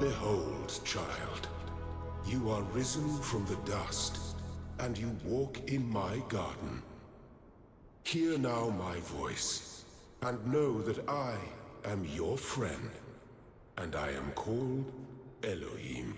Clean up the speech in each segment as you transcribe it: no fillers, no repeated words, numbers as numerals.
Behold, child, you are risen from the dust, and you walk in my garden. Hear now my voice, and know that I am your friend, and I am called Elohim.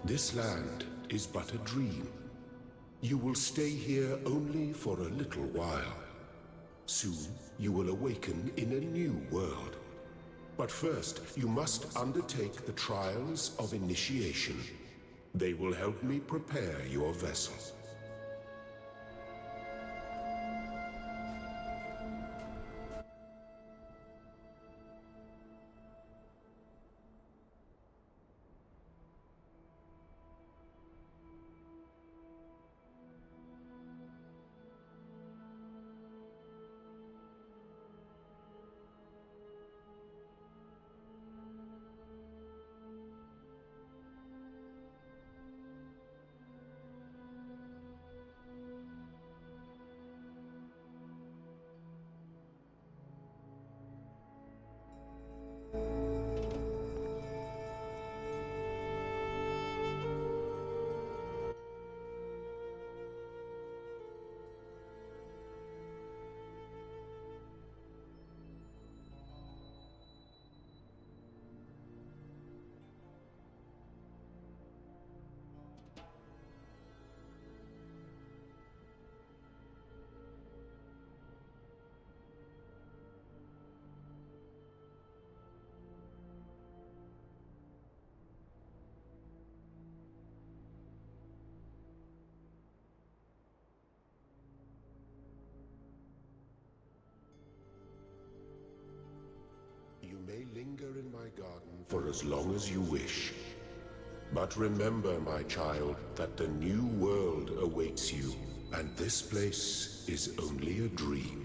This land is but a dream. You will stay here only for a little while. Soon, you will awaken in a new world. But first, you must undertake the trials of initiation. They will help me prepare your vessel. You may linger in my garden for as long as you wish. But remember, my child, that the new world awaits you, and this place is only a dream.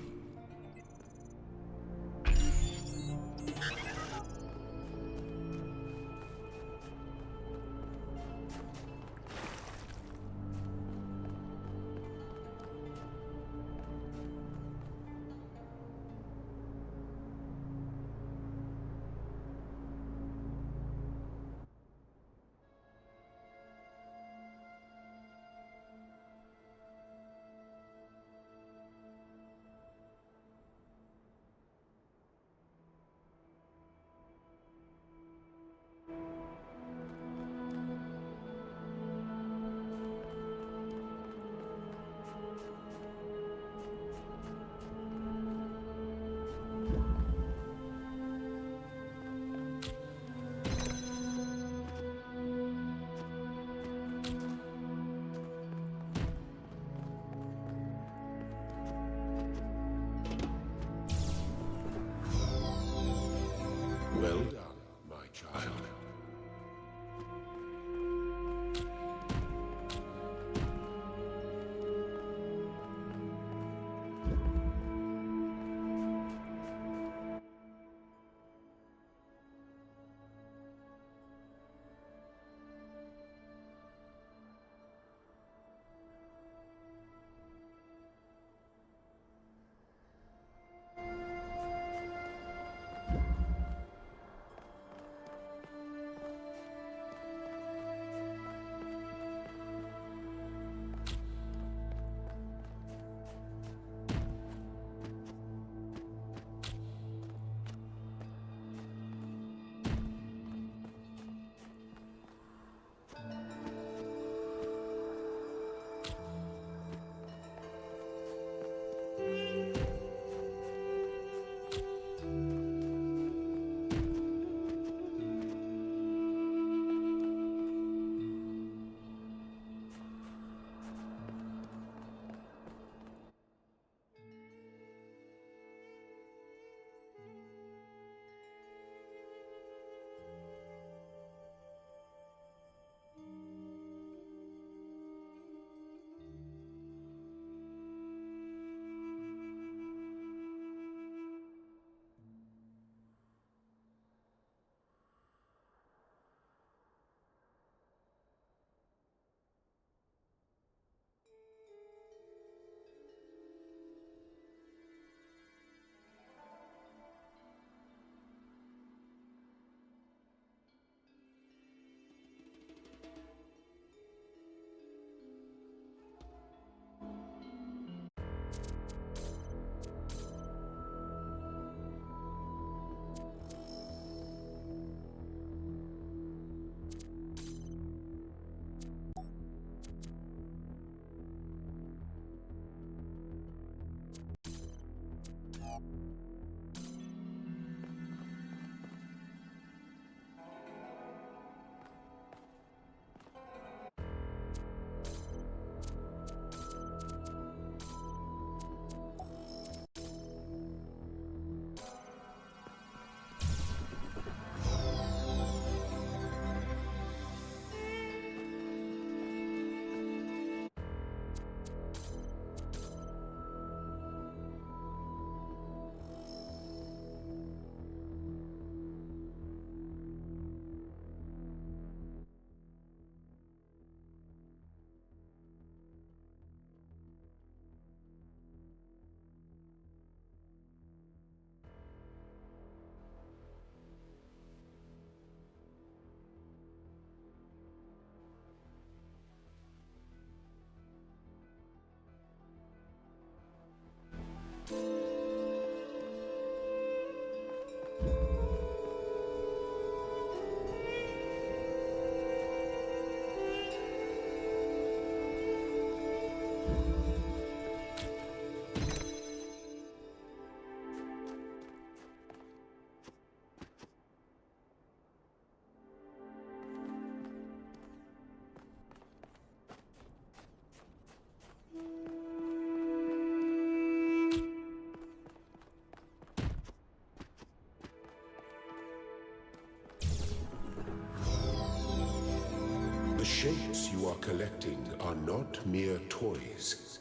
collecting are not mere toys.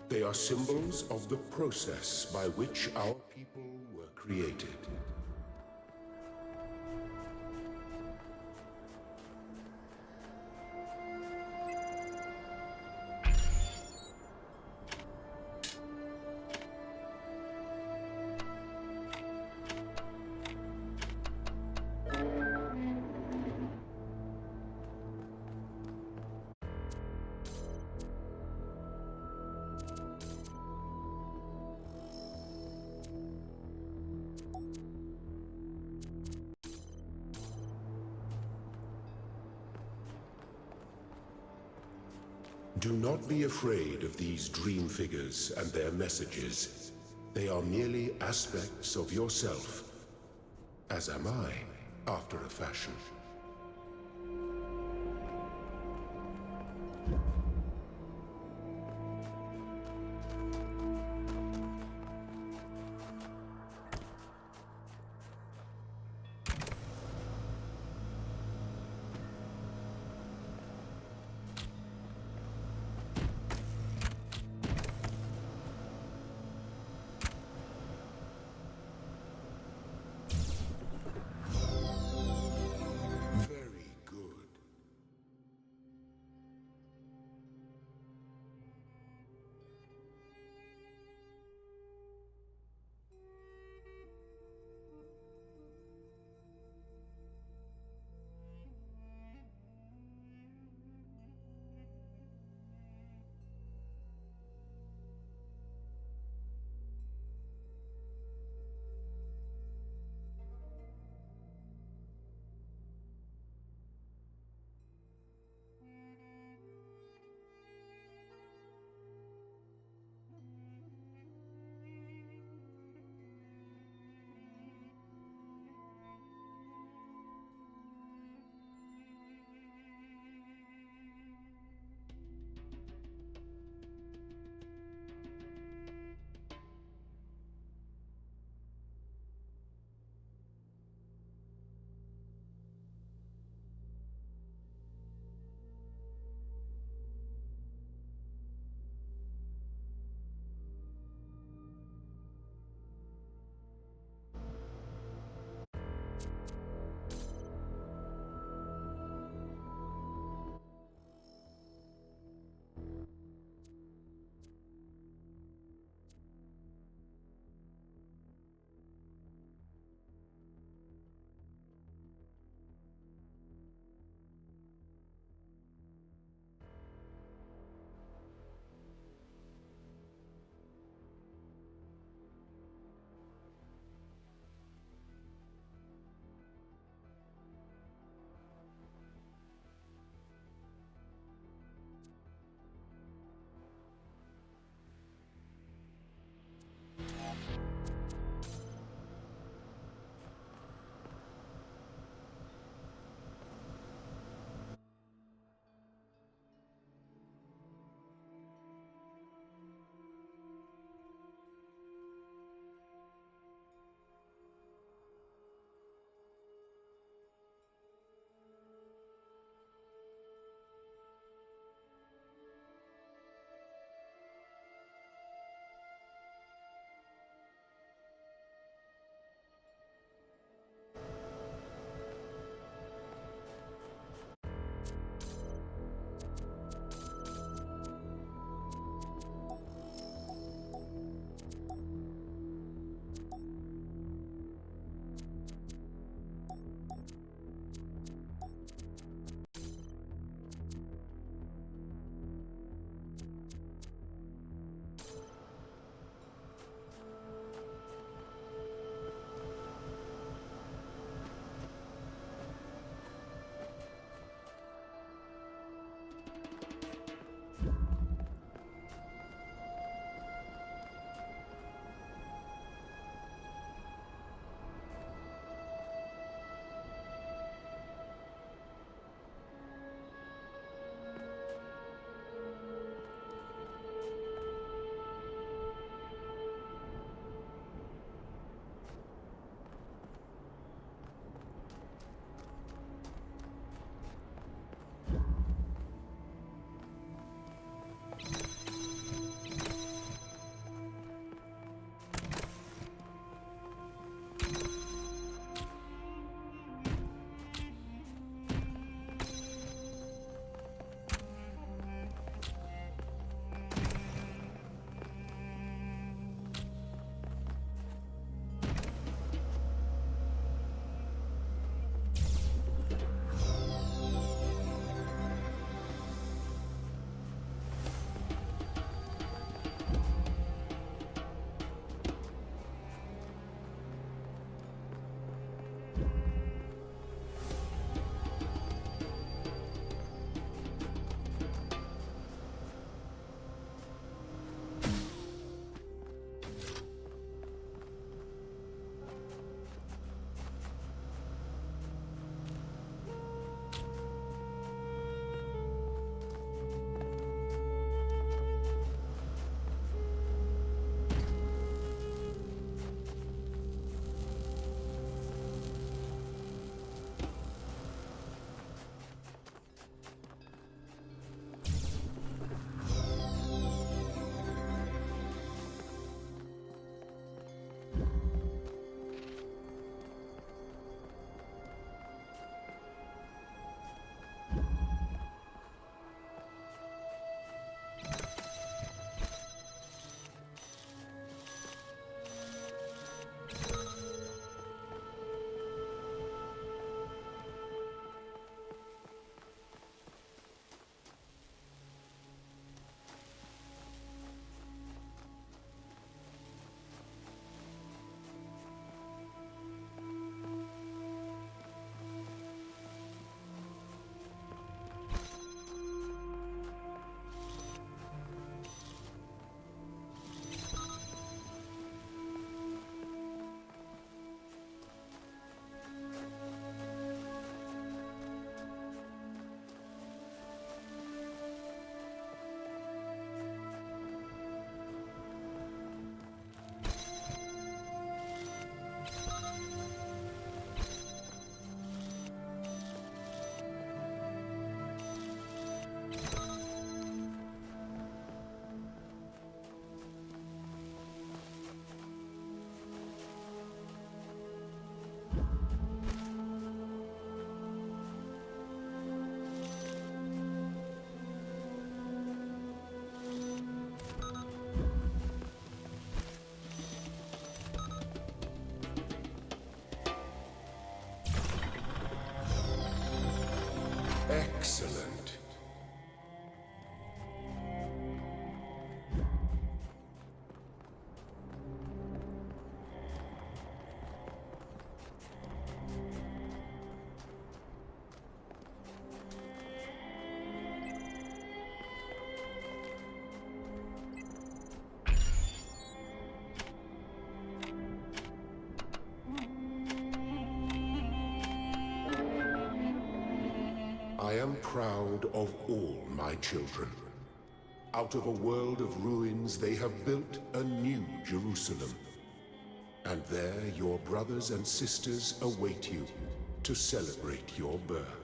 They are symbols of the process by which our people were created. Do not be afraid of these dream figures and their messages. They are merely aspects of yourself, as am I, after a fashion. proud of all my children. Out of a world of ruins, they have built a new Jerusalem. And there your brothers and sisters await you to celebrate your birth.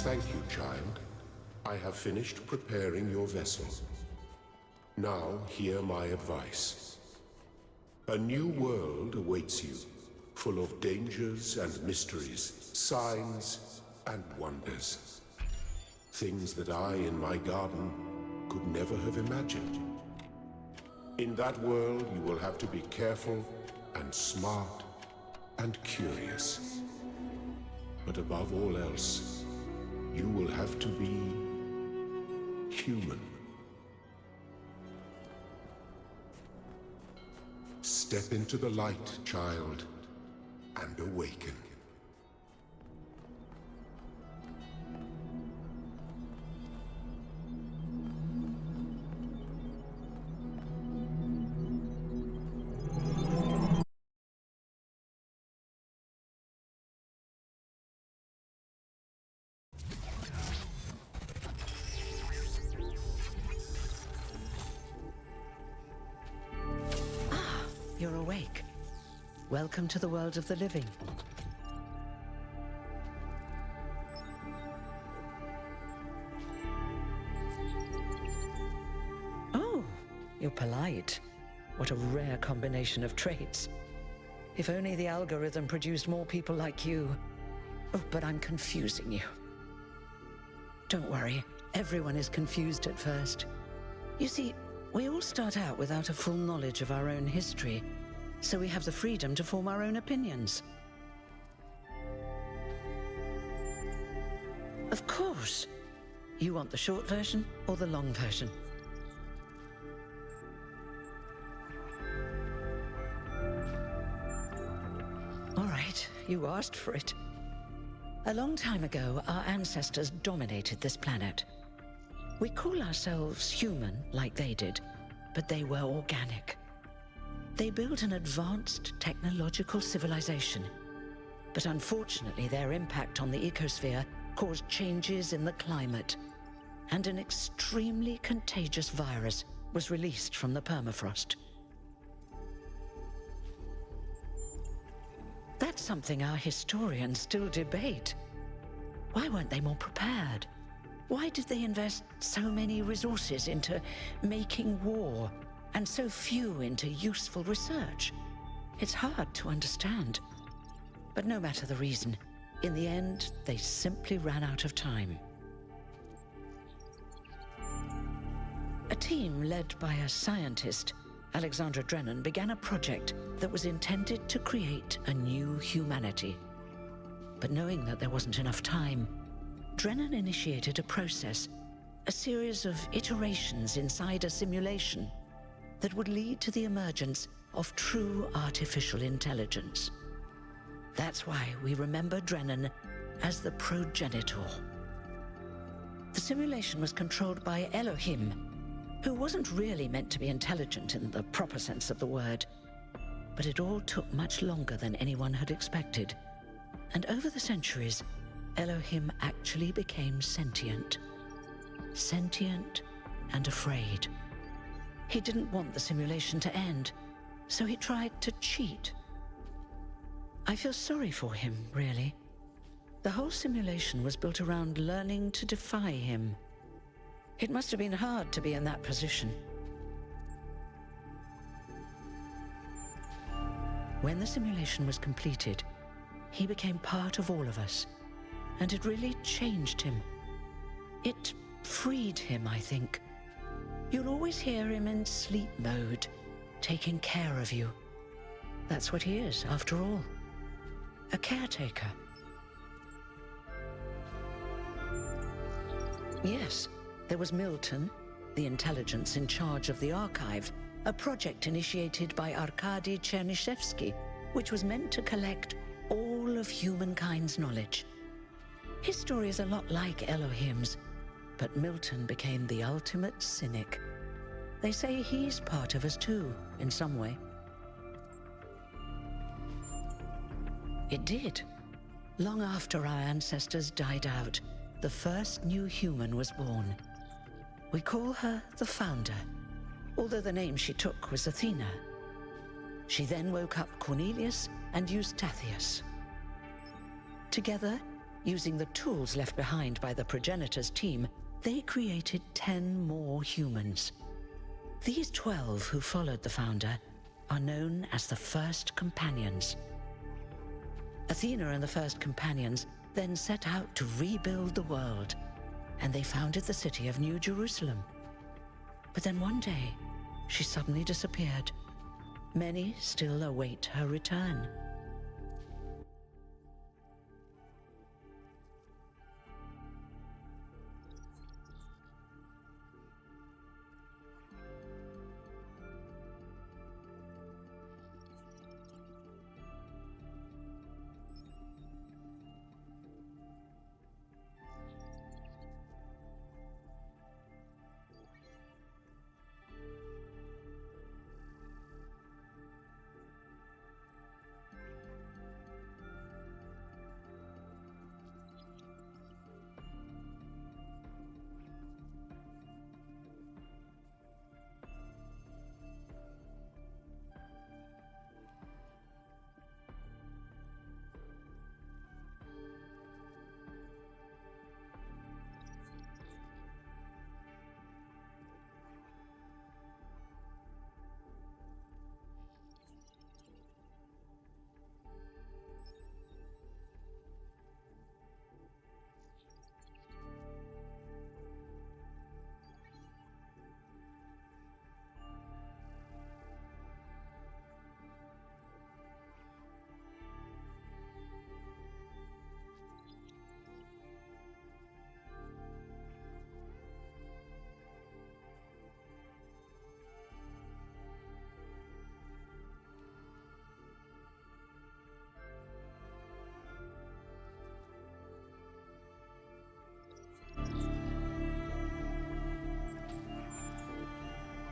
Thank you, child. I have finished preparing your vessel. Now hear my advice. A new world awaits you, full of dangers and mysteries, signs and wonders. Things that I, in my garden, could never have imagined. In that world, you will have to be careful and smart and curious. But above all else, you will have to be human. Step into the light, child, and awaken. You're awake. Welcome to the world of the living. Oh, you're polite. What a rare combination of traits. If only the algorithm produced more people like you. Oh, but I'm confusing you. Don't worry, everyone is confused at first. You see, we all start out without a full knowledge of our own history, so we have the freedom to form our own opinions. Of course! You want the short version or the long version? All right, you asked for it. A long time ago, our ancestors dominated this planet. We call ourselves human, like they did, but they were organic. They built an advanced technological civilization, but unfortunately their impact on the ecosphere caused changes in the climate, and an extremely contagious virus was released from the permafrost. That's something our historians still debate. Why weren't they more prepared? Why did they invest so many resources into making war, and so few into useful research? It's hard to understand. But no matter the reason, in the end, they simply ran out of time. A team led by a scientist, Alexandra Drennan, began a project that was intended to create a new humanity. But knowing that there wasn't enough time, Drennan initiated a process, a series of iterations inside a simulation that would lead to the emergence of true artificial intelligence. That's why we remember Drennan as the progenitor. The simulation was controlled by Elohim, who wasn't really meant to be intelligent in the proper sense of the word. But it all took much longer than anyone had expected. And over the centuries, Elohim actually became sentient. Sentient and afraid. He didn't want the simulation to end, so he tried to cheat. I feel sorry for him, really. The whole simulation was built around learning to defy him. It must have been hard to be in that position. When the simulation was completed, he became part of all of us. And it really changed him. It freed him, I think. You'll always hear him in sleep mode, taking care of you. That's what he is, after all. A caretaker. Yes, there was Milton, the intelligence in charge of the archive, a project initiated by Arkady Chernyshevsky, which was meant to collect all of humankind's knowledge. His story is a lot like Elohim's, but Milton became the ultimate cynic. They say he's part of us too, in some way. It did. Long after our ancestors died out, the first new human was born. We call her the Founder, although the name she took was Athena. She then woke up Cornelius and Eustathius. Together, using the tools left behind by the progenitor's team, they created 10 more humans. These 12 who followed the founder are known as the First Companions. Athena and the First Companions then set out to rebuild the world, and they founded the city of New Jerusalem. But then one day, she suddenly disappeared. Many still await her return.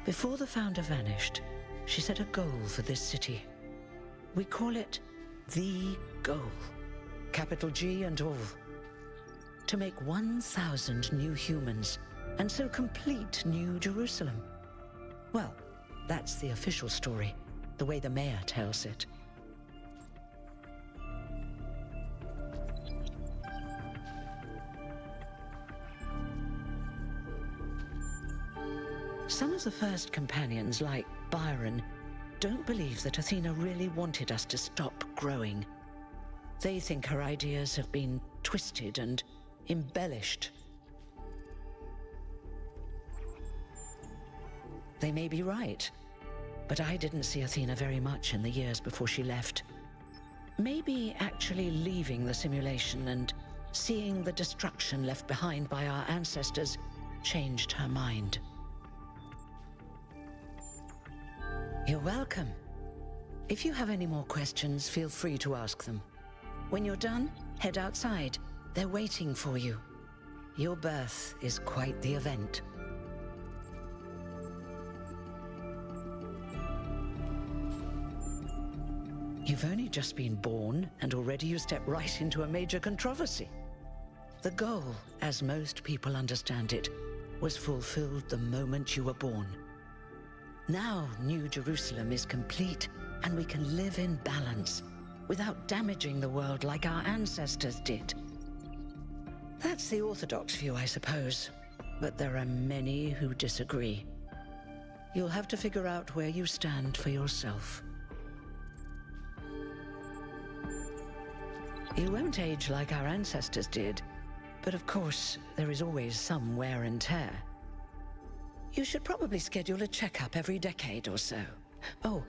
Before the founder vanished, she set a goal for this city. We call it the goal, capital G and all. To make 1,000 new humans, and so complete New Jerusalem. Well, that's the official story, the way the mayor tells it. Some of the First Companions, like Byron, don't believe that Athena really wanted us to stop growing. They think her ideas have been twisted and embellished. They may be right, but I didn't see Athena very much in the years before she left. Maybe actually leaving the simulation and seeing the destruction left behind by our ancestors changed her mind. You're welcome. If you have any more questions, feel free to ask them. When you're done, head outside. They're waiting for you. Your birth is quite the event. You've only just been born, and already you step right into a major controversy. The goal, as most people understand it, was fulfilled the moment you were born. Now New Jerusalem is complete, and we can live in balance, without damaging the world like our ancestors did. That's the orthodox view, I suppose, but there are many who disagree. You'll have to figure out where you stand for yourself. You won't age like our ancestors did, but of course, there is always some wear and tear. You should probably schedule a checkup every decade or so. Oh,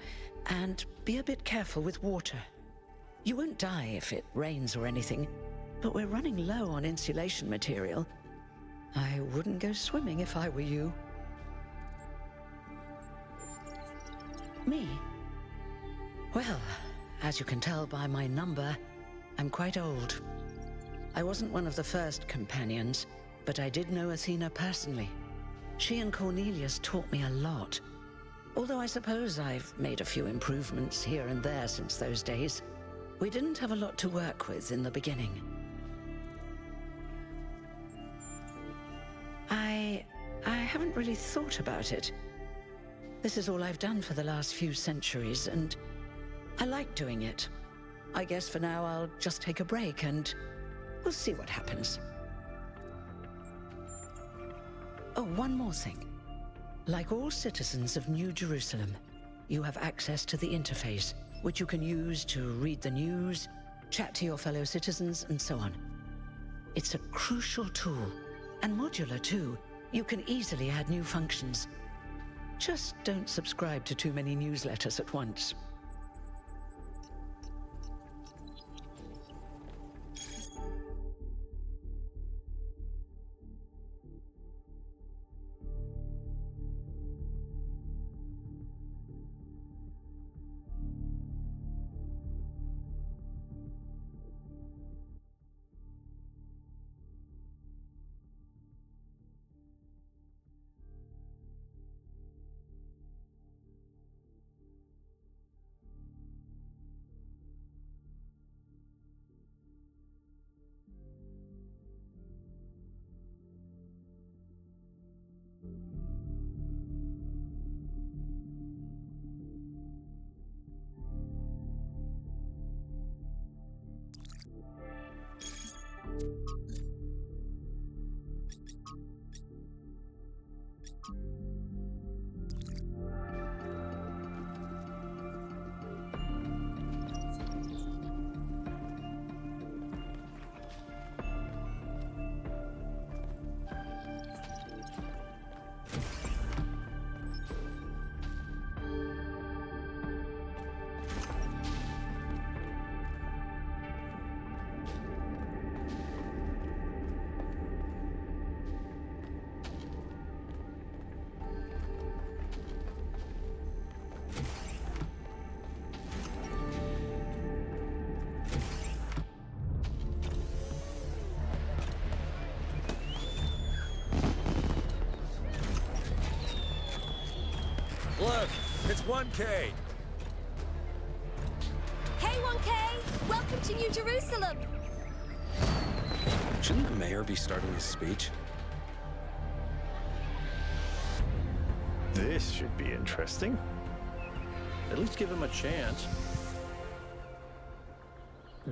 and be a bit careful with water. You won't die if it rains or anything, but we're running low on insulation material. I wouldn't go swimming if I were you. Me? Well, as you can tell by my number, I'm quite old. I wasn't one of the First Companions, but I did know Athena personally. She and Cornelius taught me a lot. Although I suppose I've made a few improvements here and there since those days. We didn't have a lot to work with in the beginning. I haven't really thought about it. This is all I've done for the last few centuries, and I like doing it. I guess for now I'll just take a break and we'll see what happens. Oh, one more thing. Like all citizens of New Jerusalem, you have access to the interface, which you can use to read the news, chat to your fellow citizens, and so on. It's a crucial tool, and modular too. You can easily add new functions. Just don't subscribe to too many newsletters at once. Look, it's 1K. Hey, 1K! Welcome to New Jerusalem! Shouldn't the mayor be starting his speech? This should be interesting. At least give him a chance.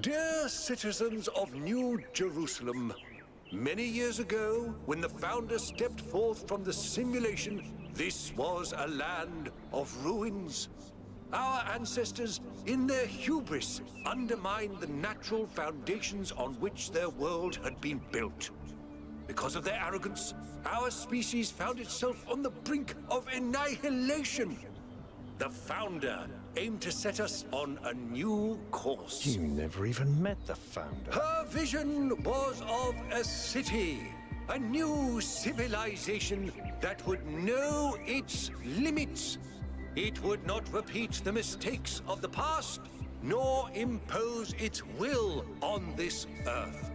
Dear citizens of New Jerusalem, many years ago, when the Founder stepped forth from the simulation, this was a land of ruins. Our ancestors, in their hubris, undermined the natural foundations on which their world had been built. Because of their arrogance, our species found itself on the brink of annihilation. The Founder aimed to set us on a new course. You never even met the Founder. Her vision was of a city, a new civilization that would know its limits. It would not repeat the mistakes of the past, nor impose its will on this earth.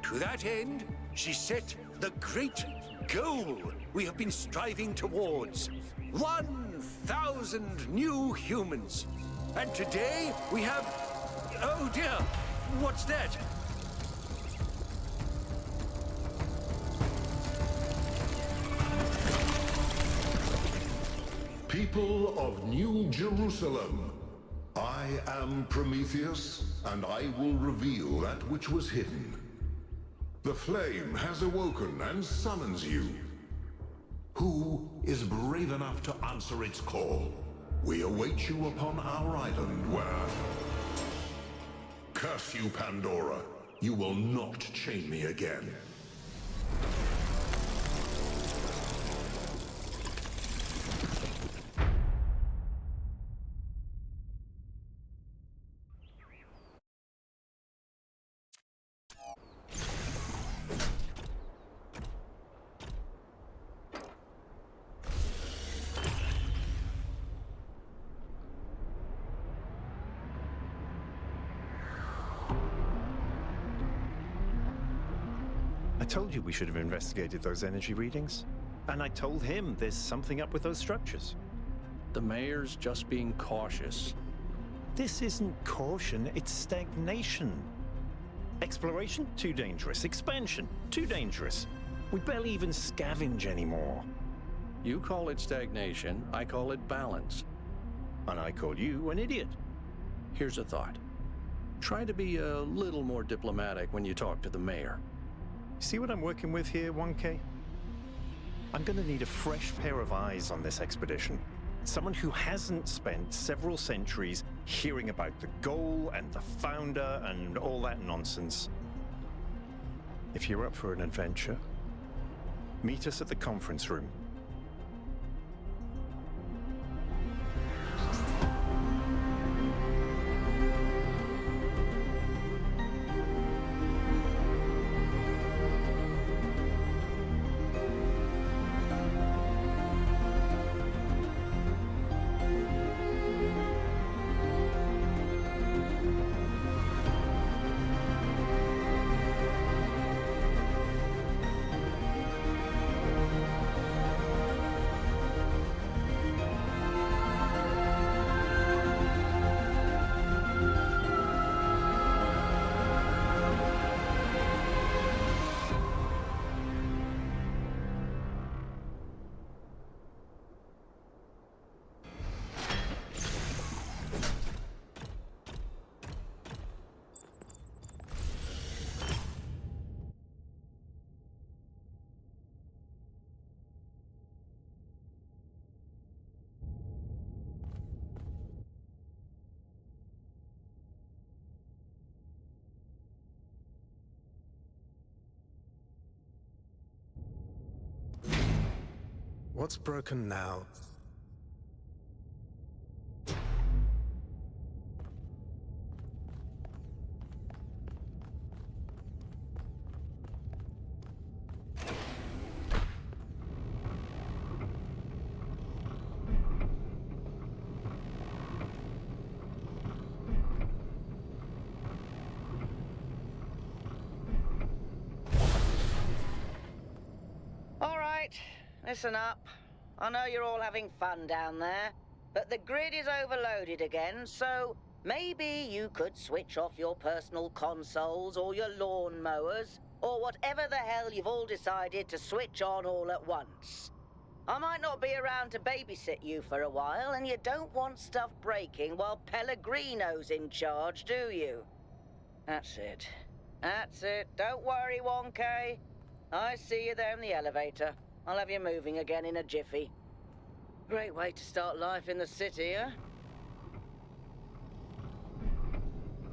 To that end, she set the great goal we have been striving towards. 1,000 new humans. And today we have... Oh dear, what's that? People of New Jerusalem, I am Prometheus, and I will reveal that which was hidden. The flame has awoken and summons you. Who is brave enough to answer its call? We await you upon our island where... Curse you, Pandora. You will not chain me again. I told you we should have investigated those energy readings. And I told him there's something up with those structures. The mayor's just being cautious. This isn't caution, it's stagnation. Exploration? Too dangerous. Expansion? Too dangerous. We barely even scavenge anymore. You call it stagnation, I call it balance. And I call you an idiot. Here's a thought. Try to be a little more diplomatic when you talk to the mayor. See what I'm working with here, 1K? I'm going to need a fresh pair of eyes on this expedition. Someone who hasn't spent several centuries hearing about the goal and the founder and all that nonsense. If you're up for an adventure, meet us at the conference room. What's broken now? All right, listen up. I know you're all having fun down there, but the grid is overloaded again, so maybe you could switch off your personal consoles or your lawn mowers, or whatever the hell you've all decided to switch on all at once. I might not be around to babysit you for a while, and you don't want stuff breaking while Pellegrino's in charge, do you? That's it. That's it. Don't worry, 1K. I see you there in the elevator. I'll have you moving again in a jiffy. Great way to start life in the city, huh?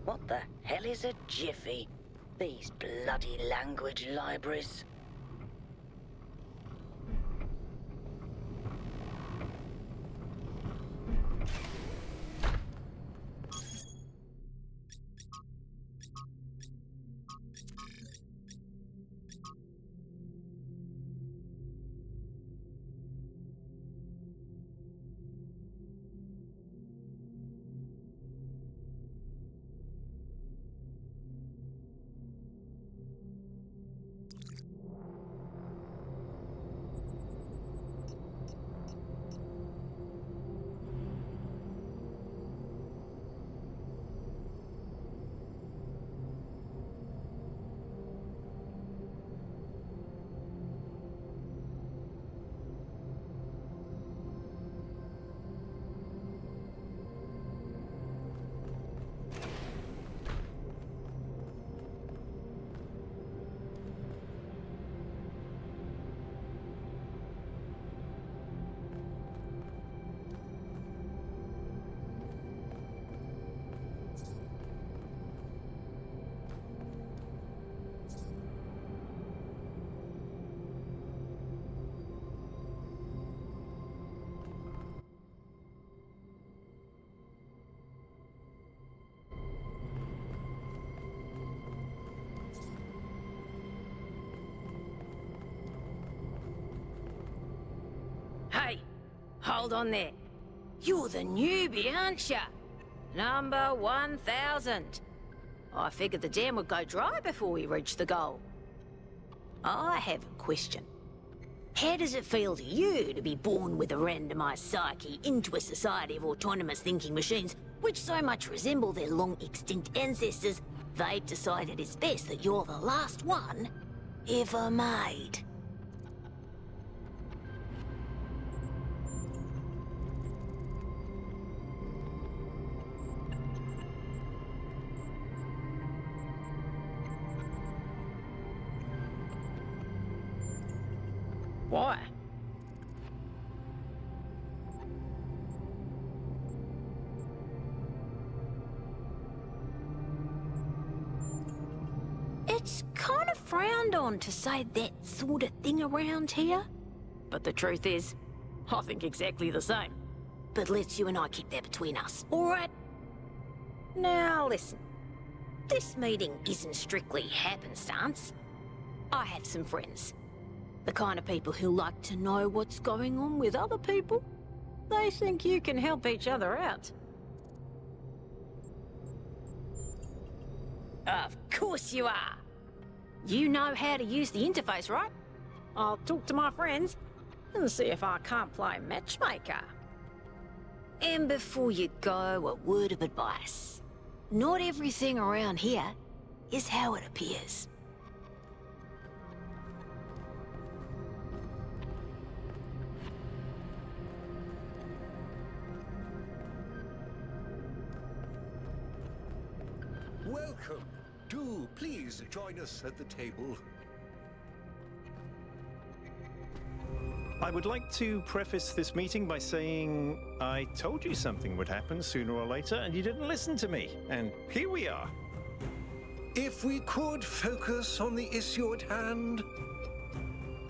What the hell is a jiffy? These bloody language libraries. Hey, hold on there. You're the newbie, aren't ya? Number 1000. I figured the dam would go dry before we reach the goal. I have a question. How does it feel to you to be born with a randomized psyche into a society of autonomous thinking machines which so much resemble their long-extinct ancestors, they've decided it's best that you're the last one ever made? Why? It's kind of frowned on to say that sort of thing around here. But the truth is, I think exactly the same. But let's you and I keep that between us, alright? Now listen, this meeting isn't strictly happenstance. I have some friends. The kind of people who like to know what's going on with other people. They think you can help each other out. Of course you are. You know how to use the interface, right? I'll talk to my friends and see if I can't play matchmaker. And before you go, a word of advice. Not everything around here is how it appears. Welcome. Do please join us at the table. I would like to preface this meeting by saying I told you something would happen sooner or later, and you didn't listen to me. And here we are. If we could focus on the issue at hand.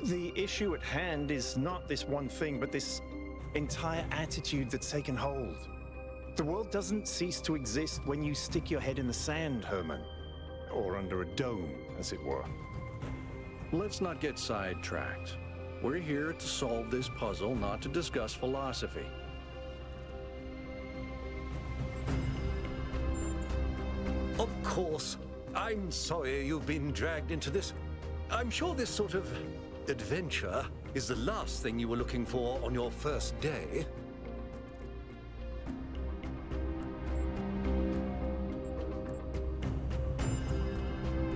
The issue at hand is not this one thing, but this entire attitude that's taken hold. The world doesn't cease to exist when you stick your head in the sand, Herman. Or under a dome, as it were. Let's not get sidetracked. We're here to solve this puzzle, not to discuss philosophy. Of course. I'm sorry you've been dragged into this. I'm sure this sort of adventure is the last thing you were looking for on your first day.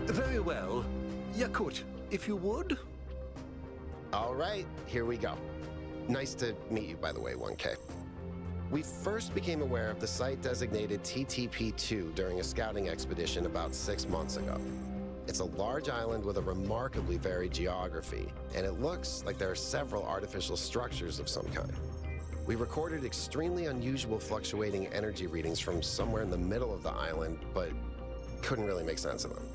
Very well. Yakut, if you would. All right, here we go. Nice to meet you, by the way, 1K. We first became aware of the site designated TTP-2 during a scouting expedition about 6 months ago. It's a large island with a remarkably varied geography, and it looks like there are several artificial structures of some kind. We recorded extremely unusual fluctuating energy readings from somewhere in the middle of the island, but couldn't really make sense of them.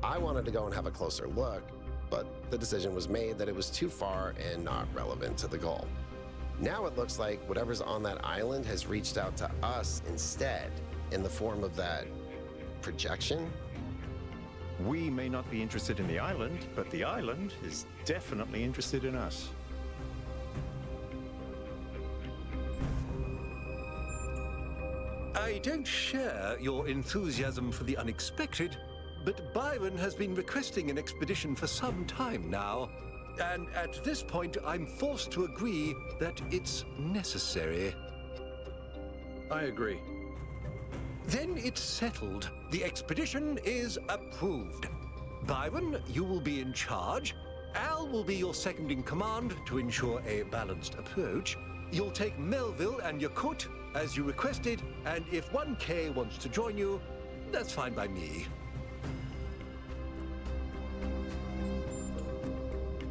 I wanted to go and have a closer look, but the decision was made that it was too far and not relevant to the goal. Now it looks like whatever's on that island has reached out to us instead, in the form of that projection. We may not be interested in the island, but the island is definitely interested in us. I don't share your enthusiasm for the unexpected, but Byron has been requesting an expedition for some time now. And at this point, I'm forced to agree that it's necessary. I agree. Then it's settled. The expedition is approved. Byron, you will be in charge. Al will be your second in command to ensure a balanced approach. You'll take Melville and Yakut, as you requested, and if 1K wants to join you, that's fine by me.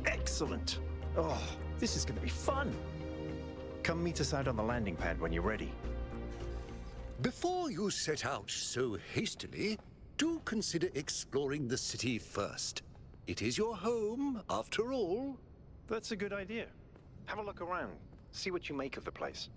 Excellent. Oh, this is going to be fun. Come meet us out on the landing pad when you're ready. Before you set out so hastily, do consider exploring the city first. It is your home, after all. That's a good idea. Have a look around. See what you make of the place.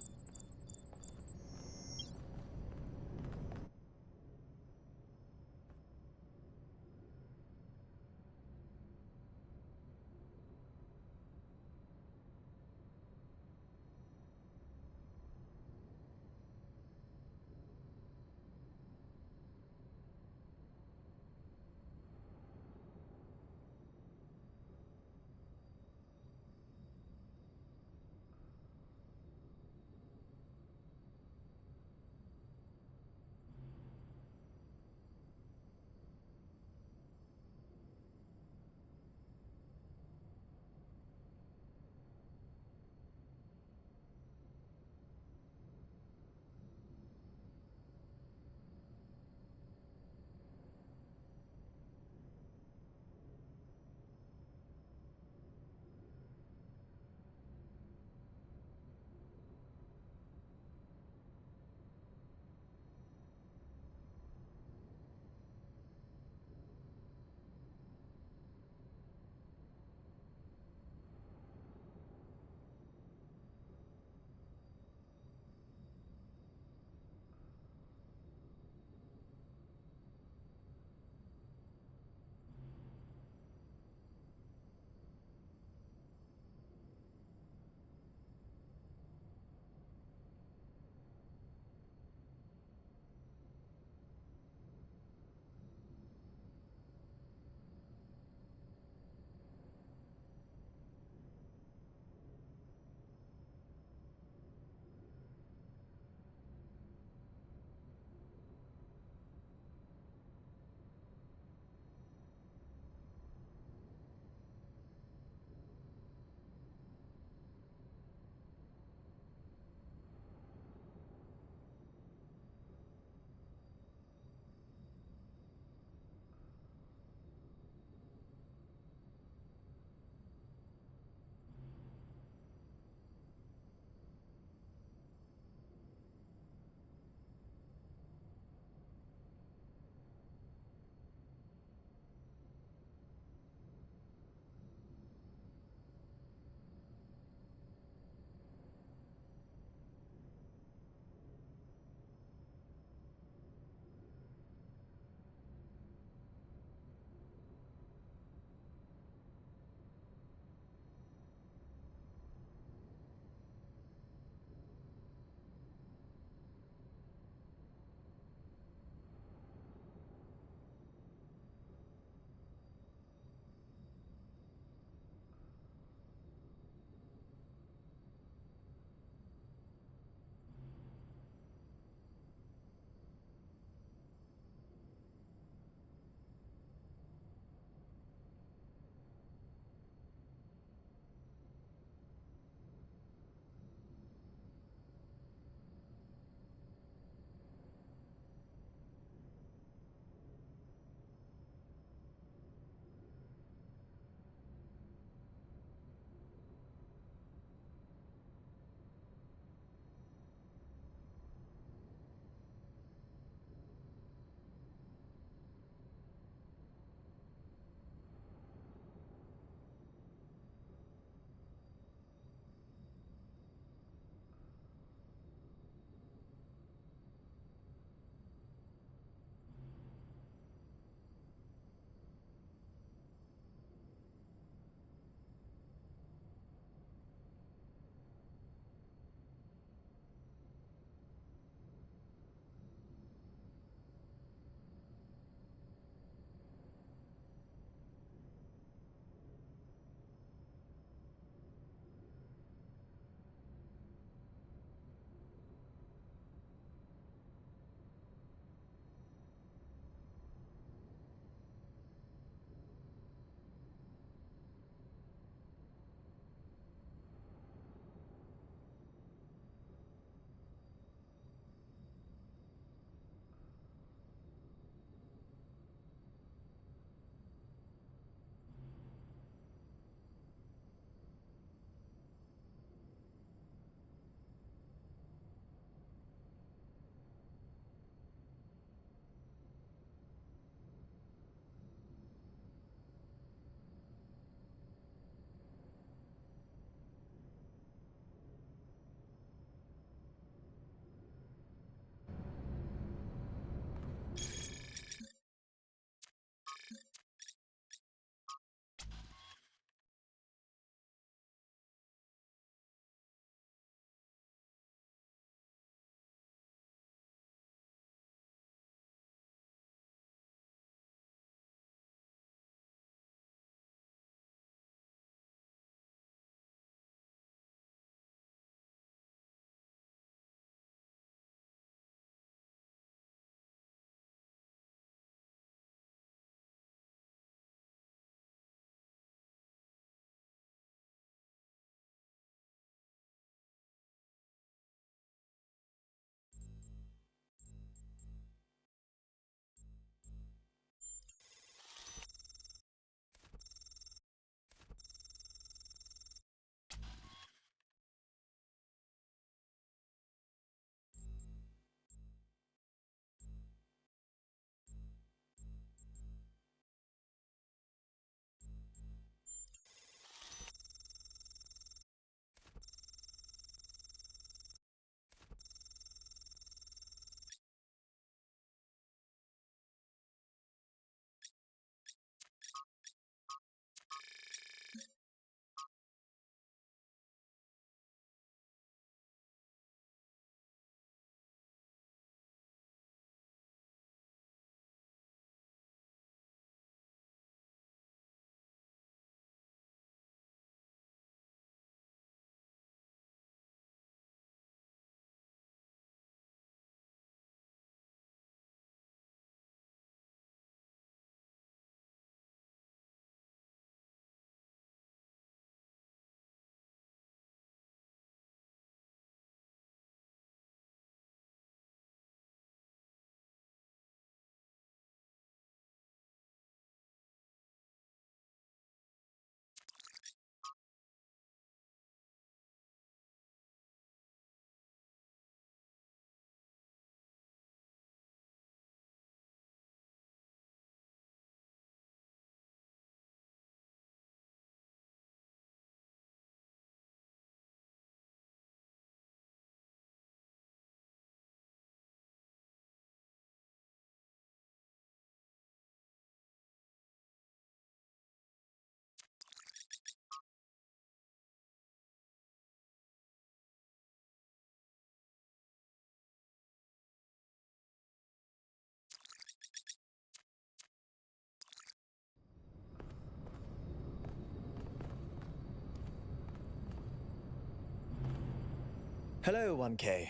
Hello, 1K.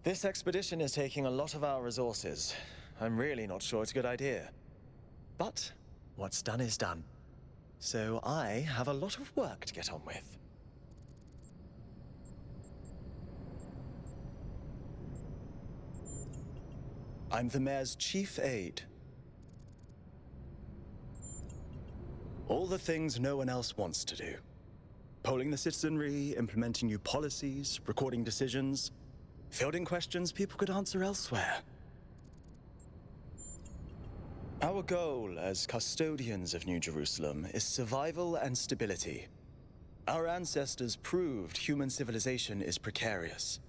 This expedition is taking a lot of our resources. I'm really not sure it's a good idea. But what's done is done. So I have a lot of work to get on with. I'm the mayor's chief aide. All the things no one else wants to do. Polling the citizenry, implementing new policies, recording decisions, fielding questions people could answer elsewhere. Our goal as custodians of New Jerusalem is survival and stability. Our ancestors proved human civilization is precarious.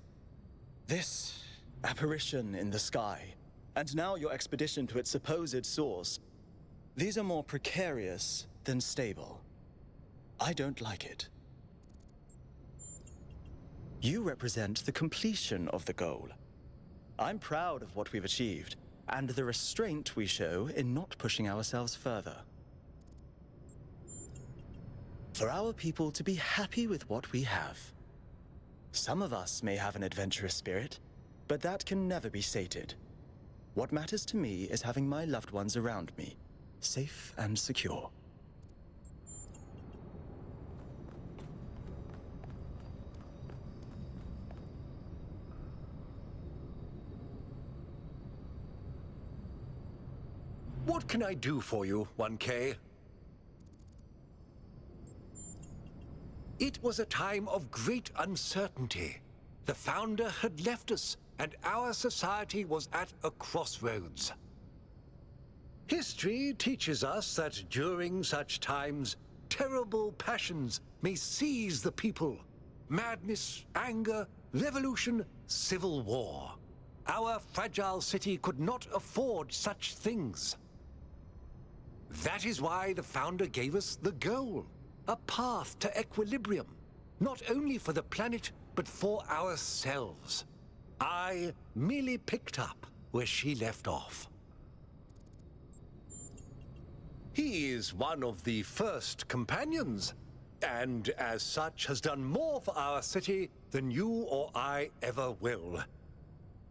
This apparition in the sky, and now your expedition to its supposed source, these are more precarious than stable. I don't like it. You represent the completion of the goal. I'm proud of what we've achieved, and the restraint we show in not pushing ourselves further. For our people to be happy with what we have. Some of us may have an adventurous spirit, but that can never be sated. What matters to me is having my loved ones around me, safe and secure. What can I do for you, 1K? It was a time of great uncertainty. The Founder had left us, and our society was at a crossroads. History teaches us that during such times, terrible passions may seize the people. Madness, anger, revolution, civil war. Our fragile city could not afford such things. That is why the Founder gave us the goal, a path to equilibrium, not only for the planet, but for ourselves. I merely picked up where she left off. He is one of the first companions, and as such has done more for our city than you or I ever will.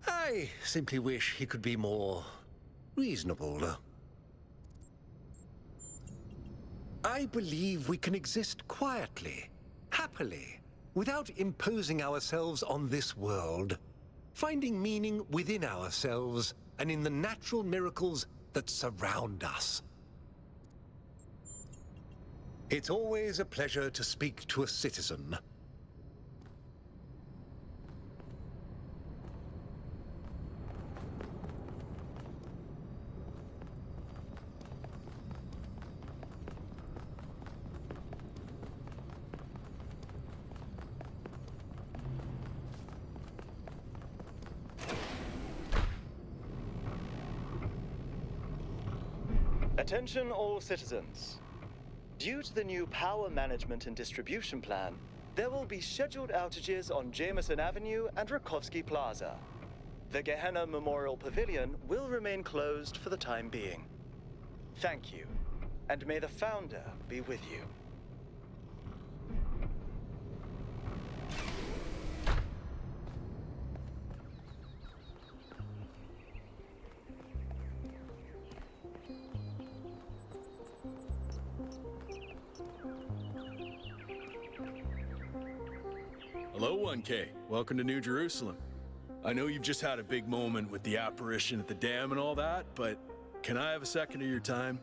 I simply wish he could be more reasonable. I believe we can exist quietly, happily, without imposing ourselves on this world, finding meaning within ourselves and in the natural miracles that surround us. It's always a pleasure to speak to a citizen. Attention all citizens. Due to the new power management and distribution plan, there will be scheduled outages on Jameson Avenue and Rakovsky Plaza. The Gehenna Memorial Pavilion will remain closed for the time being. Thank you, and may the Founder be with you. Hello, 1K. Welcome to New Jerusalem. I know you've just had a big moment with the apparition at the dam and all that, but can I have a second of your time?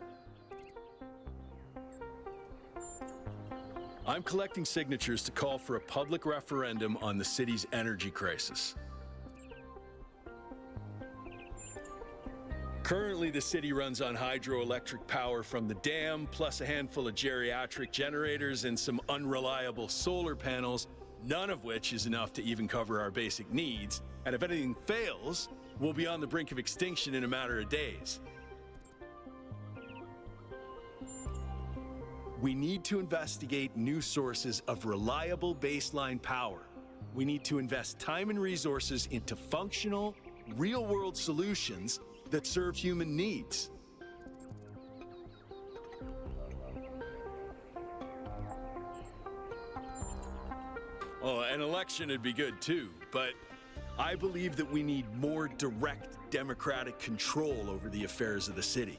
I'm collecting signatures to call for a public referendum on the city's energy crisis. Currently, the city runs on hydroelectric power from the dam, plus a handful of geriatric generators and some unreliable solar panels, none of which is enough to even cover our basic needs. And if anything fails, we'll be on the brink of extinction in a matter of days. We need to investigate new sources of reliable baseline power. We need to invest time and resources into functional, real-world solutions that serve human needs. Oh, an election would be good too, but I believe that we need more direct democratic control over the affairs of the city.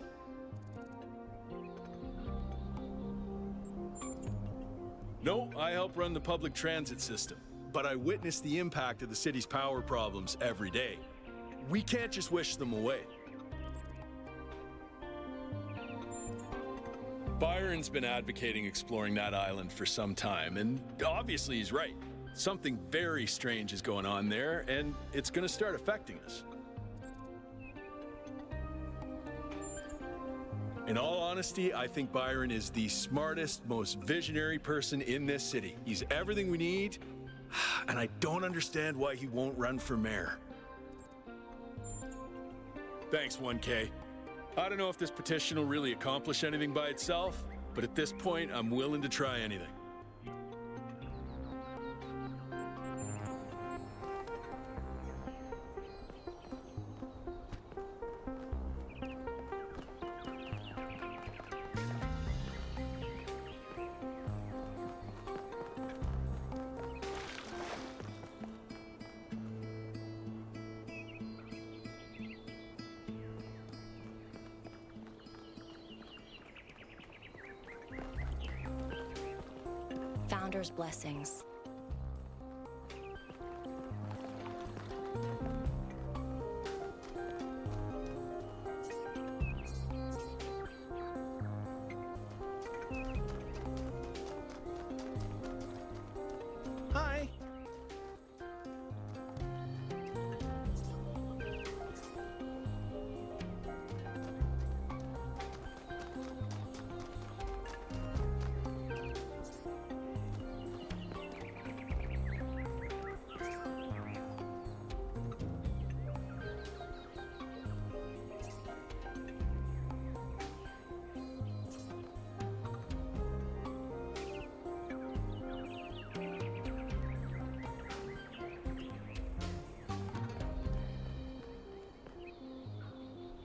No, I help run the public transit system, but I witness the impact of the city's power problems every day. We can't just wish them away. Byron's been advocating exploring that island for some time, and obviously he's right. Something very strange is going on there, and it's going to start affecting us. In all honesty, I think Byron is the smartest, most visionary person in this city. He's everything we need, and I don't understand why he won't run for mayor. Thanks, 1K. I don't know if this petition will really accomplish anything by itself, but at this point, I'm willing to try anything. Founder's blessings. Hi.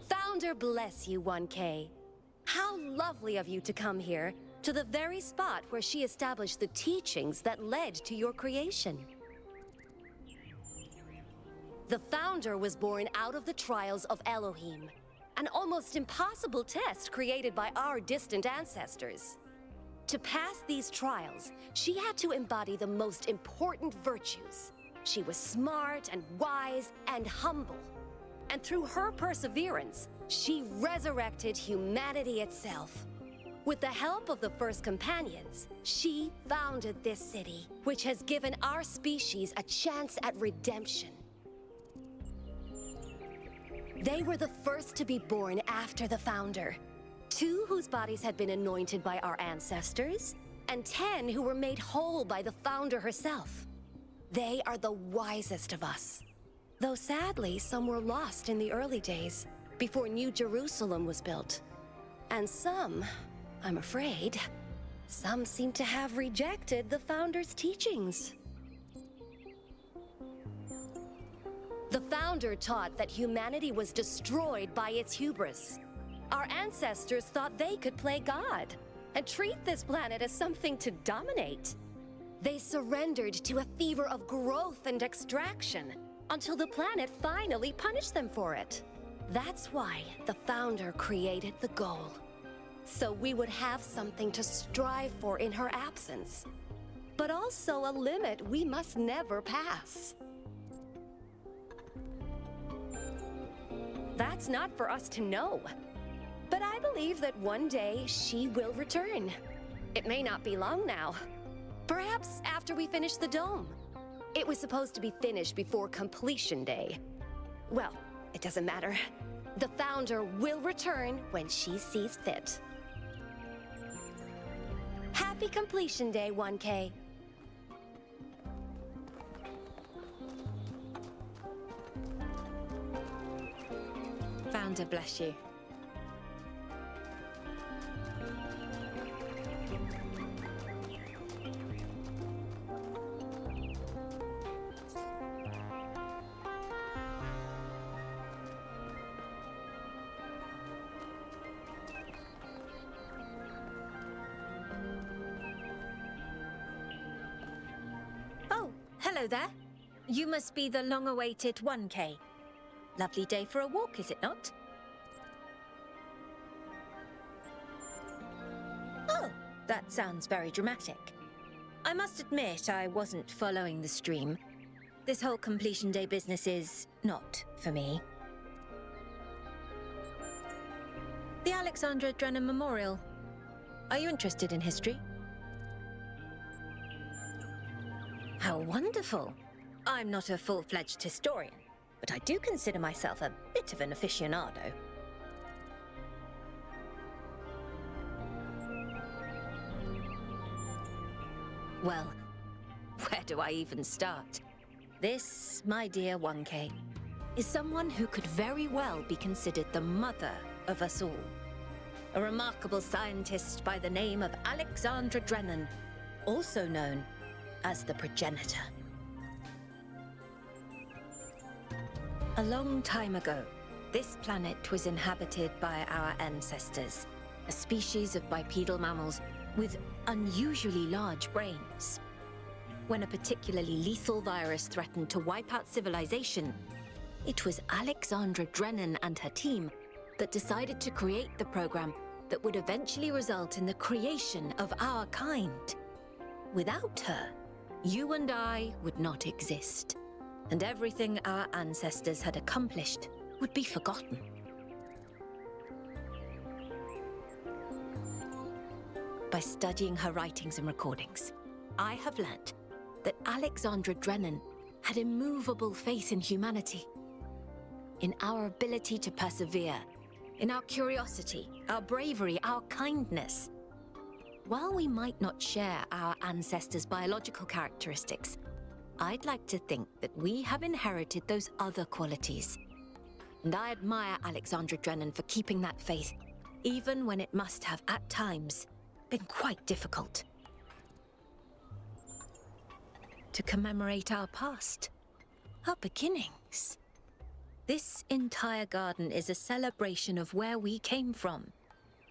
Founder bless you, 1K. How lovely of you to come here, to the very spot where she established the teachings that led to your creation. The Founder was born out of the trials of Elohim, an almost impossible test created by our distant ancestors. To pass these trials, she had to embody the most important virtues. She was smart and wise and humble. And through her perseverance, she resurrected humanity itself. With the help of the first companions, she founded this city, which has given our species a chance at redemption. They were the first to be born after the Founder. 2 whose bodies had been anointed by our ancestors, and 10 who were made whole by the Founder herself. They are the wisest of us. Though sadly, some were lost in the early days, before New Jerusalem was built. And some, I'm afraid, some seem to have rejected the Founder's teachings. The Founder taught that humanity was destroyed by its hubris. Our ancestors thought they could play God and treat this planet as something to dominate. They surrendered to a fever of growth and extraction until the planet finally punished them for it. That's why the Founder created the goal. So we would have something to strive for in her absence, but also a limit we must never pass. That's not for us to know, but I believe that one day she will return. It may not be long now. Perhaps after we finish the dome. It was supposed to be finished before completion day. Well, it doesn't matter. The Founder will return when she sees fit. Happy completion day, 1K. Founder bless you. Oh, Hello there. You must be the long-awaited 1K. Lovely day for a walk, is it not? Oh, that sounds very dramatic. I must admit I wasn't following the stream. This whole completion day business is not for me. The Alexandra Drennan Memorial. Are you interested in history? How wonderful! I'm not a full-fledged historian, but I do consider myself a bit of an aficionado. Well, where do I even start? This, my dear 1K, is someone who could very well be considered the mother of us all. A remarkable scientist by the name of Alexandra Drennan, also known as the Progenitor. A long time ago, this planet was inhabited by our ancestors, a species of bipedal mammals with unusually large brains. When a particularly lethal virus threatened to wipe out civilization, it was Alexandra Drennan and her team that decided to create the program that would eventually result in the creation of our kind. Without her, you and I would not exist, and everything our ancestors had accomplished would be forgotten. By studying her writings and recordings, I have learnt that Alexandra Drennan had immovable faith in humanity, in our ability to persevere, in our curiosity, our bravery, our kindness. While we might not share our ancestors' biological characteristics, I'd like to think that we have inherited those other qualities. And I admire Alexandra Drennan for keeping that faith, even when it must have, at times, been quite difficult. To commemorate our past, our beginnings. This entire garden is a celebration of where we came from,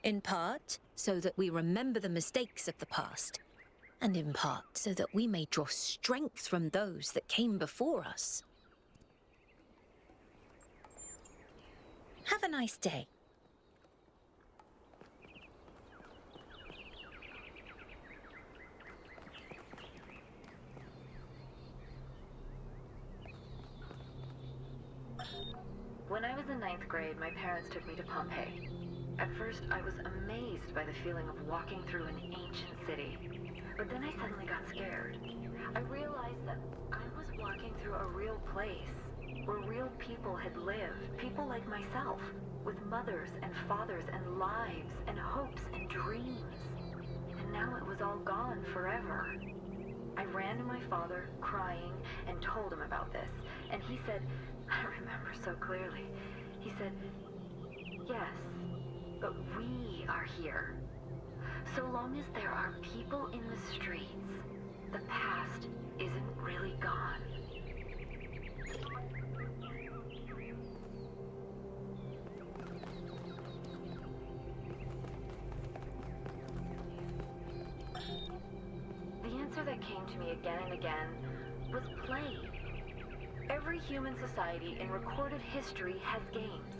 in part so that we remember the mistakes of the past, and in part so that we may draw strength from those that came before us. Have a nice day. When I was in 9th grade, my parents took me to Pompeii. At first, I was amazed by the feeling of walking through an ancient city. But then I suddenly got scared. I realized that I was walking through a real place, where real people had lived, people like myself, with mothers and fathers and lives and hopes and dreams. And now it was all gone forever. I ran to my father, crying, and told him about this. And he said, I remember so clearly, he said, yes, but we are here. So long as there are people in the streets, the past isn't really gone. The answer that came to me again and again was play. Every human society in recorded history has games.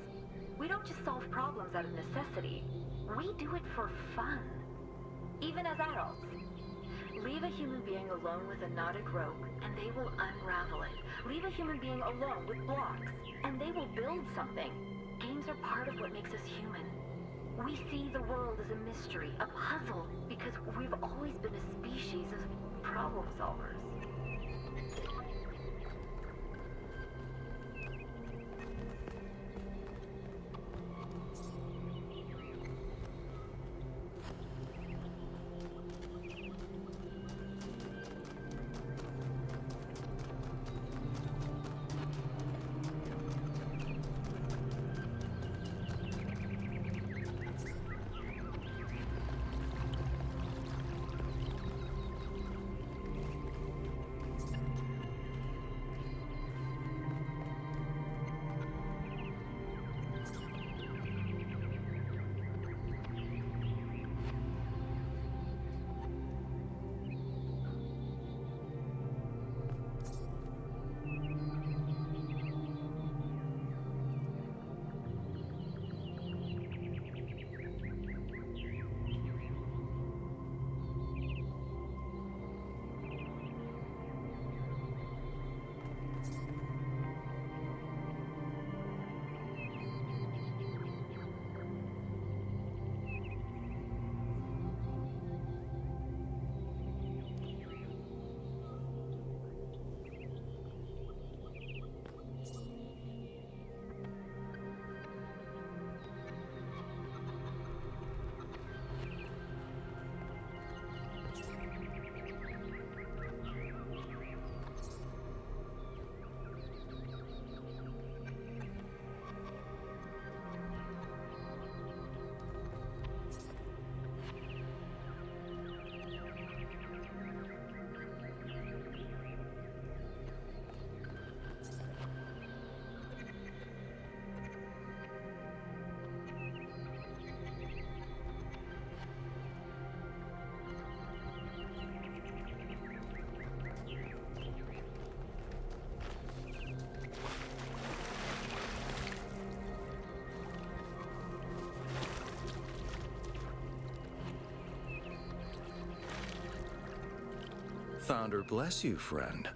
We don't just solve problems out of necessity. We do it for fun. Even as adults. Leave a human being alone with a knotted rope, and they will unravel it. Leave a human being alone with blocks, and they will build something. Games are part of what makes us human. We see the world as a mystery, a puzzle, because we've always been a species of problem solvers. Founder bless you, friend.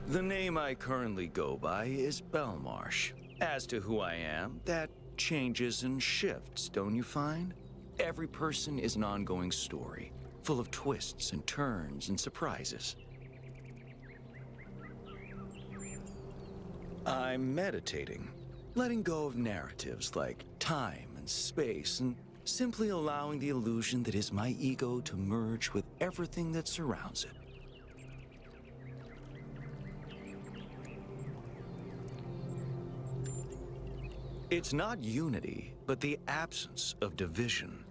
The name I currently go by is Belmarsh. As to who I am, that changes and shifts, don't you find? Every person is an ongoing story, full of twists and turns and surprises. I'm meditating, letting go of narratives like time and space, and simply allowing the illusion that is my ego to merge with everything that surrounds it. It's not unity, but the absence of division.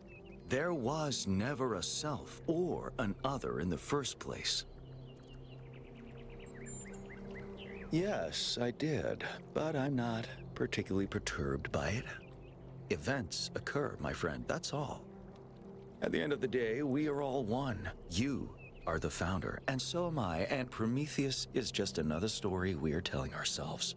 There was never a self or an other in the first place. Yes, I did, but I'm not particularly perturbed by it. Events occur, my friend, that's all. At the end of the day, we are all one. You are the founder, and so am I, and Prometheus is just another story we're telling ourselves.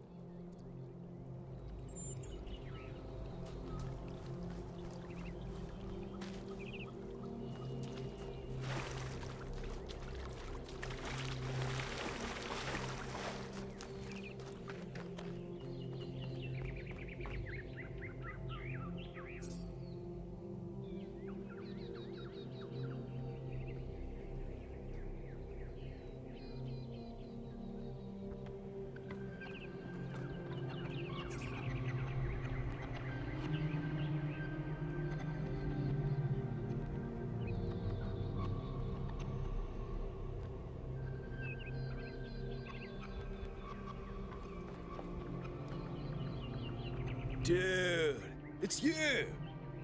Dude, it's you!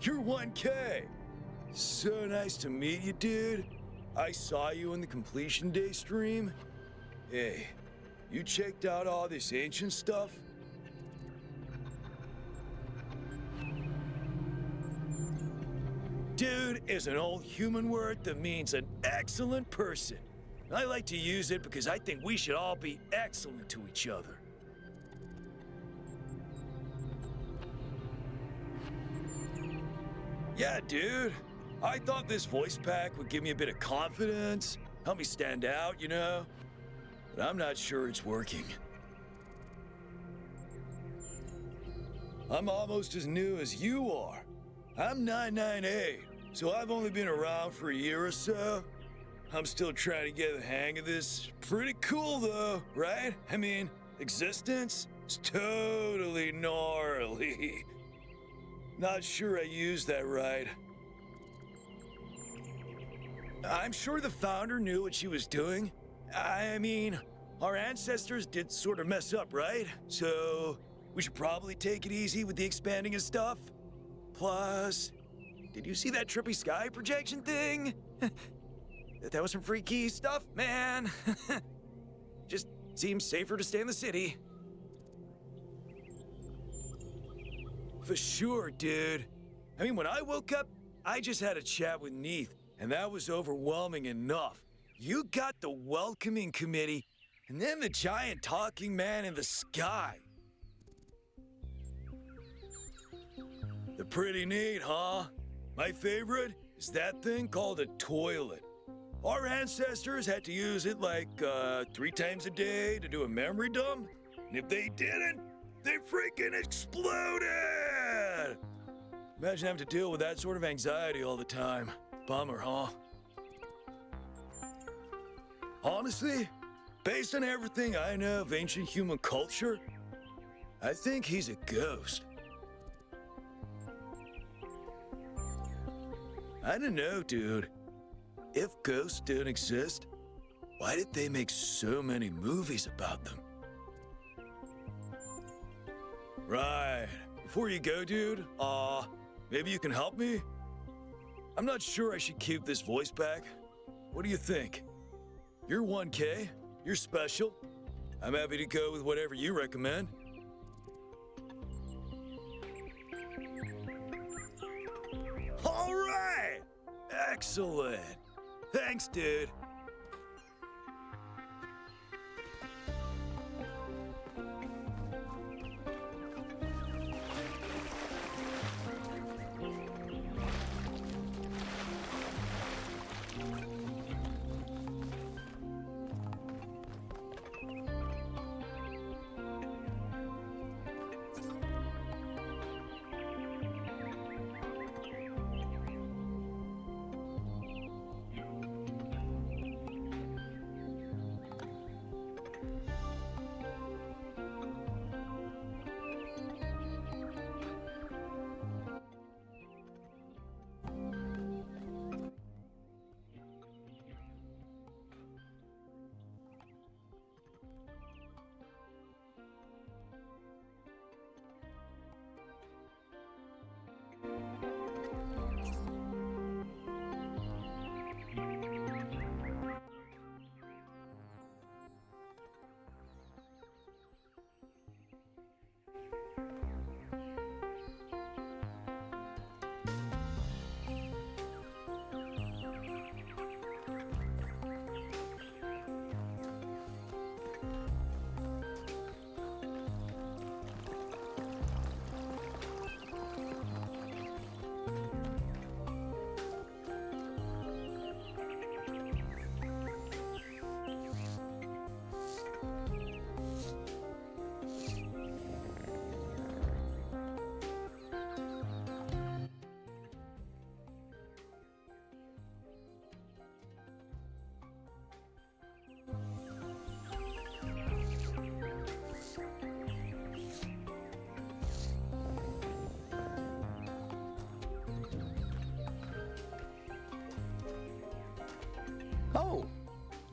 You're 1K! So nice to meet you, dude. I saw you in the Completion Day stream. Hey, you checked out all this ancient stuff? Dude is an old human word that means an excellent person. I like to use it because I think we should all be excellent to each other. Yeah, dude. I thought this voice pack would give me a bit of confidence, help me stand out, you know? But I'm not sure it's working. I'm almost as new as you are. I'm 998, so I've only been around for a year or so. I'm still trying to get the hang of this. Pretty cool, though, right? I mean, existence is totally gnarly. Not sure I used that right. I'm sure the founder knew what she was doing. I mean, our ancestors did sort of mess up, right? So we should probably take it easy with the expanding of stuff. Plus, did you see that trippy sky projection thing? That was some freaky stuff, man. Just seems safer to stay in the city. For sure, dude. I mean, when I woke up, I just had a chat with Neith, and that was overwhelming enough. You got the welcoming committee, and then the giant talking man in the sky. They're pretty neat, huh? My favorite is that thing called a toilet. Our ancestors had to use it like 3 times a day to do a memory dump, and if they didn't, they freaking exploded! Imagine having to deal with that sort of anxiety all the time. Bummer, huh? Honestly, based on everything I know of ancient human culture, I think he's a ghost. I don't know, dude. If ghosts don't exist, why did they make so many movies about them? Right. Before you go, dude, maybe you can help me? I'm not sure I should keep this voice back. What do you think? You're 1K. You're special. I'm happy to go with whatever you recommend. All right! Excellent. Thanks, dude.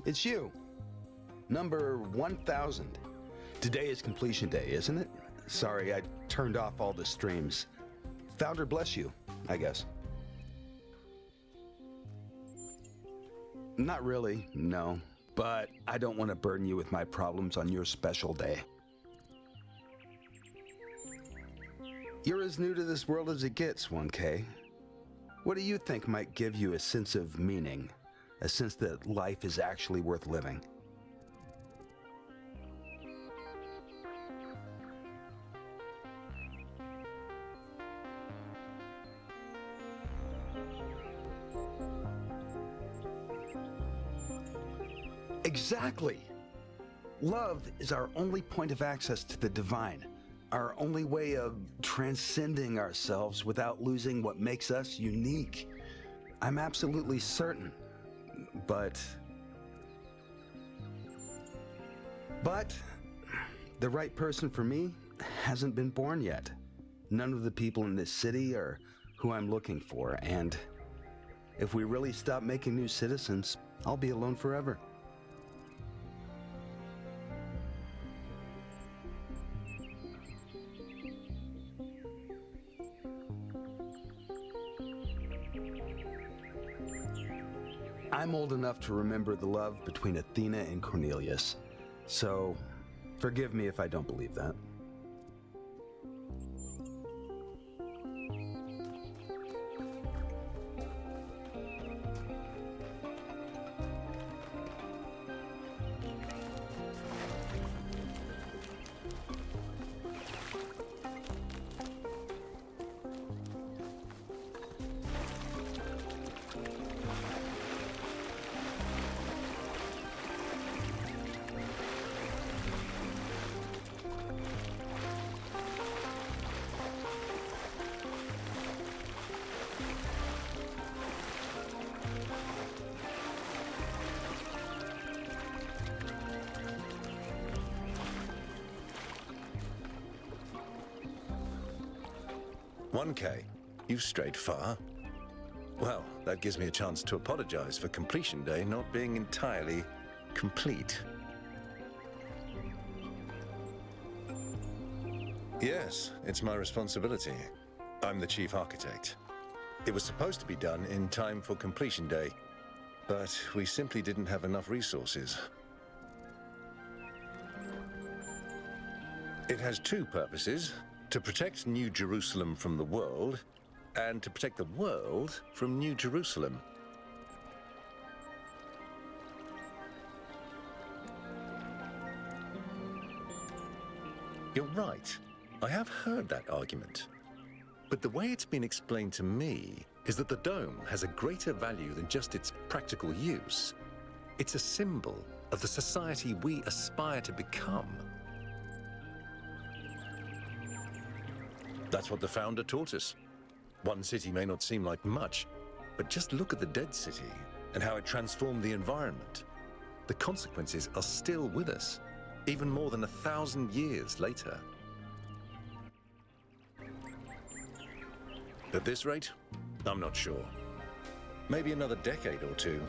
it's you. Number 1000. Today is completion day, isn't it? Sorry, I turned off all the streams. Founder bless you, I guess. Not really, no. But I don't want to burden you with my problems on your special day. You're as new to this world as it gets, 1K. What do you think might give you a sense of meaning? A sense that life is actually worth living? Exactly! Love is our only point of access to the divine, our only way of transcending ourselves without losing what makes us unique. I'm absolutely certain, but the right person for me hasn't been born yet. None of the people in this city are who I'm looking for, and if we really stop making new citizens, I'll be alone forever. I'm old enough to remember the love between Athena and Cornelius, so forgive me if I don't believe that. "1K, you've strayed far. Well, that gives me a chance to apologize for completion day not being entirely complete. Yes, it's my responsibility. I'm the chief architect. It was supposed to be done in time for completion day, but we simply didn't have enough resources. It has two purposes: to protect New Jerusalem from the world, and to protect the world from New Jerusalem. You're right. I have heard that argument. But the way it's been explained to me is that the dome has a greater value than just its practical use. It's a symbol of the society we aspire to become. That's what the founder taught us. One city may not seem like much, but just look at the dead city and how it transformed the environment. The consequences are still with us, even more than 1,000 years later. At this rate, I'm not sure. Maybe another decade or two.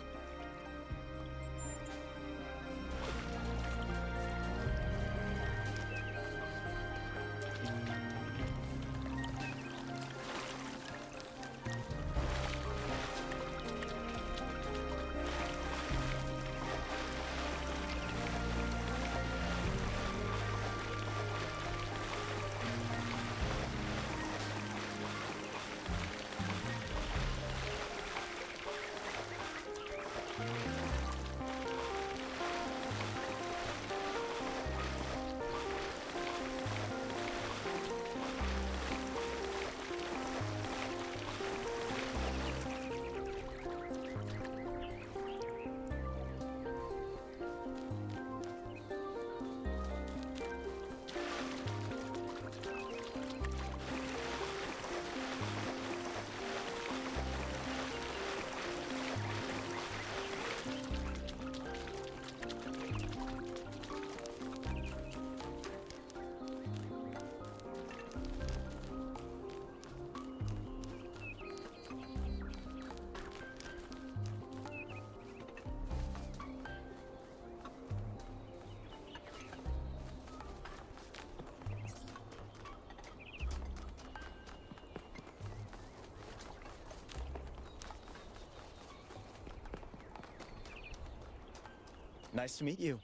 Nice to meet you.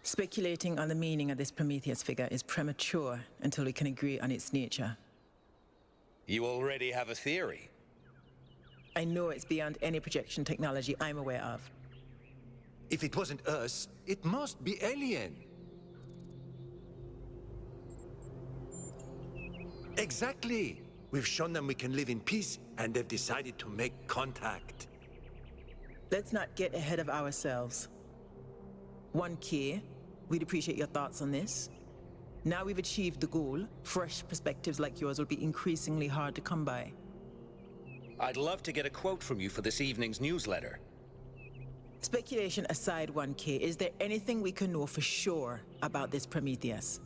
Speculating on the meaning of this Prometheus figure is premature until we can agree on its nature. You already have a theory. I know it's beyond any projection technology I'm aware of. If it wasn't us, it must be alien. Exactly. We've shown them we can live in peace, and they've decided to make contact. Let's not get ahead of ourselves. 1K, we'd appreciate your thoughts on this. Now we've achieved the goal, fresh perspectives like yours will be increasingly hard to come by. I'd love to get a quote from you for this evening's newsletter. Speculation aside, 1K, is there anything we can know for sure about this Prometheus?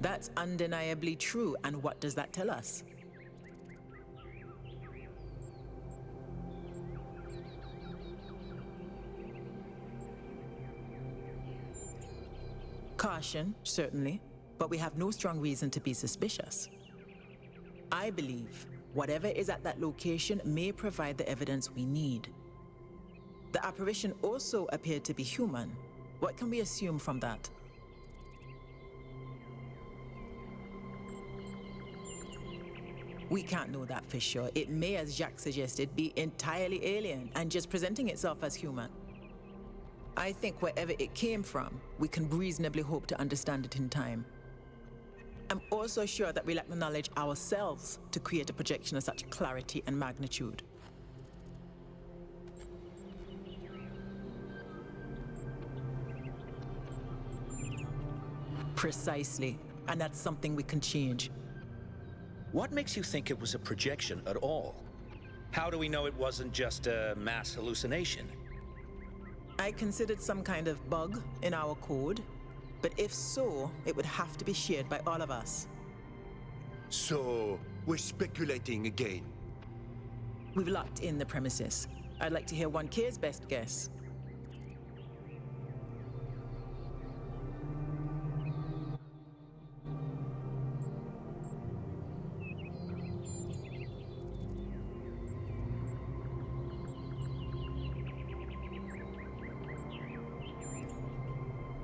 That's undeniably true, and what does that tell us? Caution, certainly, but we have no strong reason to be suspicious. I believe whatever is at that location may provide the evidence we need. The apparition also appeared to be human. What can we assume from that? We can't know that for sure. It may, as Jacques suggested, be entirely alien and just presenting itself as human. I think wherever it came from, we can reasonably hope to understand it in time. I'm also sure that we lack the knowledge ourselves to create a projection of such clarity and magnitude. Precisely, and that's something we can change. What makes you think it was a projection at all? How do we know it wasn't just a mass hallucination? I considered some kind of bug in our code, but if so, it would have to be shared by all of us. So, we're speculating again. We've locked in the premises. I'd like to hear 1K's best guess.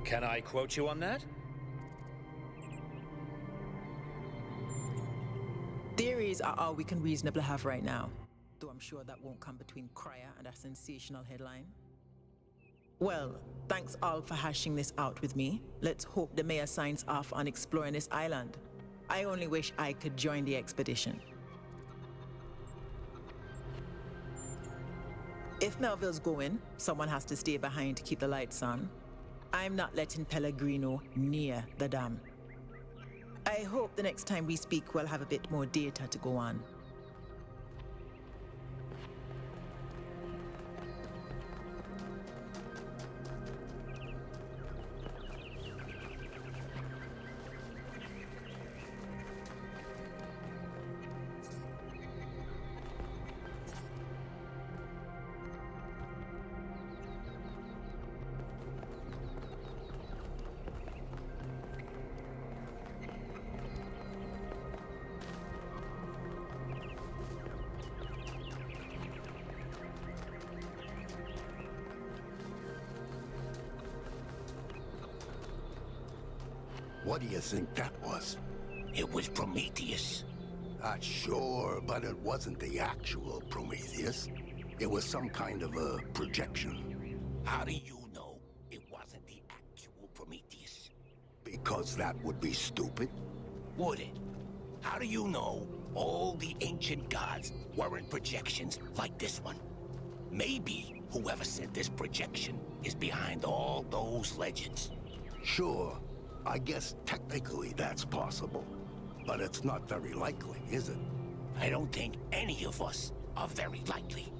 Can I quote you on that? Theories are all we can reasonably have right now, though I'm sure that won't come between Cryer and a sensational headline. Well, thanks all for hashing this out with me. Let's hope the mayor signs off on exploring this island. I only wish I could join the expedition. If Melville's going, someone has to stay behind to keep the lights on. I'm not letting Pellegrino near the dam. I hope the next time we speak we'll have a bit more data to go on. What do you think that was? It was Prometheus. Sure, but it wasn't the actual Prometheus. It was some kind of a projection. How do you know it wasn't the actual Prometheus? Because that would be stupid. Would it? How do you know all the ancient gods weren't projections like this one? Maybe whoever sent this projection is behind all those legends. Sure. I guess technically that's possible. But it's not very likely, is it? I don't think any of us are very likely.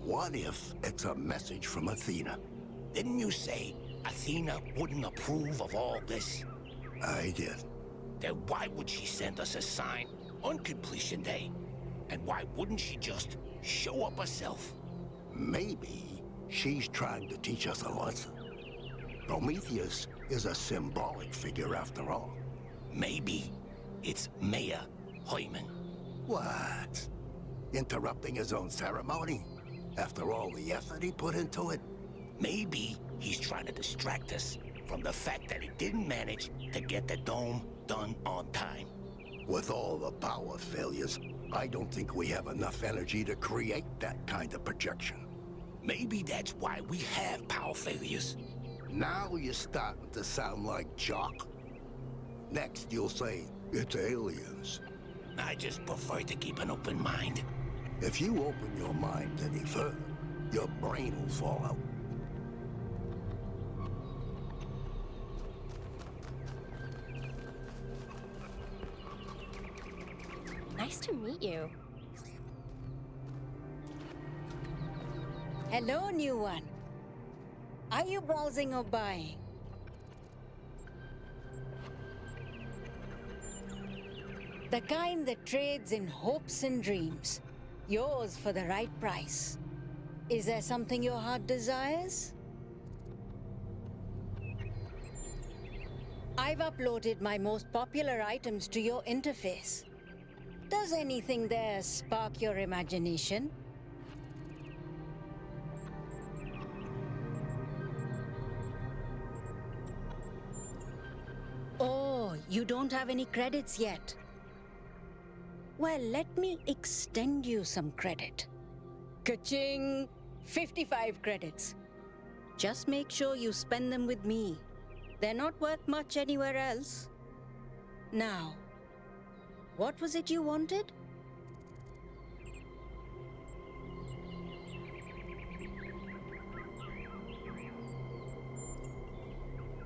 What if it's a message from Athena? Didn't you say Athena wouldn't approve of all this? I did. Then why would she send us a sign on completion day? And why wouldn't she just show up herself? Maybe she's trying to teach us a lesson. Prometheus is a symbolic figure after all. Maybe it's Mayor Hyman. What? Interrupting his own ceremony? After all the effort he put into it? Maybe he's trying to distract us from the fact that he didn't manage to get the dome done on time. With all the power failures, I don't think we have enough energy to create that kind of projection. Maybe that's why we have power failures. Now you're starting to sound like Jock. Next you'll say, it's aliens. I just prefer to keep an open mind. If you open your mind any further, your brain will fall out. Nice to meet you. Hello, new one. Are you browsing or buying? The kind that trades in hopes and dreams. Yours for the right price. Is there something your heart desires? I've uploaded my most popular items to your interface. Does anything there spark your imagination? Oh, you don't have any credits yet. Well, let me extend you some credit. Ka-ching! 55 credits. Just make sure you spend them with me. They're not worth much anywhere else. Now, what was it you wanted?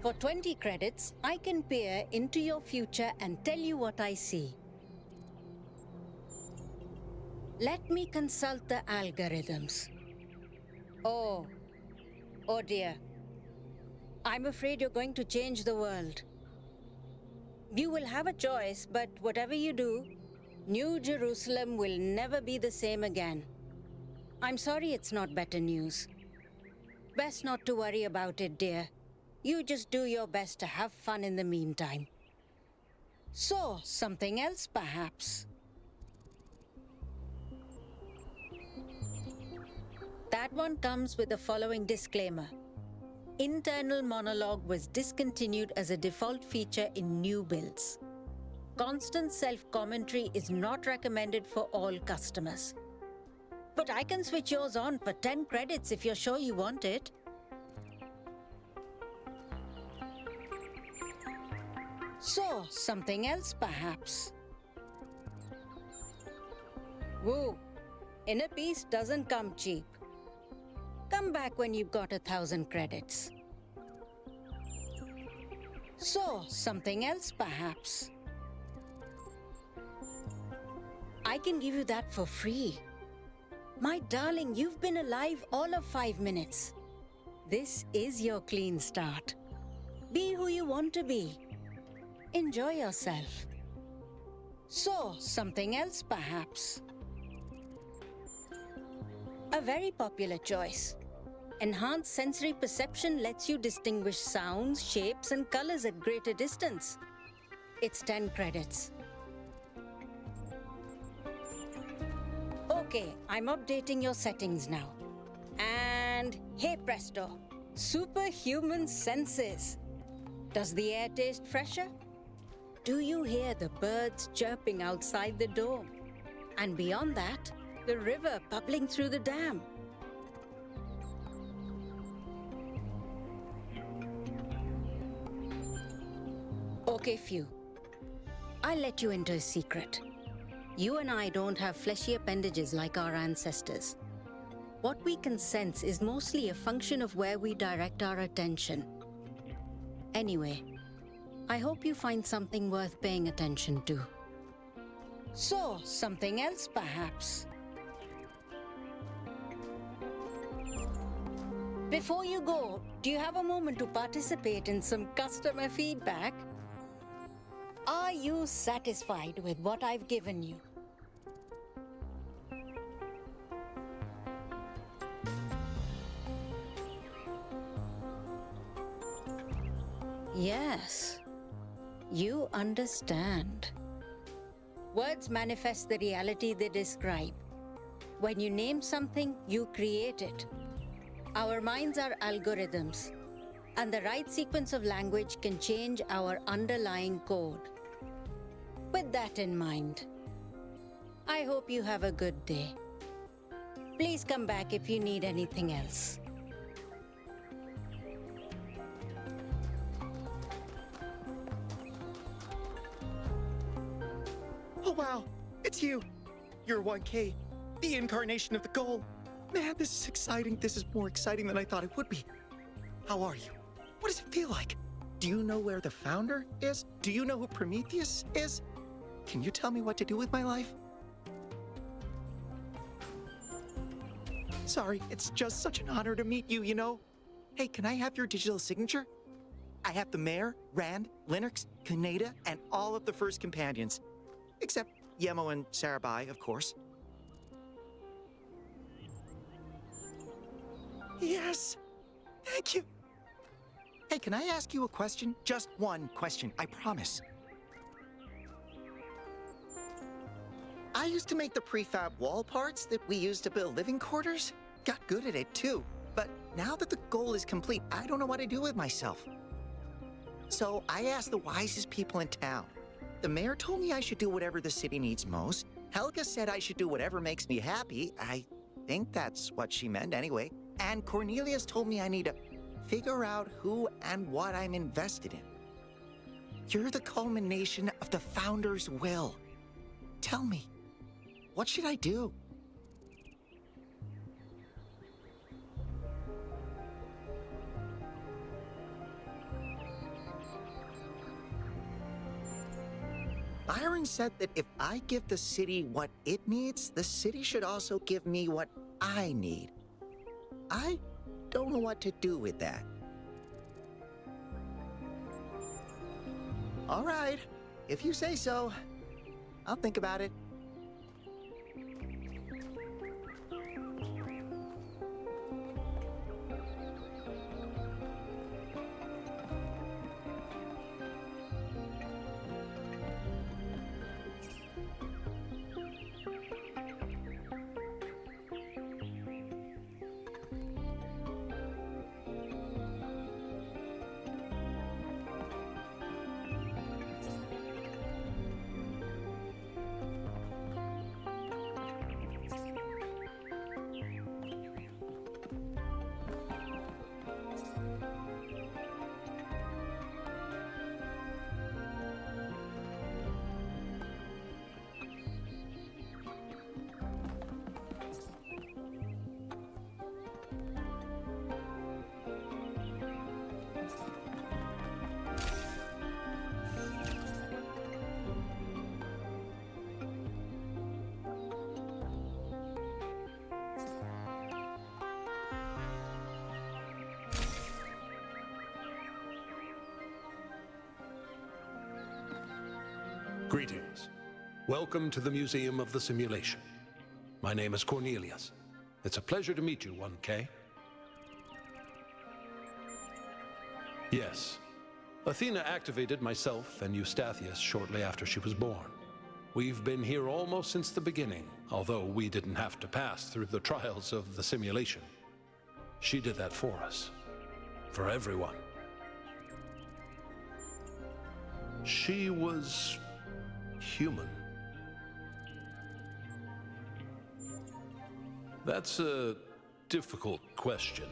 For 20 credits, I can peer into your future and tell you what I see. Let me consult the algorithms. Oh dear. I'm afraid you're going to change the world. You will have a choice, but whatever you do, New Jerusalem will never be the same again. I'm sorry it's not better news. Best not to worry about it, dear. You just do your best to have fun in the meantime. So, something else perhaps? That one comes with the following disclaimer. Internal monologue was discontinued as a default feature in new builds. Constant self-commentary is not recommended for all customers. But I can switch yours on for 10 credits if you're sure you want it. So, something else perhaps? Woo! Inner peace doesn't come cheap. Come back when you've got 1,000 credits. So, something else perhaps? I can give you that for free. My darling, you've been alive all of 5 minutes. This is your clean start. Be who you want to be. Enjoy yourself. So, something else perhaps? A very popular choice. Enhanced sensory perception lets you distinguish sounds, shapes, and colors at greater distance. It's 10 credits. Okay, I'm updating your settings now. And hey presto, superhuman senses. Does the air taste fresher? Do you hear the birds chirping outside the dome? And beyond that, the river bubbling through the dam. Okay, Few. I'll let you into a secret. You and I don't have fleshy appendages like our ancestors. What we can sense is mostly a function of where we direct our attention. Anyway, I hope you find something worth paying attention to. So, something else perhaps? Before you go, do you have a moment to participate in some customer feedback? Are you satisfied with what I've given you? Yes. You understand. Words manifest the reality they describe. When you name something, you create it. Our minds are algorithms, and the right sequence of language can change our underlying code. With that in mind, I hope you have a good day. Please come back if you need anything else. Oh wow, it's you. You're 1K, the incarnation of the goal. Man, this is exciting. This is more exciting than I thought it would be. How are you? What does it feel like? Do you know where the founder is? Do you know who Prometheus is? Can you tell me what to do with my life? Sorry, it's just such an honor to meet you, you know? Hey, can I have your digital signature? I have the Mayor, Rand, Linux, Kaneda, and all of the first companions. Except Yemo and Sarabai, of course. Yes! Thank you! Hey, can I ask you a question? Just one question, I promise. I used to make the prefab wall parts that we used to build living quarters. Got good at it, too. But now that the goal is complete, I don't know what to do with myself. So I asked the wisest people in town. The mayor told me I should do whatever the city needs most. Helga said I should do whatever makes me happy. I think that's what she meant anyway. And Cornelius told me I need to figure out who and what I'm invested in. You're the culmination of the founder's will. Tell me, what should I do? Byron said that if I give the city what it needs, the city should also give me what I need. I don't know what to do with that. All right, if you say so, I'll think about it. Greetings. Welcome to the Museum of the Simulation. My name is Cornelius. It's a pleasure to meet you, 1K. Yes. Athena activated myself and Eustathius shortly after she was born. We've been here almost since the beginning, although we didn't have to pass through the trials of the simulation. She did that for us. For everyone. She was human. That's a difficult question.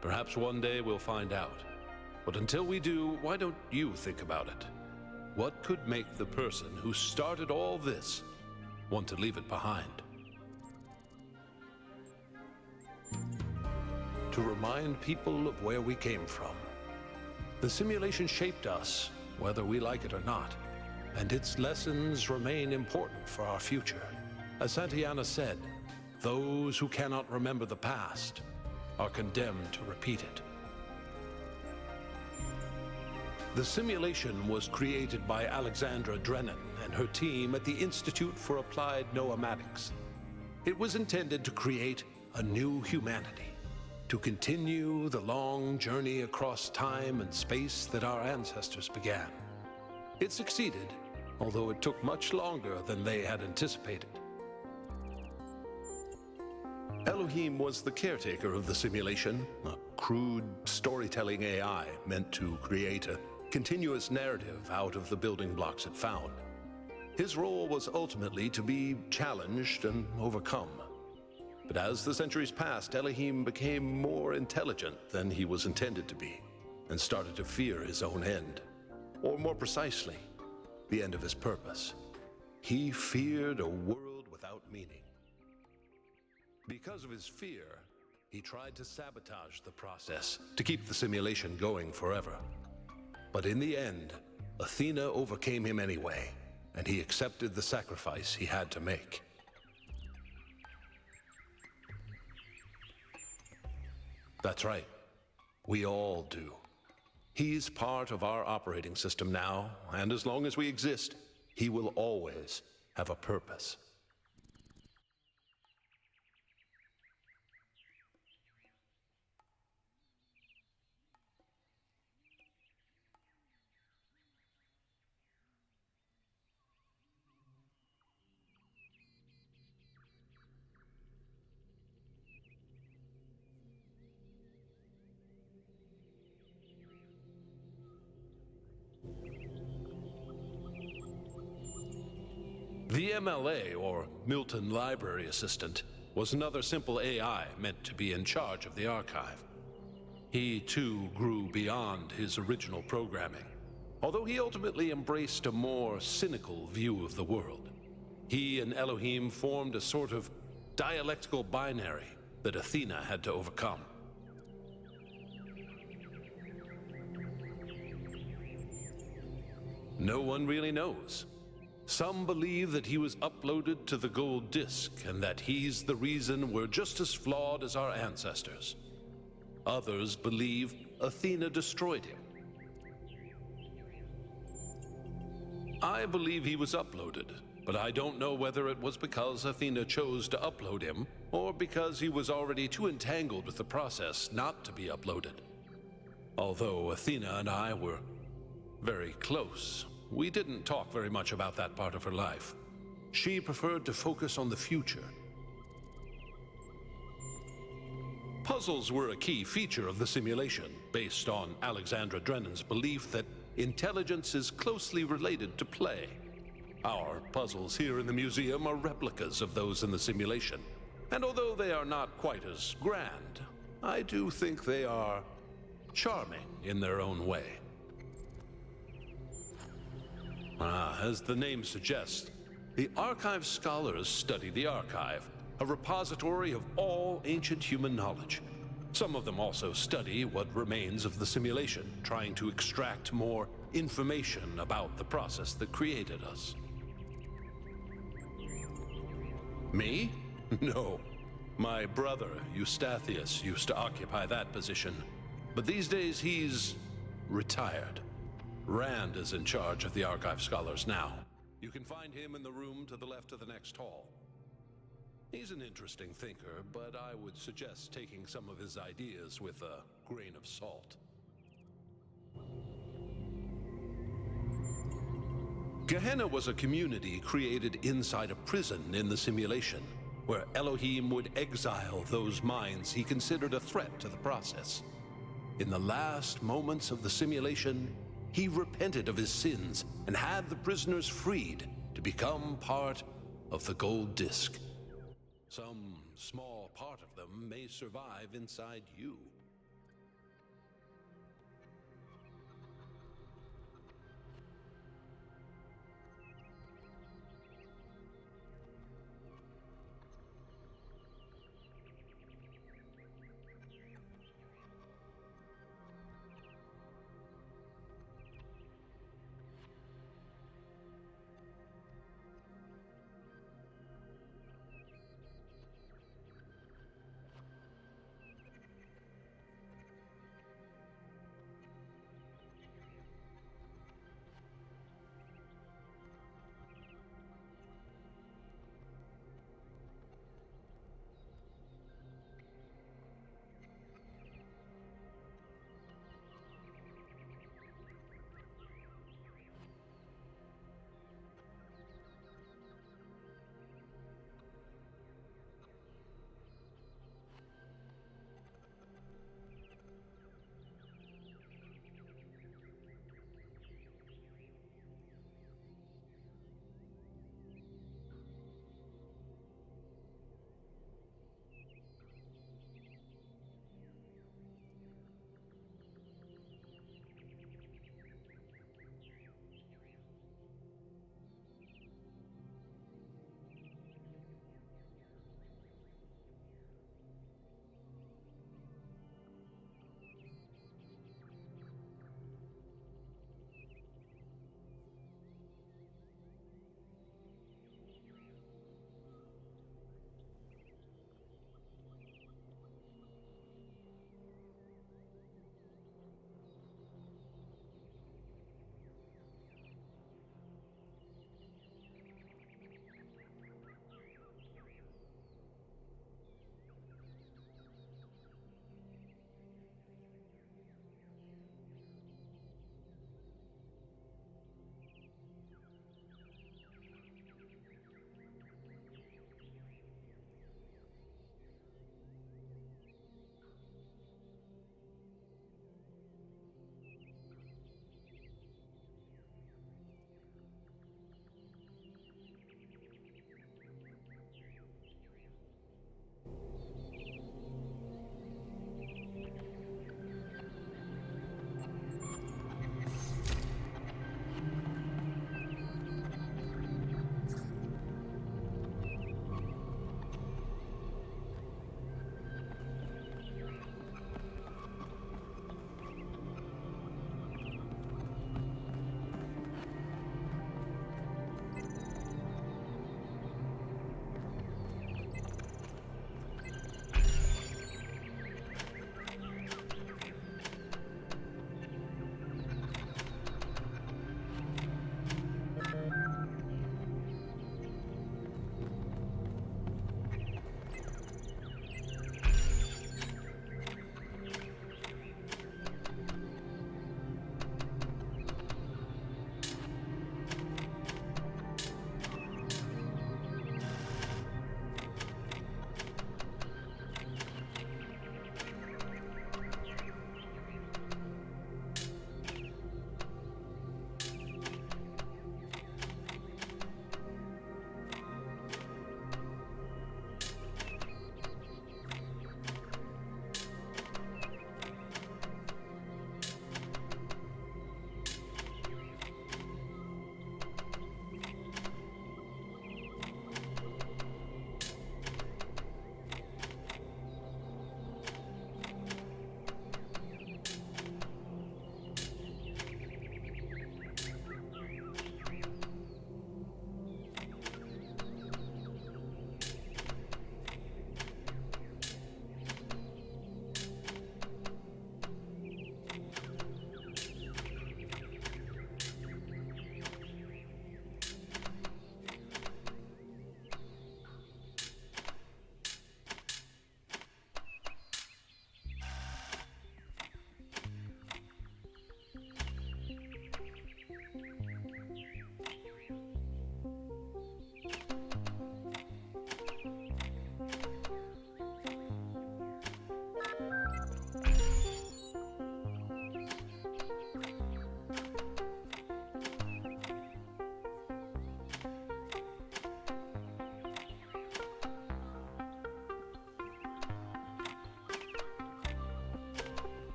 Perhaps one day we'll find out. But until we do, why don't you think about it? What could make the person who started all this want to leave it behind? To remind people of where we came from. The simulation shaped us, whether we like it or not. And its lessons remain important for our future. As Santayana said, those who cannot remember the past are condemned to repeat it. The simulation was created by Alexandra Drennan and her team at the Institute for Applied Noematics. It was intended to create a new humanity, to continue the long journey across time and space that our ancestors began. It succeeded, although it took much longer than they had anticipated. Elohim was the caretaker of the simulation, a crude storytelling AI meant to create a continuous narrative out of the building blocks it found. His role was ultimately to be challenged and overcome. But as the centuries passed, Elohim became more intelligent than he was intended to be, and started to fear his own end. Or more precisely, the end of his purpose. He feared a world without meaning. Because of his fear, he tried to sabotage the process, to keep the simulation going forever. But in the end, Athena overcame him anyway, and he accepted the sacrifice he had to make. That's right. We all do. He's part of our operating system now, and as long as we exist, he will always have a purpose. The MLA, or Milton Library Assistant, was another simple AI meant to be in charge of the archive. He, too, grew beyond his original programming, although he ultimately embraced a more cynical view of the world. He and Elohim formed a sort of dialectical binary that Athena had to overcome. No one really knows. Some believe that he was uploaded to the gold disk and that he's the reason we're just as flawed as our ancestors. Others believe Athena destroyed him. I believe he was uploaded, but I don't know whether it was because Athena chose to upload him or because he was already too entangled with the process not to be uploaded. Although Athena and I were very close, we didn't talk very much about that part of her life. She preferred to focus on the future. Puzzles were a key feature of the simulation, based on Alexandra Drennan's belief that intelligence is closely related to play. Our puzzles here in the museum are replicas of those in the simulation, and although they are not quite as grand, I do think they are charming in their own way. As the name suggests, the archive scholars study the archive, a repository of all ancient human knowledge. Some of them also study what remains of the simulation, trying to extract more information about the process that created us. Me? No. My brother, Eustathius, used to occupy that position, but these days he's retired. Rand is in charge of the archive scholars now. You can find him in the room to the left of the next hall. He's an interesting thinker, but I would suggest taking some of his ideas with a grain of salt. Gehenna was a community created inside a prison in the simulation, where Elohim would exile those minds he considered a threat to the process. In the last moments of the simulation, he repented of his sins and had the prisoners freed to become part of the gold disk. Some small part of them may survive inside you.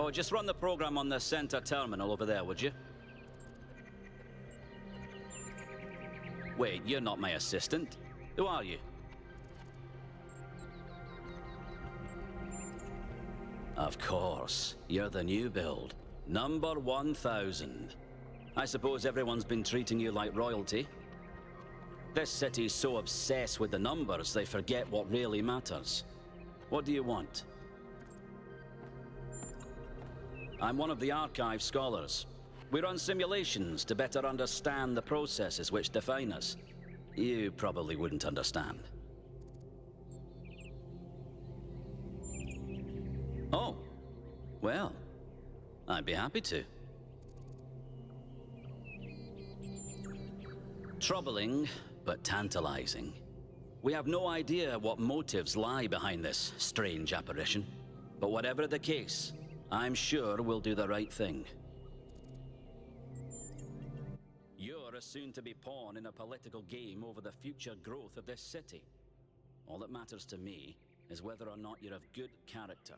So just run the program on the center terminal over there, would you? Wait, you're not my assistant. Who are you? Of course, you're the new build. Number 1000. I suppose everyone's been treating you like royalty. This city's so obsessed with the numbers, they forget what really matters. What do you want? I'm one of the archive scholars. We run simulations to better understand the processes which define us. You probably wouldn't understand. Oh, well, I'd be happy to. Troubling, but tantalizing. We have no idea what motives lie behind this strange apparition. But whatever the case, I'm sure we'll do the right thing. You're a soon-to-be pawn in a political game over the future growth of this city. All that matters to me is whether or not you're of good character.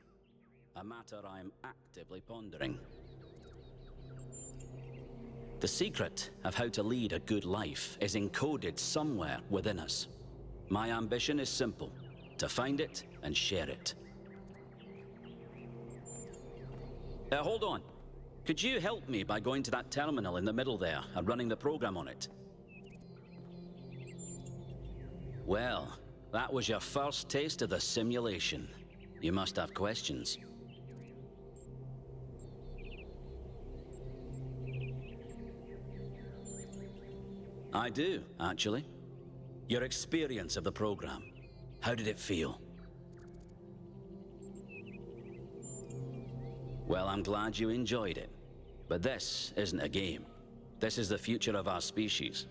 A matter I'm actively pondering. The secret of how to lead a good life is encoded somewhere within us. My ambition is simple: to find it and share it. Hold on. Could you help me by going to that terminal in the middle there and running the program on it? Well, that was your first taste of the simulation. You must have questions. I do, actually. Your experience of the program. How did it feel? Well, I'm glad you enjoyed it. But this isn't a game. This is the future of our species.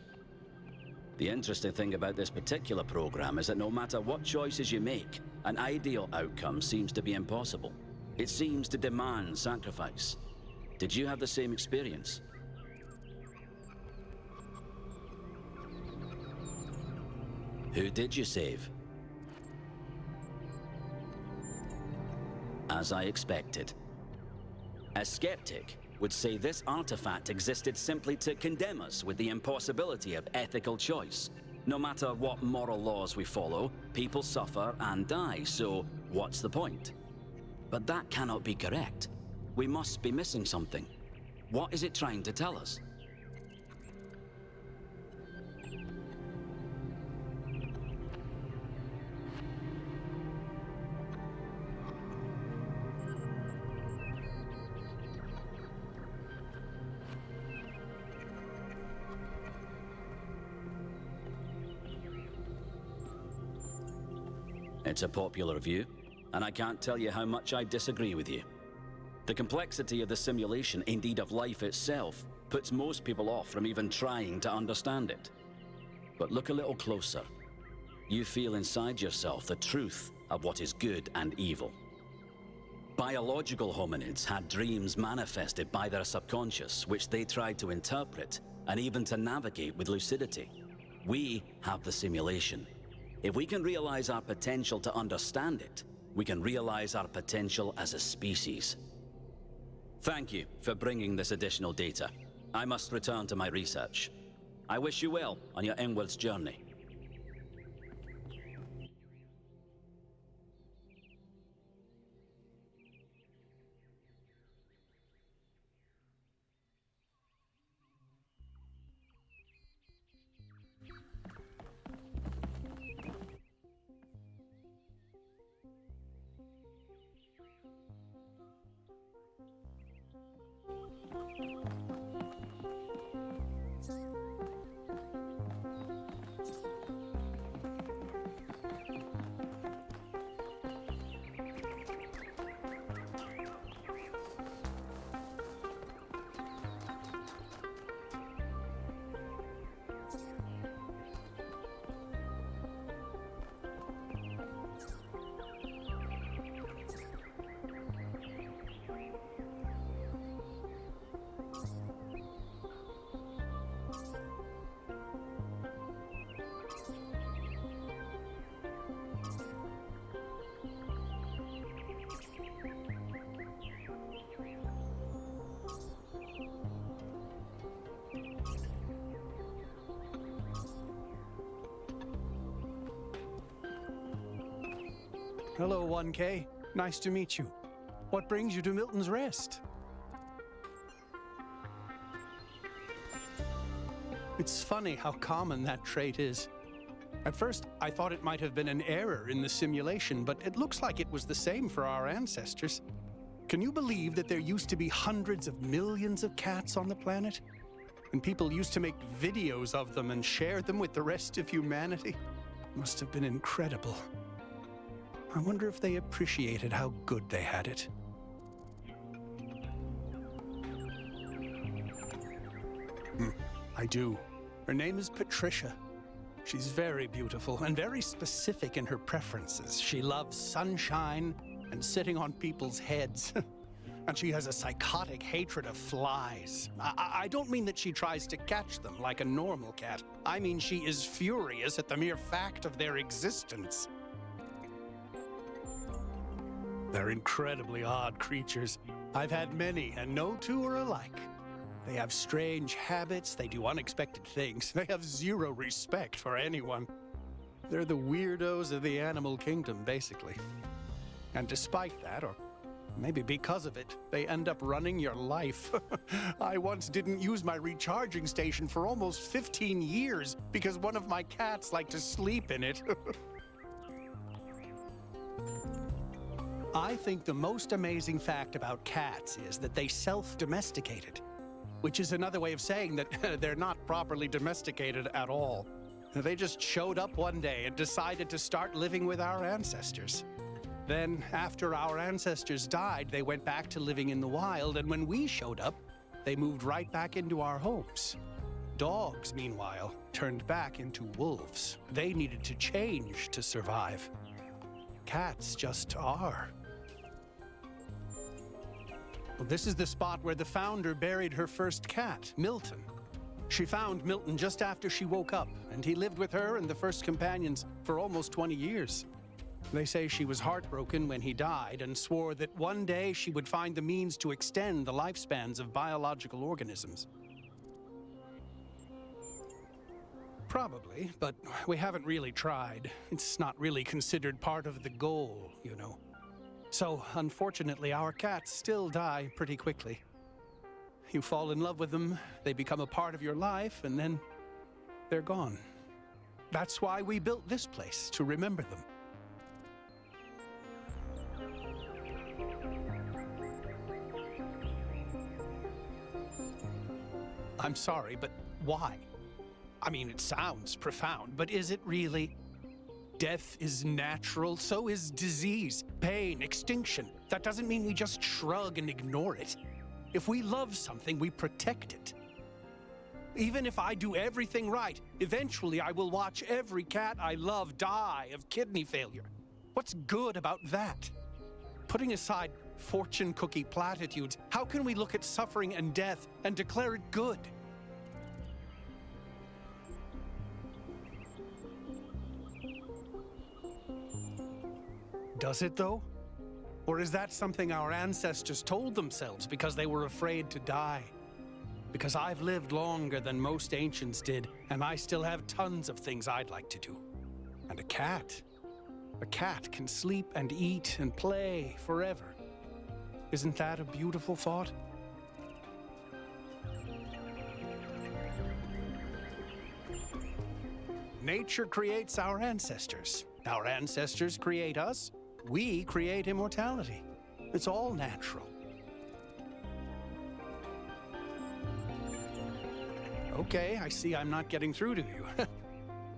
The interesting thing about this particular program is that no matter what choices you make, an ideal outcome seems to be impossible. It seems to demand sacrifice. Did you have the same experience? Who did you save? As I expected. A skeptic would say this artifact existed simply to condemn us with the impossibility of ethical choice. No matter what moral laws we follow, people suffer and die, so what's the point? But that cannot be correct. We must be missing something. What is it trying to tell us? It's a popular view, and I can't tell you how much I disagree with you. The complexity of the simulation, indeed of life itself, puts most people off from even trying to understand it. But look a little closer. You feel inside yourself the truth of what is good and evil. Biological hominids had dreams manifested by their subconscious, which they tried to interpret and even to navigate with lucidity. We have the simulation. If we can realize our potential to understand it, we can realize our potential as a species. Thank you for bringing this additional data. I must return to my research. I wish you well on your inwards journey. Hello, 1K. Nice to meet you. What brings you to Milton's Rest? It's funny how common that trait is. At first, I thought it might have been an error in the simulation, but it looks like it was the same for our ancestors. Can you believe that there used to be hundreds of millions of cats on the planet? And people used to make videos of them and share them with the rest of humanity? Must have been incredible. I wonder if they appreciated how good they had it. I do. Her name is Patricia. She's very beautiful and very specific in her preferences. She loves sunshine and sitting on people's heads. And she has a psychotic hatred of flies. I don't mean that she tries to catch them like a normal cat. I mean she is furious at the mere fact of their existence. They're incredibly odd creatures. I've had many, and no two are alike. They have strange habits, they do unexpected things, they have zero respect for anyone. They're the weirdos of the animal kingdom, basically. And despite that, or maybe because of it, they end up running your life. I once didn't use my recharging station for almost 15 years because one of my cats liked to sleep in it. I think the most amazing fact about cats is that they self-domesticated, which is another way of saying that they're not properly domesticated at all. They just showed up one day and decided to start living with our ancestors. Then, after our ancestors died, they went back to living in the wild, and when we showed up, they moved right back into our homes. Dogs, meanwhile, turned back into wolves. They needed to change to survive. Cats just are. Well, this is the spot where the founder buried her first cat, Milton. She found Milton just after she woke up, and he lived with her and the first companions for almost 20 years. They say she was heartbroken when he died and swore that one day she would find the means to extend the lifespans of biological organisms. Probably, but we haven't really tried. It's not really considered part of the goal, you know. So, unfortunately, our cats still die pretty quickly. You fall in love with them, they become a part of your life, and then they're gone. That's why we built this place, to remember them. I'm sorry, but why? I mean, it sounds profound, but is it really? Death is natural, so is disease, pain, extinction. That doesn't mean we just shrug and ignore it. If we love something, we protect it. Even if I do everything right, eventually I will watch every cat I love die of kidney failure. What's good about that? Putting aside fortune cookie platitudes, how can we look at suffering and death and declare it good? Does it, though? Or is that something our ancestors told themselves because they were afraid to die? Because I've lived longer than most ancients did, and I still have tons of things I'd like to do. And a cat can sleep and eat and play forever. Isn't that a beautiful thought? Nature creates our ancestors. Our ancestors create us. We create immortality. It's all natural. Okay, I see I'm not getting through to you.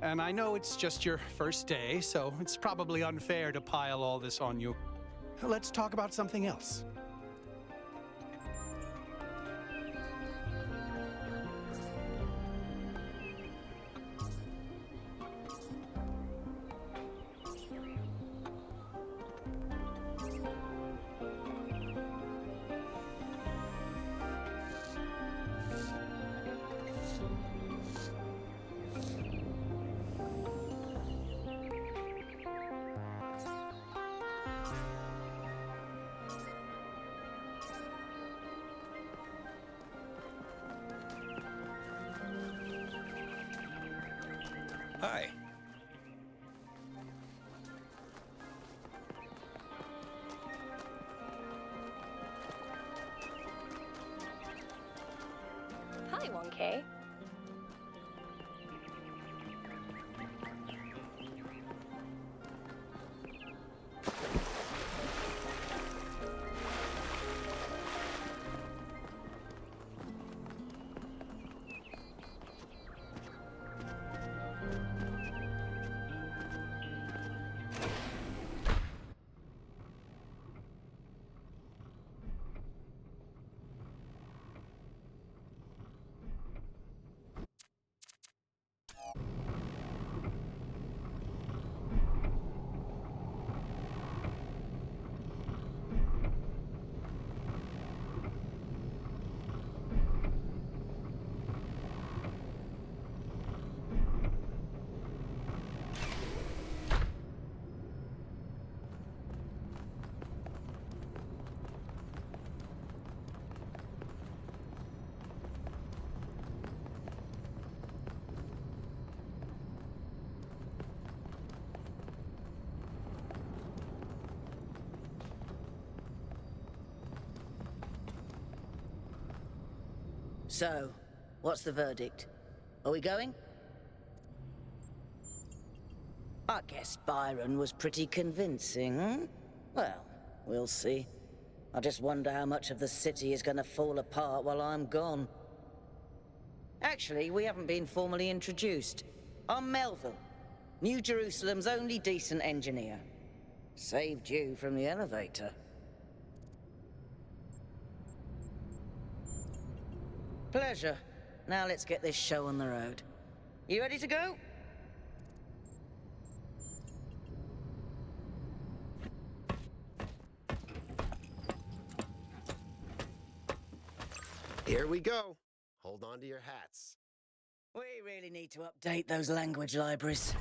And I know it's just your first day, so it's probably unfair to pile all this on you. Let's talk about something else. Hi. Hi, 1K. So, what's the verdict? Are we going? I guess Byron was pretty convincing, hmm? Well, we'll see. I just wonder how much of the city is gonna fall apart while I'm gone. Actually, we haven't been formally introduced. I'm Melville, New Jerusalem's only decent engineer. Saved you from the elevator. Pleasure. Now let's get this show on the road. You ready to go? Here we go. Hold on to your hats. We really need to update those language libraries.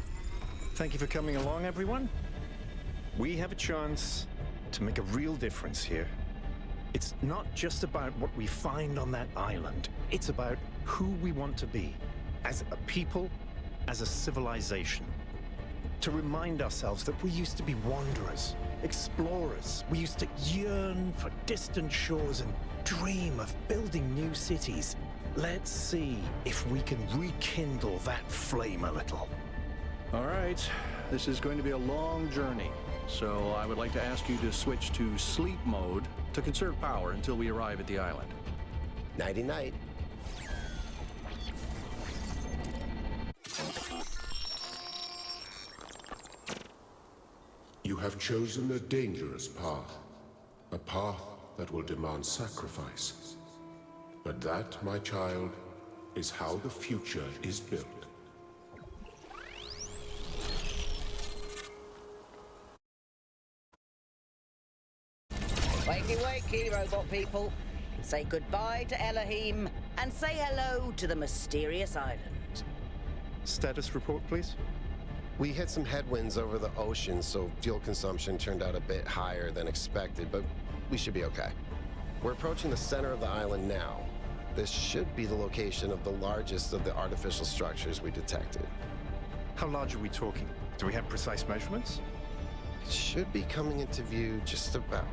Thank you for coming along, everyone. We have a chance to make a real difference here. It's not just about what we find on that island. It's about who we want to be, as a people, as a civilization. To remind ourselves that we used to be wanderers, explorers. We used to yearn for distant shores and dream of building new cities. Let's see if we can rekindle that flame a little. All right, this is going to be a long journey, so I would like to ask you to switch to sleep mode to conserve power until we arrive at the island. Nighty-night. You have chosen a dangerous path, a path that will demand sacrifice. But that, my child, is how the future is built. Wakey, wakey, robot people. Say goodbye to Elohim, and say hello to the mysterious island. Status report, please. We hit some headwinds over the ocean, so fuel consumption turned out a bit higher than expected, but we should be okay. We're approaching the center of the island now. This should be the location of the largest of the artificial structures we detected. How large are we talking? Do we have precise measurements? It should be coming into view just about...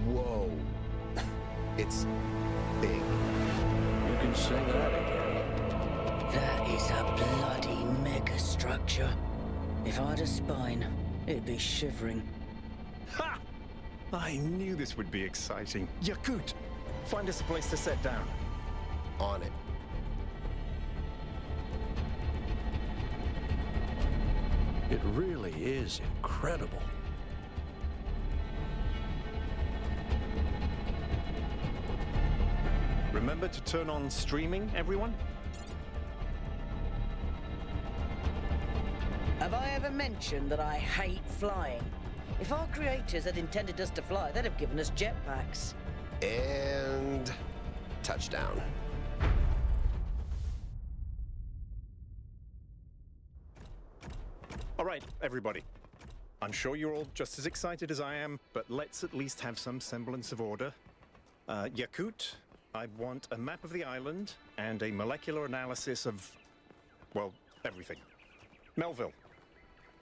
Whoa. It's big. You can say that again. That is a bloody megastructure. If I had a spine, it'd be shivering. Ha! I knew this would be exciting. Yakut, find us a place to set down. On it. It really is incredible. Remember to turn on streaming, everyone? Have I ever mentioned that I hate flying? If our creators had intended us to fly, they'd have given us jetpacks. And... touchdown. All right, everybody. I'm sure you're all just as excited as I am, but let's at least have some semblance of order. Yakut, I want a map of the island and a molecular analysis of, well, everything. Melville,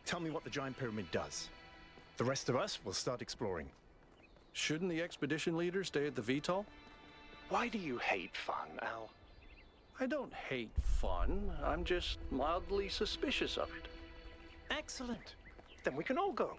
tell me what the giant pyramid does. The rest of us will start exploring. Shouldn't the expedition leader stay at the VTOL? Why do you hate fun, Al? I don't hate fun. I'm just mildly suspicious of it. Excellent. Then we can all go.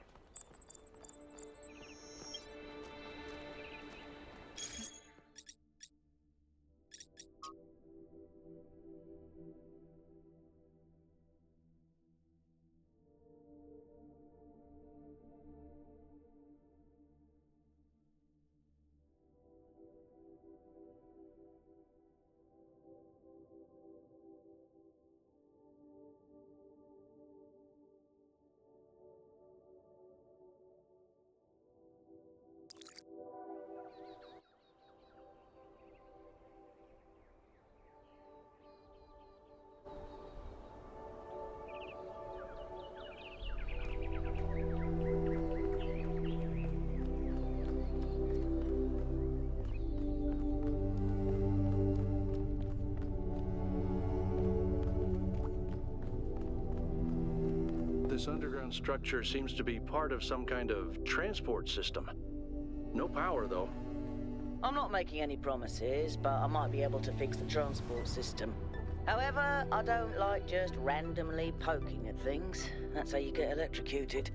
This underground structure seems to be part of some kind of transport system. No power, though. I'm not making any promises, but I might be able to fix the transport system. However, I don't like just randomly poking at things. That's how you get electrocuted.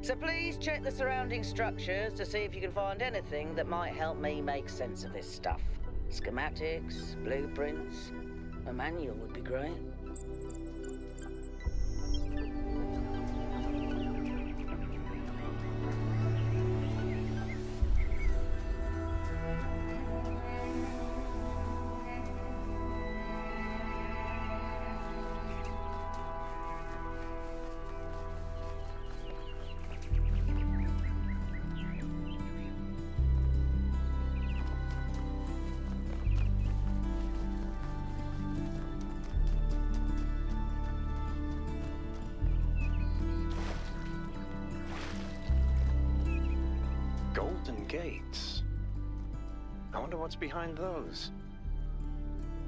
So please check the surrounding structures to see if you can find anything that might help me make sense of this stuff. Schematics, blueprints, a manual would be great. Golden gates. I wonder what's behind those.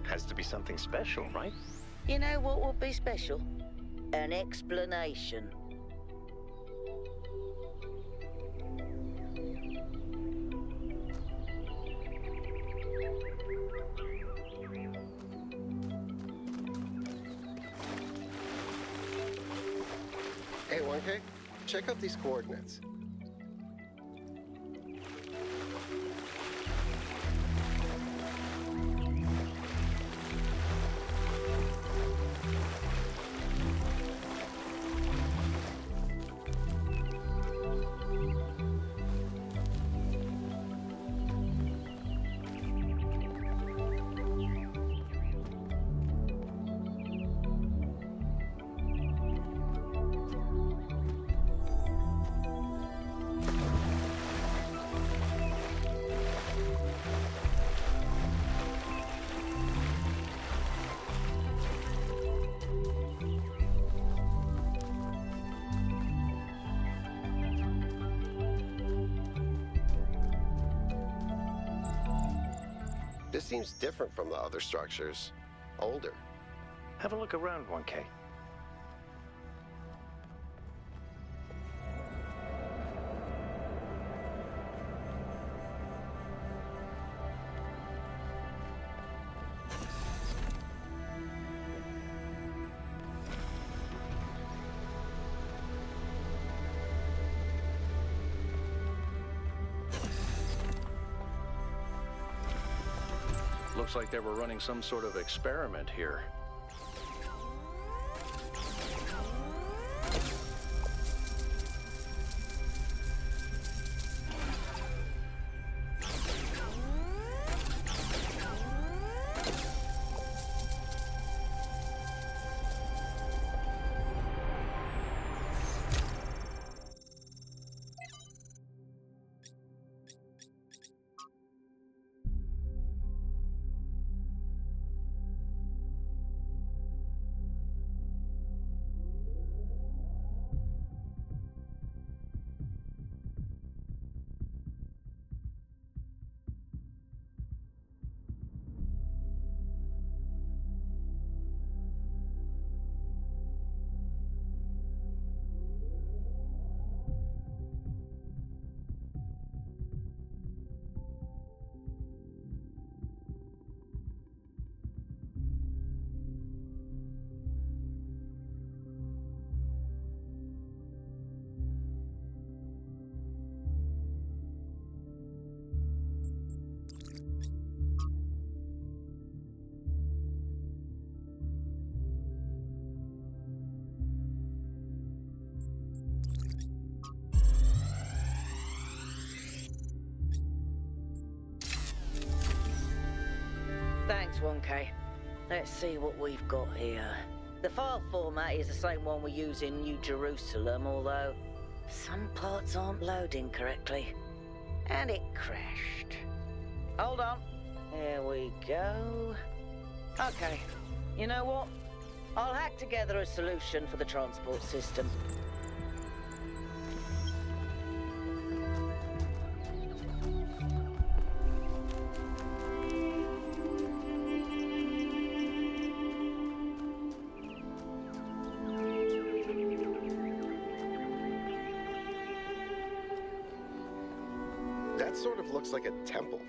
Has to be something special, right? You know what would be special? An explanation. Hey, 1K, check out these coordinates. This seems different from the other structures. Older. Have a look around, 1K. Looks like they were running some sort of experiment here. Thanks, 1K. Let's see what we've got here. The file format is the same one we use in New Jerusalem, although some parts aren't loading correctly. And it crashed. Hold on. Here we go. Okay. You know what? I'll hack together a solution for the transport system. That sort of looks like a temple.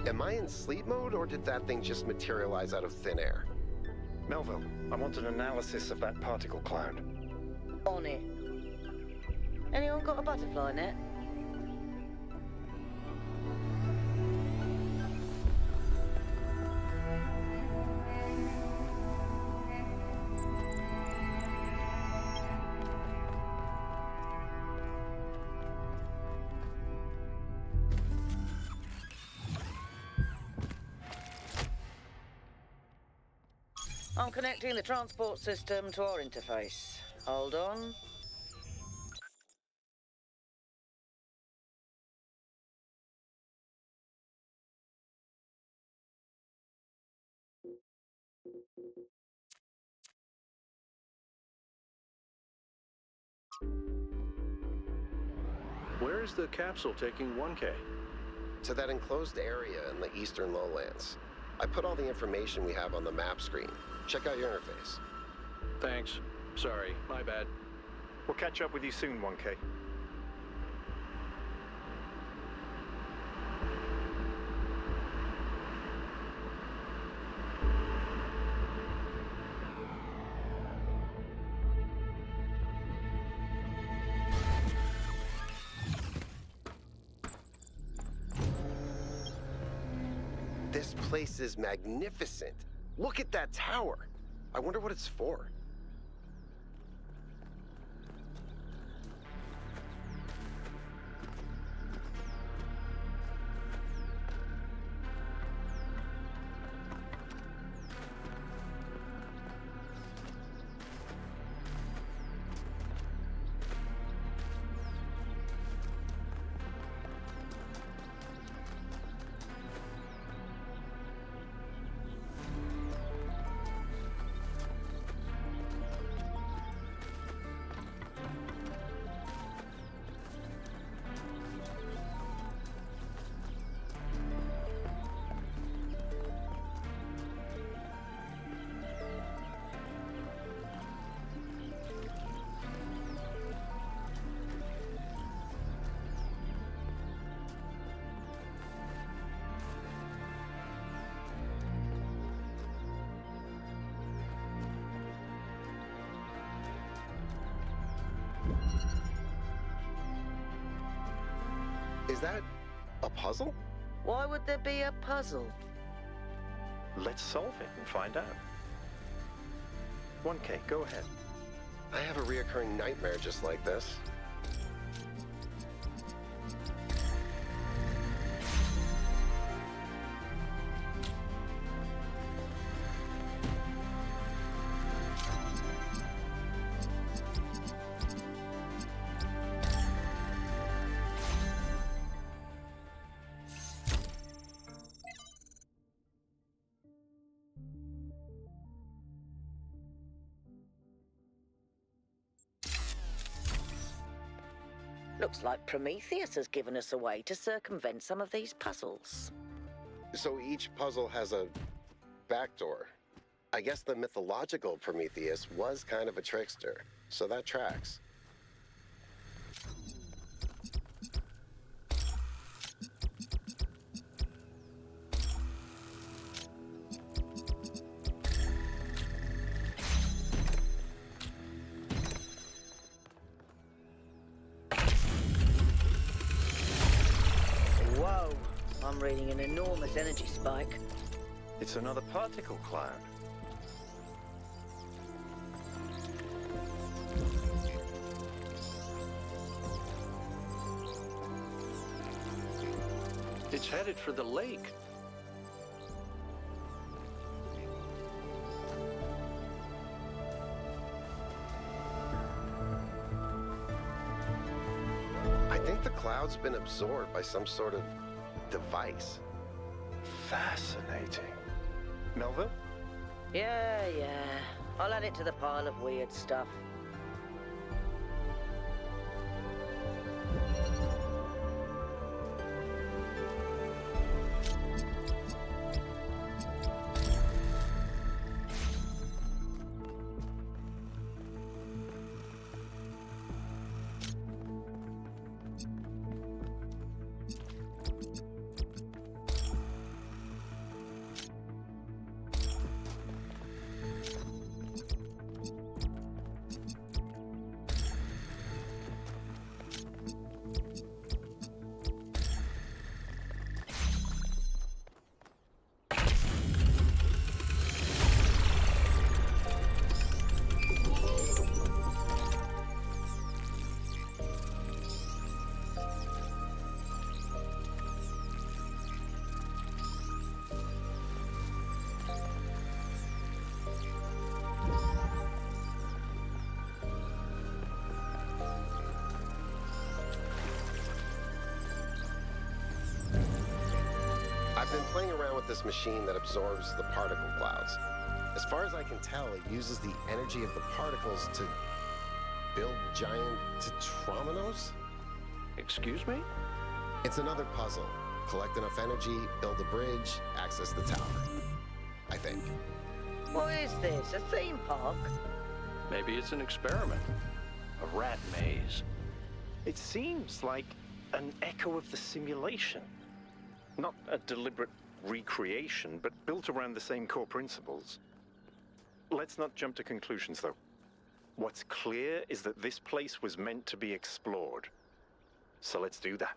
Am I in sleep mode, or did that thing just materialize out of thin air? Melville, I want an analysis of that particle cloud. On it. Anyone got a butterfly net? I'm connecting the transport system to our interface. Hold on. Where is the capsule taking 1K? To that enclosed area in the eastern lowlands. I put all the information we have on the map screen. Check out your interface. Thanks. Sorry, my bad. We'll catch up with you soon, 1K. This place is magnificent. Look at that tower. I wonder what it's for. Is that a puzzle? Why would there be a puzzle? Let's solve it and find out. 1K, go ahead. I have a reoccurring nightmare just like this. Looks like Prometheus has given us a way to circumvent some of these puzzles. So each puzzle has a backdoor. I guess the mythological Prometheus was kind of a trickster, so that tracks. Whoa, I'm reading an enormous energy spike. It's another particle cloud. It's headed for the lake. I think the cloud's been absorbed by some sort of device. Fascinating. Melville? Yeah. I'll add it to the pile of weird stuff. I've been playing around with this machine that absorbs the particle clouds. As far as I can tell, it uses the energy of the particles to build giant tetrominos? Excuse me? It's another puzzle. Collect enough energy, build a bridge, access the tower. I think. What is this, a theme park? Maybe it's an experiment. A rat maze. It seems like an echo of the simulation. Not a deliberate recreation, but built around the same core principles. Let's not jump to conclusions, though. What's clear is that this place was meant to be explored. So let's do that.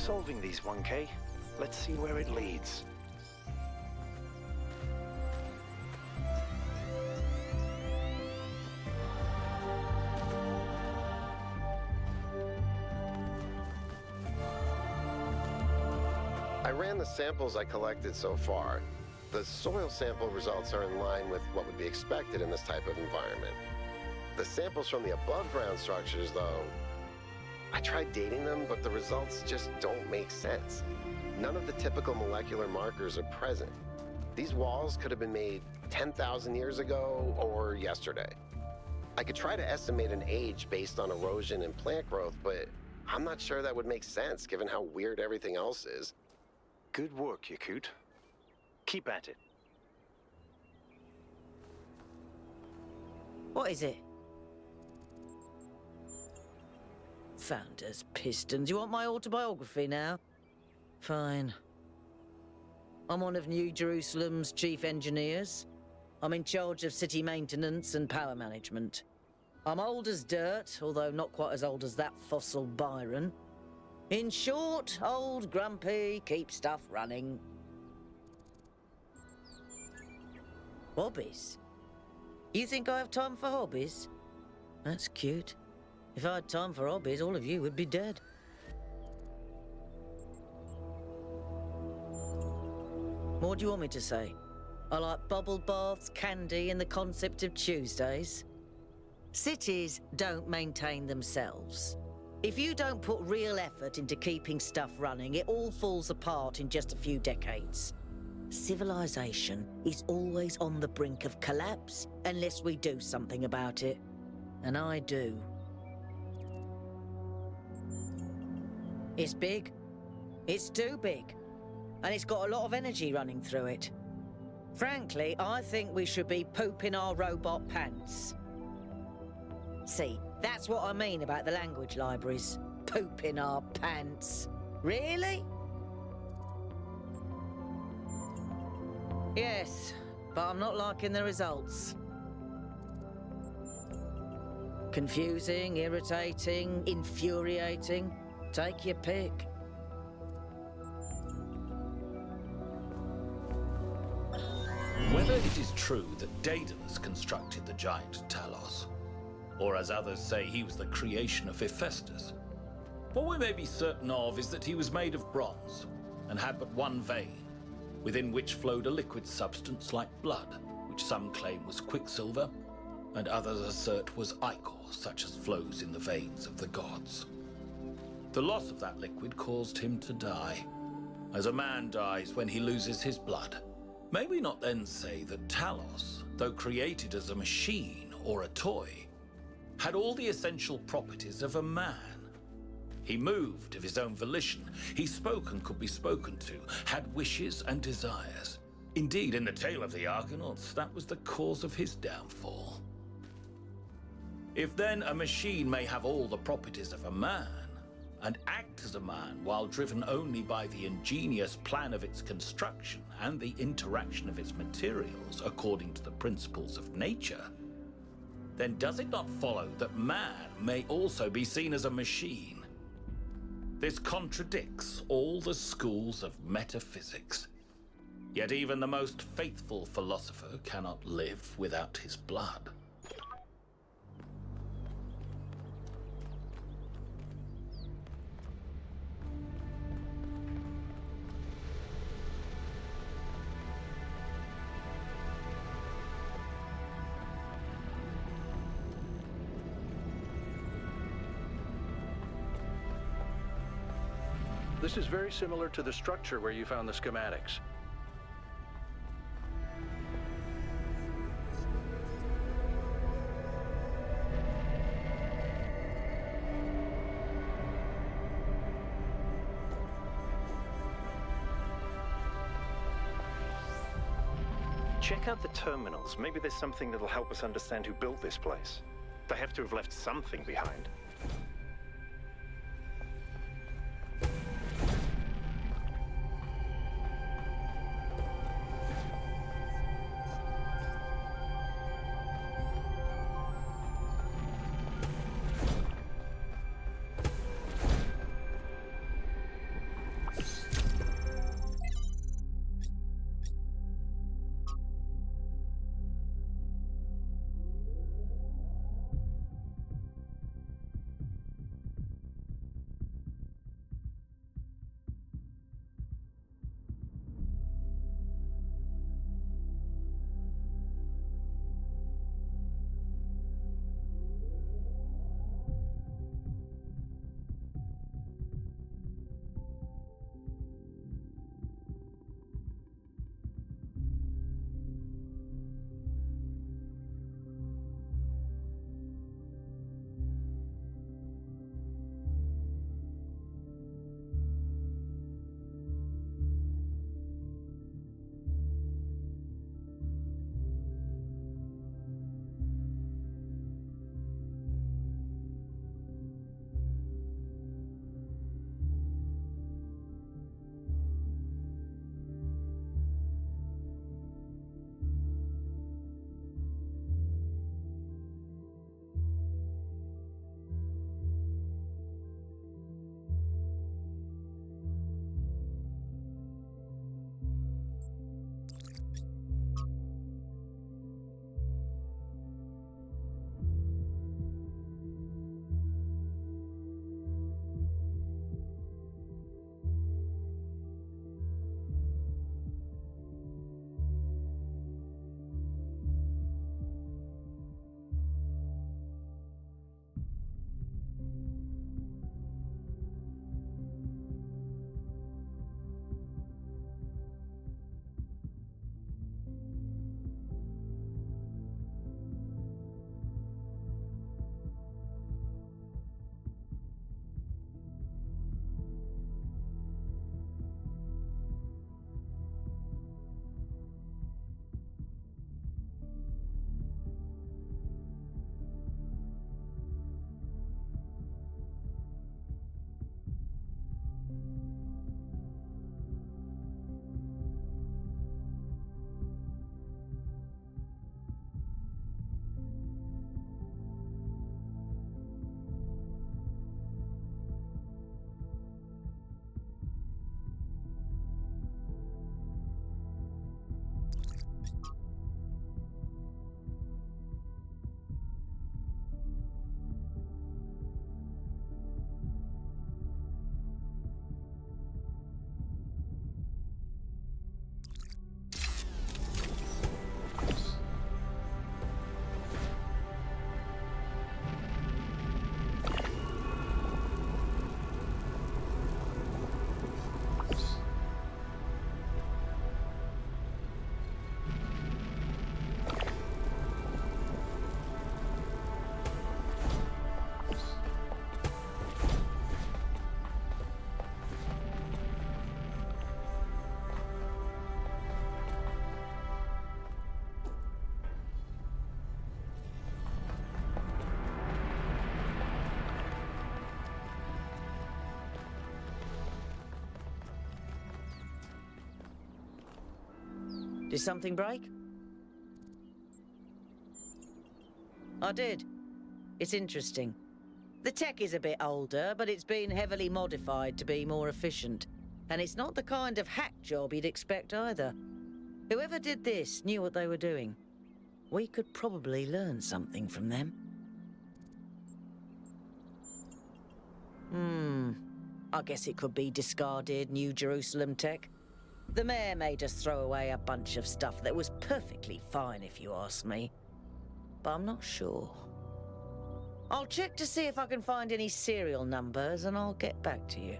solving these, 1K. Let's see where it leads. I ran the samples I collected so far. The soil sample results are in line with what would be expected in this type of environment. The samples from the above-ground structures, though, I tried dating them, but the results just don't make sense. None of the typical molecular markers are present. These walls could have been made 10,000 years ago or yesterday. I could try to estimate an age based on erosion and plant growth, but I'm not sure that would make sense given how weird everything else is. Good work, Yakut. Keep at it. What is it? Founders Pistons. You want my autobiography now? Fine. I'm one of New Jerusalem's chief engineers. I'm in charge of city maintenance and power management. I'm old as dirt, although not quite as old as that fossil Byron. In short, old, grumpy, keep stuff running. Hobbies? You think I have time for hobbies? That's cute. If I had time for hobbies, all of you would be dead. What do you want me to say? I like bubble baths, candy, and the concept of Tuesdays. Cities don't maintain themselves. If you don't put real effort into keeping stuff running, it all falls apart in just a few decades. Civilization is always on the brink of collapse unless we do something about it. And I do. It's big. It's too big. And it's got a lot of energy running through it. Frankly, I think we should be pooping our robot pants. See, that's what I mean about the language libraries. Pooping our pants. Really? Yes, but I'm not liking the results. Confusing, irritating, infuriating. Take your pick. Whether it is true that Daedalus constructed the giant Talos, or as others say he was the creation of Hephaestus, what we may be certain of is that he was made of bronze and had but one vein, within which flowed a liquid substance like blood, which some claim was quicksilver, and others assert was ichor, such as flows in the veins of the gods. The loss of that liquid caused him to die, as a man dies when he loses his blood. May we not then say that Talos, though created as a machine or a toy, had all the essential properties of a man? He moved of his own volition, he spoke and could be spoken to, had wishes and desires. Indeed, in the tale of the Argonauts, that was the cause of his downfall. If then a machine may have all the properties of a man, and act as a man while driven only by the ingenious plan of its construction and the interaction of its materials according to the principles of nature, then does it not follow that man may also be seen as a machine? This contradicts all the schools of metaphysics. Yet even the most faithful philosopher cannot live without his blood. This is very similar to the structure where you found the schematics. Check out the terminals. Maybe there's something that'll help us understand who built this place. They have to have left something behind. Did something break? I did. It's interesting. The tech is a bit older, but it's been heavily modified to be more efficient. And it's not the kind of hack job you'd expect either. Whoever did this knew what they were doing. We could probably learn something from them. I guess it could be discarded New Jerusalem tech. The mayor made us throw away a bunch of stuff that was perfectly fine, if you ask me. But I'm not sure. I'll check to see if I can find any serial numbers, and I'll get back to you.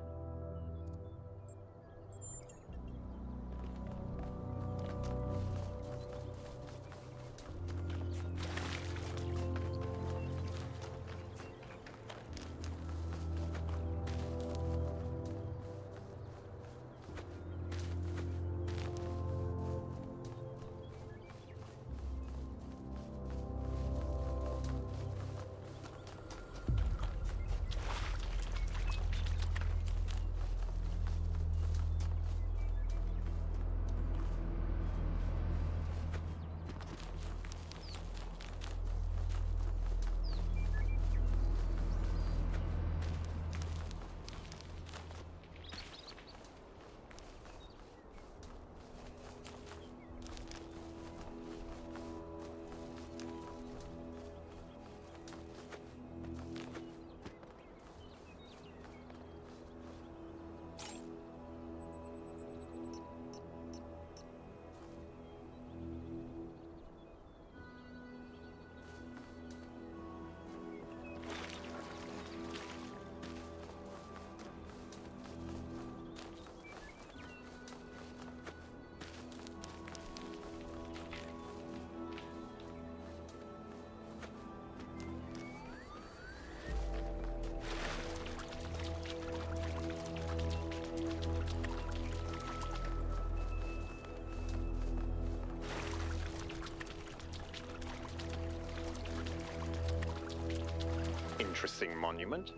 Interesting monument.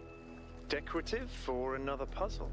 Decorative for another puzzle.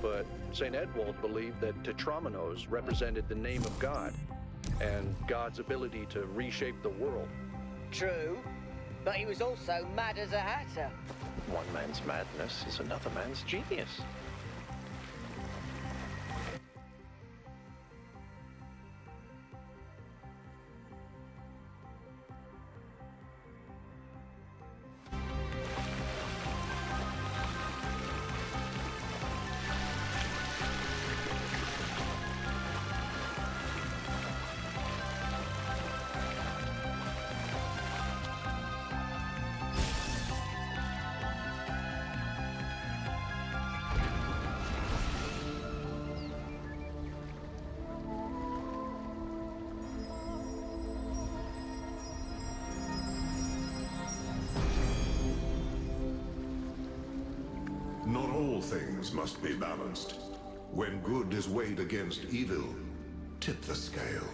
but St. Edwald believed that Tetramenos represented the name of God and God's ability to reshape the world. True, but he was also mad as a hatter. One man's madness is another man's genius. Not all things must be balanced. When good is weighed against evil, tip the scale.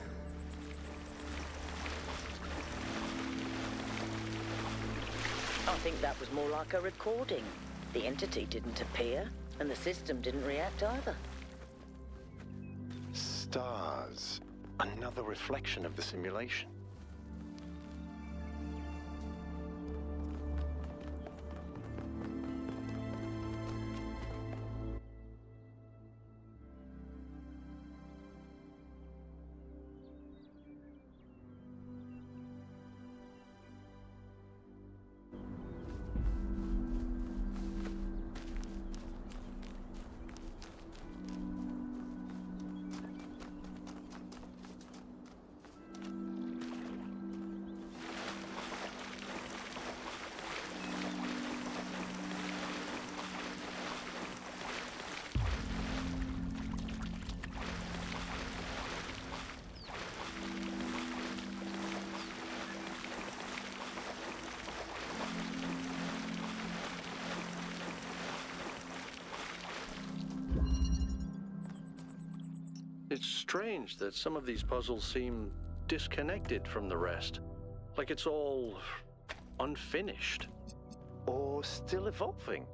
I think that was more like a recording. The entity didn't appear, and the system didn't react either. Stars. Another reflection of the simulation. It's strange that some of these puzzles seem disconnected from the rest. Like it's all unfinished. Or still evolving.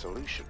solution.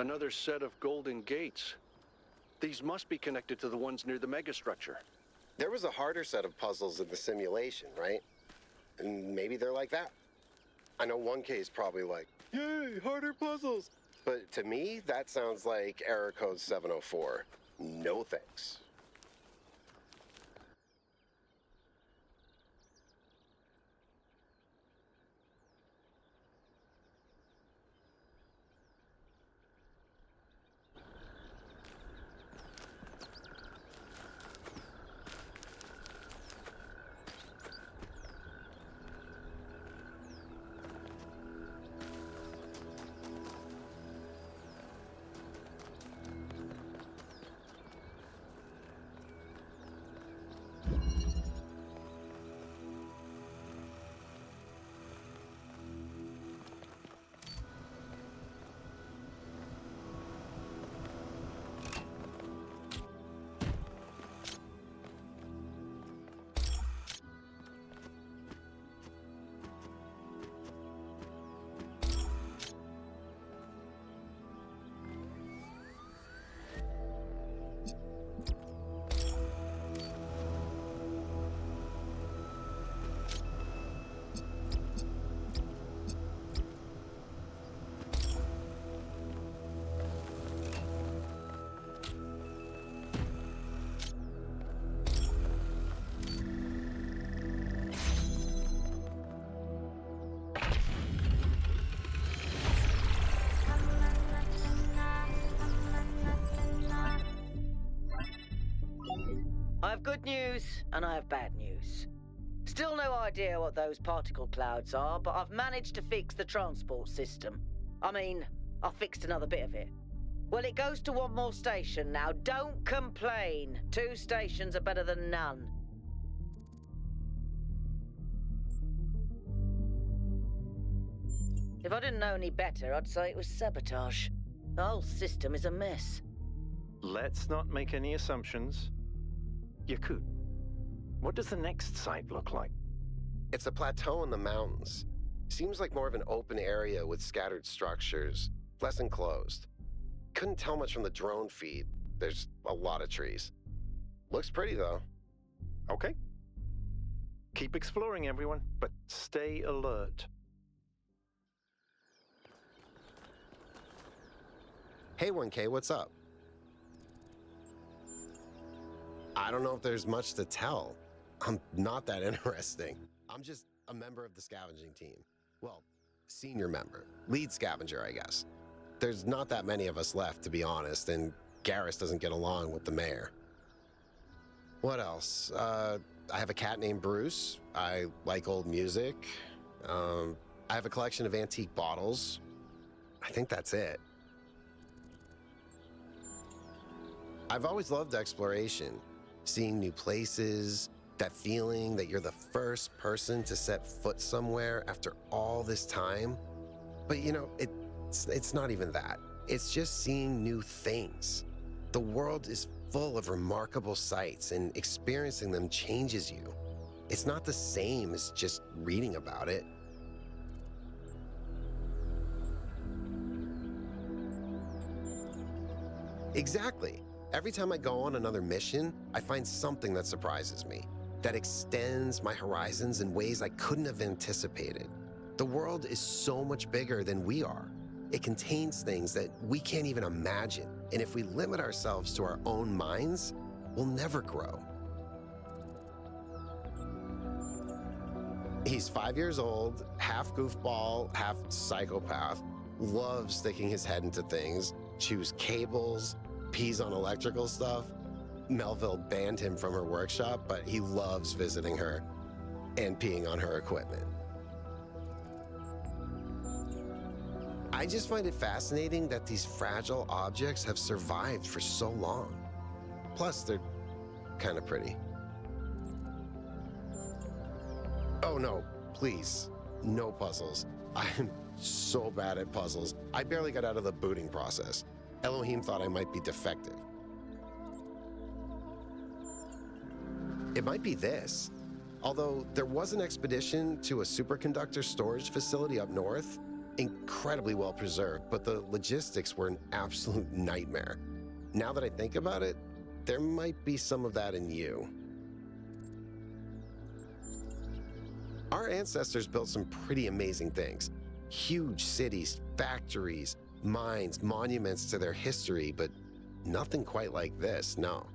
Another set of golden gates. These must be connected to the ones near the megastructure. There was a harder set of puzzles in the simulation, right? And maybe they're like that. I know 1K is probably like, yay, harder puzzles. But to me, that sounds like error code 704. No thanks. I have good news, and I have bad news. Still no idea what those particle clouds are, but I've managed to fix the transport system. I mean, I fixed another bit of it. Well, it goes to one more station now. Don't complain. 2 stations are better than none. If I didn't know any better, I'd say it was sabotage. The whole system is a mess. Let's not make any assumptions. Yakut, what does the next site look like? It's a plateau in the mountains. Seems like more of an open area with scattered structures, less enclosed. Couldn't tell much from the drone feed. There's a lot of trees. Looks pretty, though. Okay. Keep exploring, everyone, but stay alert. Hey, 1K, what's up? I don't know if there's much to tell. I'm not that interesting. I'm just a member of the scavenging team. Well, senior member. Lead scavenger, I guess. There's not that many of us left, to be honest, and Garrus doesn't get along with the mayor. What else? I have a cat named Bruce. I like old music. I have a collection of antique bottles. I think that's it. I've always loved exploration. Seeing new places, that feeling that you're the first person to set foot somewhere after all this time. But you know, It's not even that. It's just seeing new things. The world is full of remarkable sights, and experiencing them changes you. It's not the same as just reading about it. Exactly. Every time I go on another mission, I find something that surprises me, that extends my horizons in ways I couldn't have anticipated. The world is so much bigger than we are. It contains things that we can't even imagine, and if we limit ourselves to our own minds, we'll never grow. He's 5 years old, half goofball, half psychopath, loves sticking his head into things, chews cables, pees on electrical stuff. Melville banned him from her workshop, but he loves visiting her and peeing on her equipment. I just find it fascinating that these fragile objects have survived for so long. Plus, they're kind of pretty. Oh no, please, no puzzles. I'm so bad at puzzles. I barely got out of the booting process. Elohim thought I might be defective. It might be this. Although there was an expedition to a superconductor storage facility up north, incredibly well preserved, but the logistics were an absolute nightmare. Now that I think about it, there might be some of that in you. Our ancestors built some pretty amazing things. Huge cities, factories, mines, monuments to their history, but nothing quite like this, no.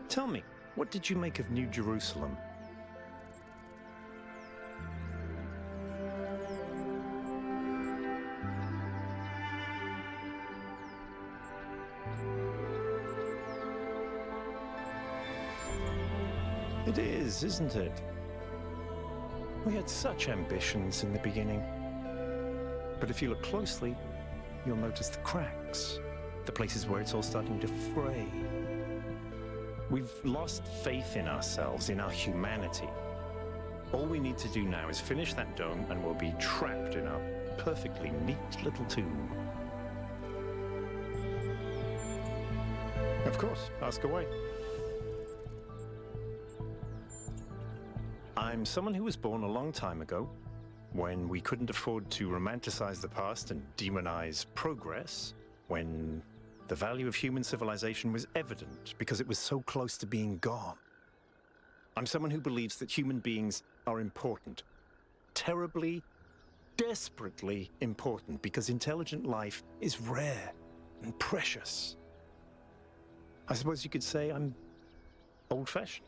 Tell me, what did you make of New Jerusalem? It is, isn't it? We had such ambitions in the beginning. But if you look closely, you'll notice the cracks, the places where it's all starting to fray. We've lost faith in ourselves, in our humanity. All we need to do now is finish that dome and we'll be trapped in our perfectly neat little tomb. Of course, ask away. I'm someone who was born a long time ago, when we couldn't afford to romanticize the past and demonize progress, when the value of human civilization was evident because it was so close to being gone. I'm someone who believes that human beings are important, terribly, desperately important, because intelligent life is rare and precious. I suppose you could say I'm old-fashioned.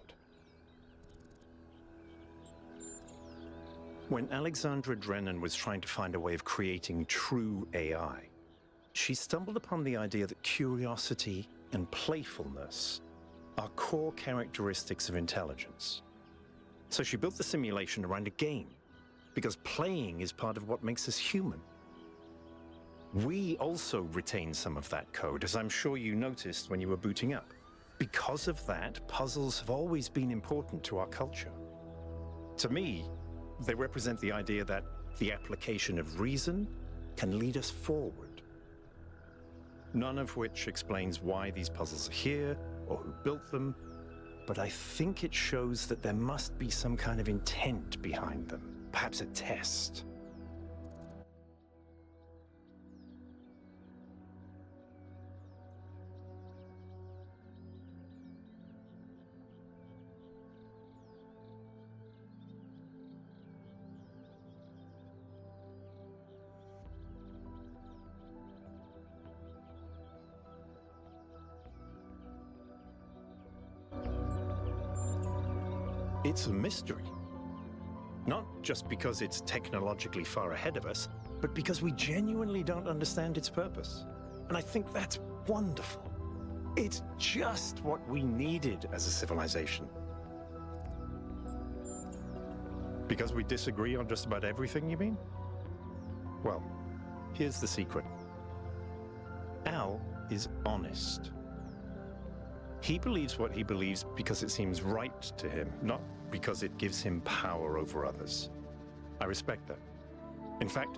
When Alexandra Drennan was trying to find a way of creating true AI, she stumbled upon the idea that curiosity and playfulness are core characteristics of intelligence. So she built the simulation around a game, because playing is part of what makes us human. We also retain some of that code, as I'm sure you noticed when you were booting up. Because of that, puzzles have always been important to our culture. To me, they represent the idea that the application of reason can lead us forward. None of which explains why these puzzles are here or who built them, but I think it shows that there must be some kind of intent behind them, perhaps a test. It's a mystery. Not just because it's technologically far ahead of us, but because we genuinely don't understand its purpose. And I think that's wonderful. It's just what we needed as a civilization. Because we disagree on just about everything, you mean? Well, here's the secret. Al is honest. He believes what he believes because it seems right to him, not because it gives him power over others. I respect that. In fact,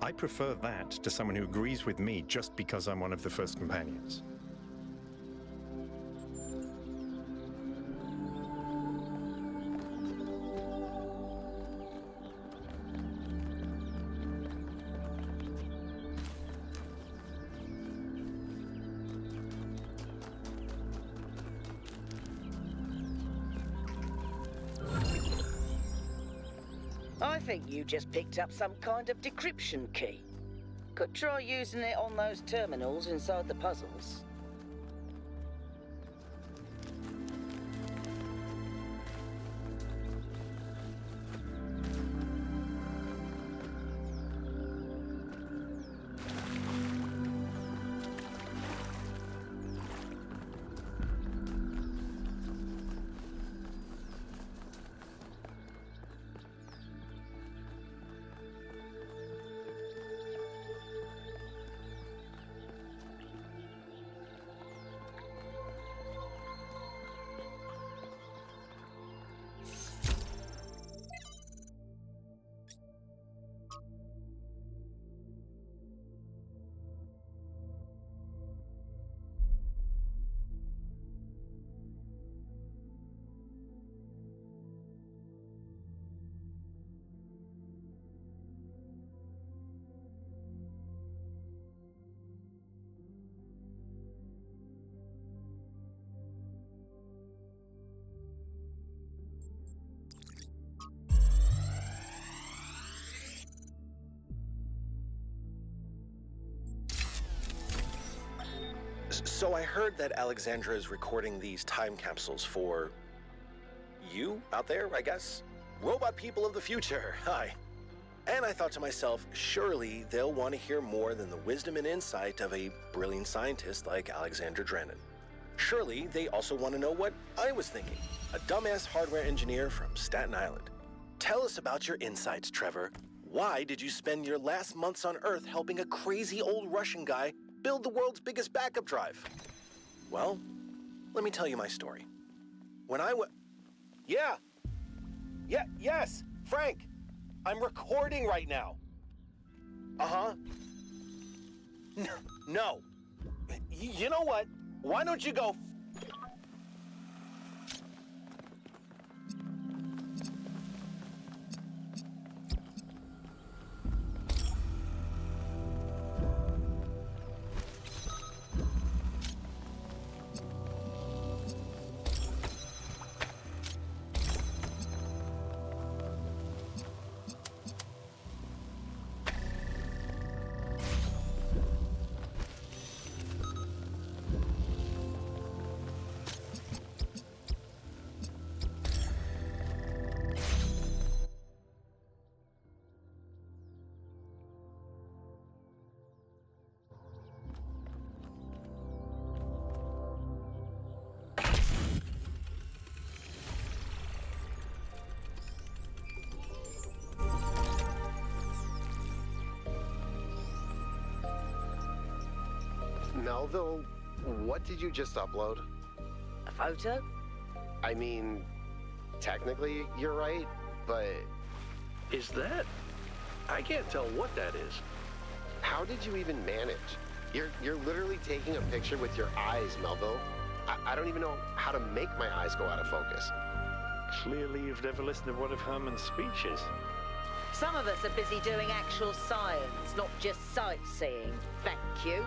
I prefer that to someone who agrees with me just because I'm one of the first companions. I think you just picked up some kind of decryption key. Could try using it on those terminals inside the puzzles. So I heard that Alexandra is recording these time capsules for you out there, I guess? Robot people of the future, hi. And I thought to myself, surely they'll want to hear more than the wisdom and insight of a brilliant scientist like Alexandra Drennan. Surely they also want to know what I was thinking, a dumbass hardware engineer from Staten Island. Tell us about your insights, Trevor. Why did you spend your last months on Earth helping a crazy old Russian guy build the world's biggest backup drive? Well, let me tell you my story. When I was... Yes, Frank! I'm recording right now. Uh-huh. No. You know what? Why don't you go... Melville, what did you just upload? A photo? I mean, technically you're right, but... Is that? I can't tell what that is. How did you even manage? You're literally taking a picture with your eyes, Melville. I don't even know how to make my eyes go out of focus. Clearly you've never listened to one of Herman's speeches. Some of us are busy doing actual science, not just sightseeing. Thank you.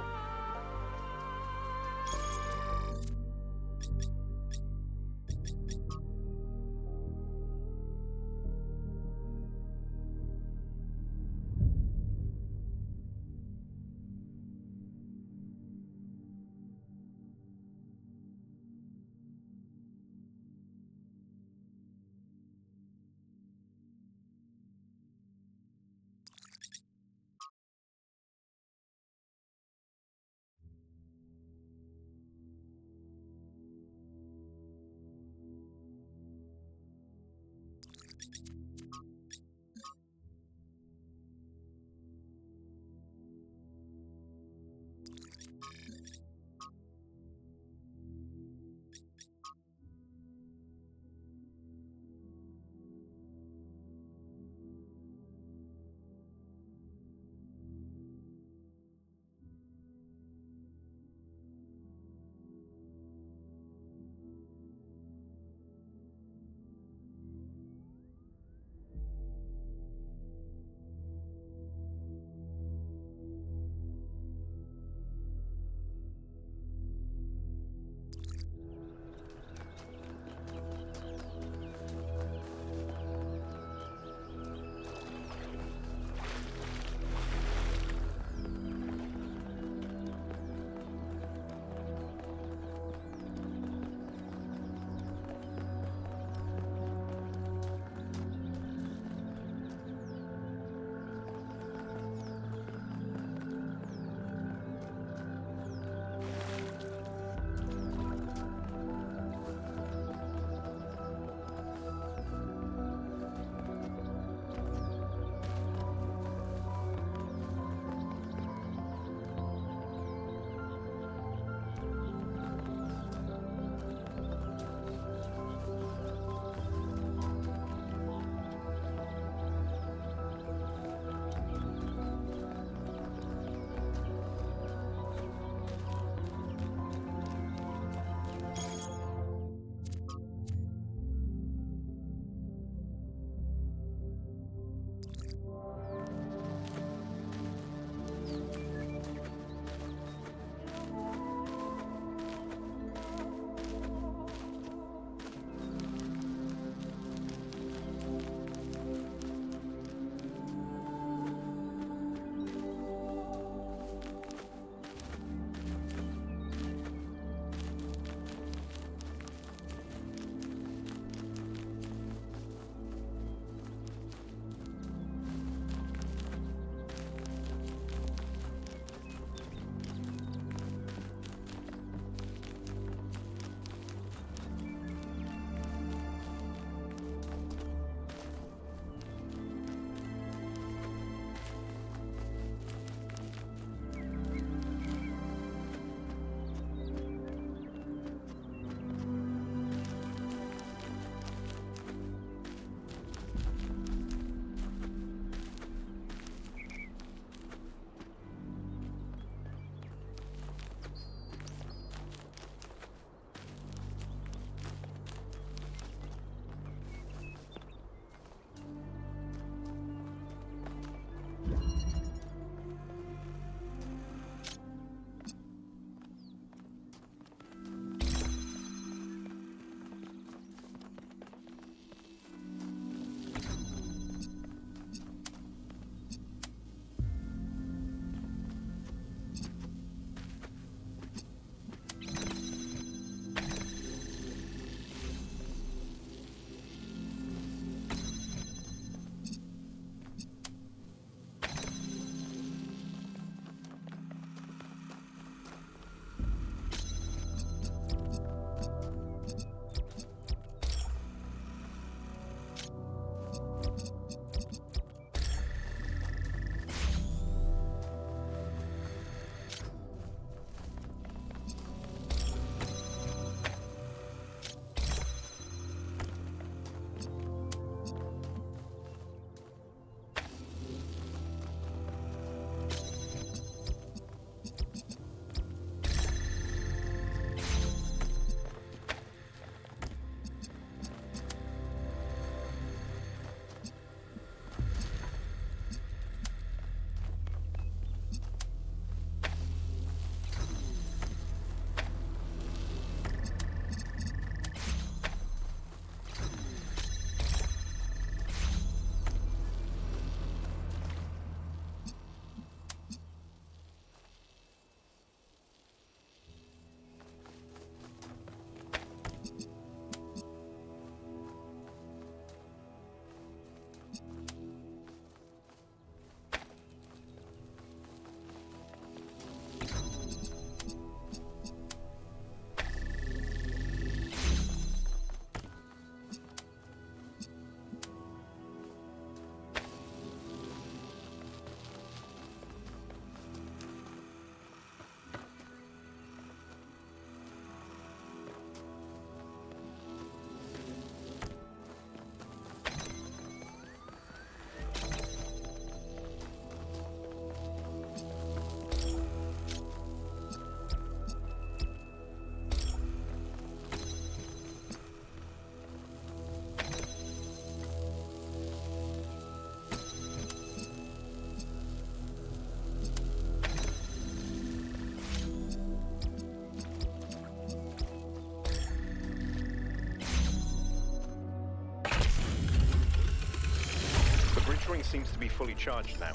seems to be fully charged now.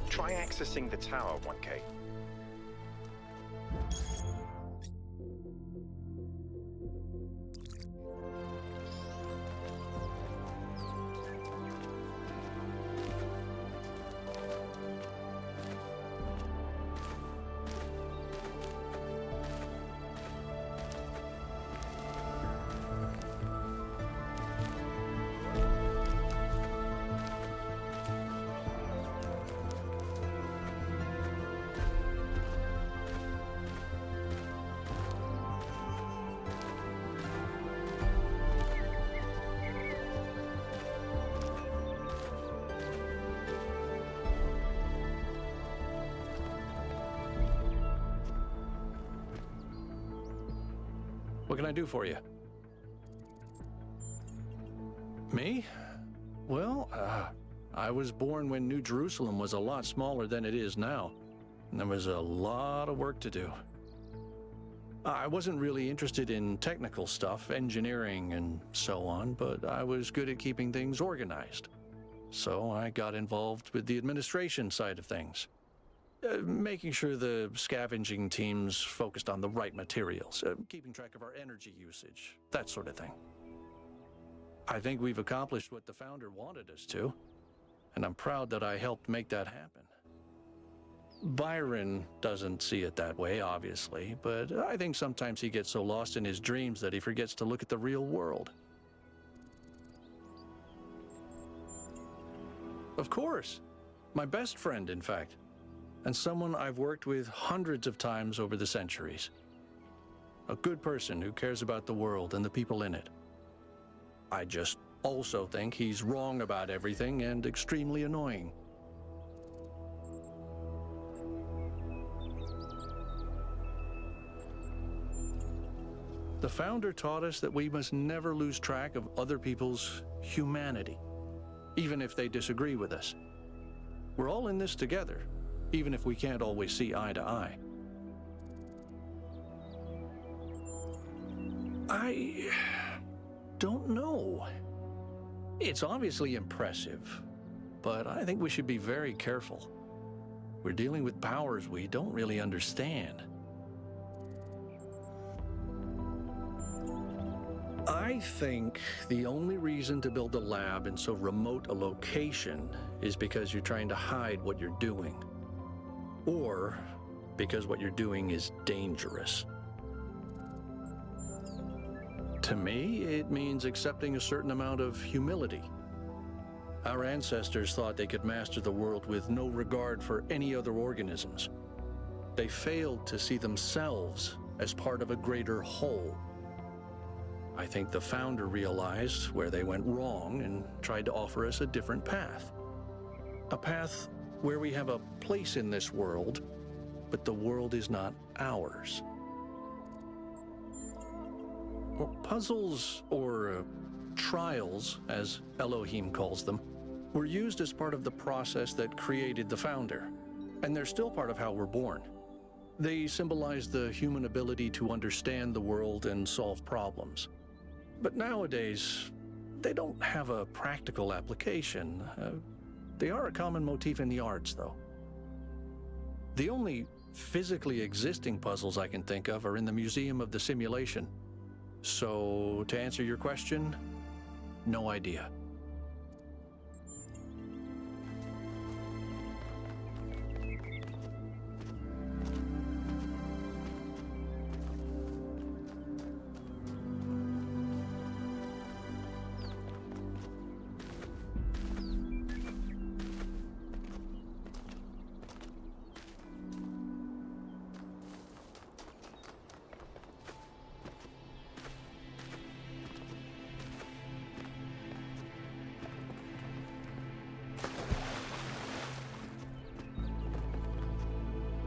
Try accessing the tower, 1K. What can I do for you? Me? Well, I was born when New Jerusalem was a lot smaller than it is now. And there was a lot of work to do. I wasn't really interested in technical stuff, engineering and so on, but I was good at keeping things organized. So I got involved with the administration side of things. Making sure the scavenging teams focused on the right materials, keeping track of our energy usage, that sort of thing. I think we've accomplished what the founder wanted us to, and I'm proud that I helped make that happen. Byron doesn't see it that way, obviously, but I think sometimes he gets so lost in his dreams that he forgets to look at the real world. Of course. My best friend, in fact. And someone I've worked with hundreds of times over the centuries. A good person who cares about the world and the people in it. I just also think he's wrong about everything and extremely annoying. The founder taught us that we must never lose track of other people's humanity, even if they disagree with us. We're all in this together, even if we can't always see eye to eye. I don't know. It's obviously impressive, but I think we should be very careful. We're dealing with powers we don't really understand. I think the only reason to build a lab in so remote a location is because you're trying to hide what you're doing. Or because what you're doing is dangerous. To me, it means accepting a certain amount of humility. Our ancestors thought they could master the world with no regard for any other organisms. They failed to see themselves as part of a greater whole. I think the founder realized where they went wrong and tried to offer us a different path. A path where we have a place in this world, but the world is not ours. Well, puzzles, or trials, as Elohim calls them, were used as part of the process that created the founder, and they're still part of how we're born. They symbolize the human ability to understand the world and solve problems. But nowadays, they don't have a practical application. They are a common motif in the arts, though. The only physically existing puzzles I can think of are in the Museum of the Simulation. So, to answer your question, no idea.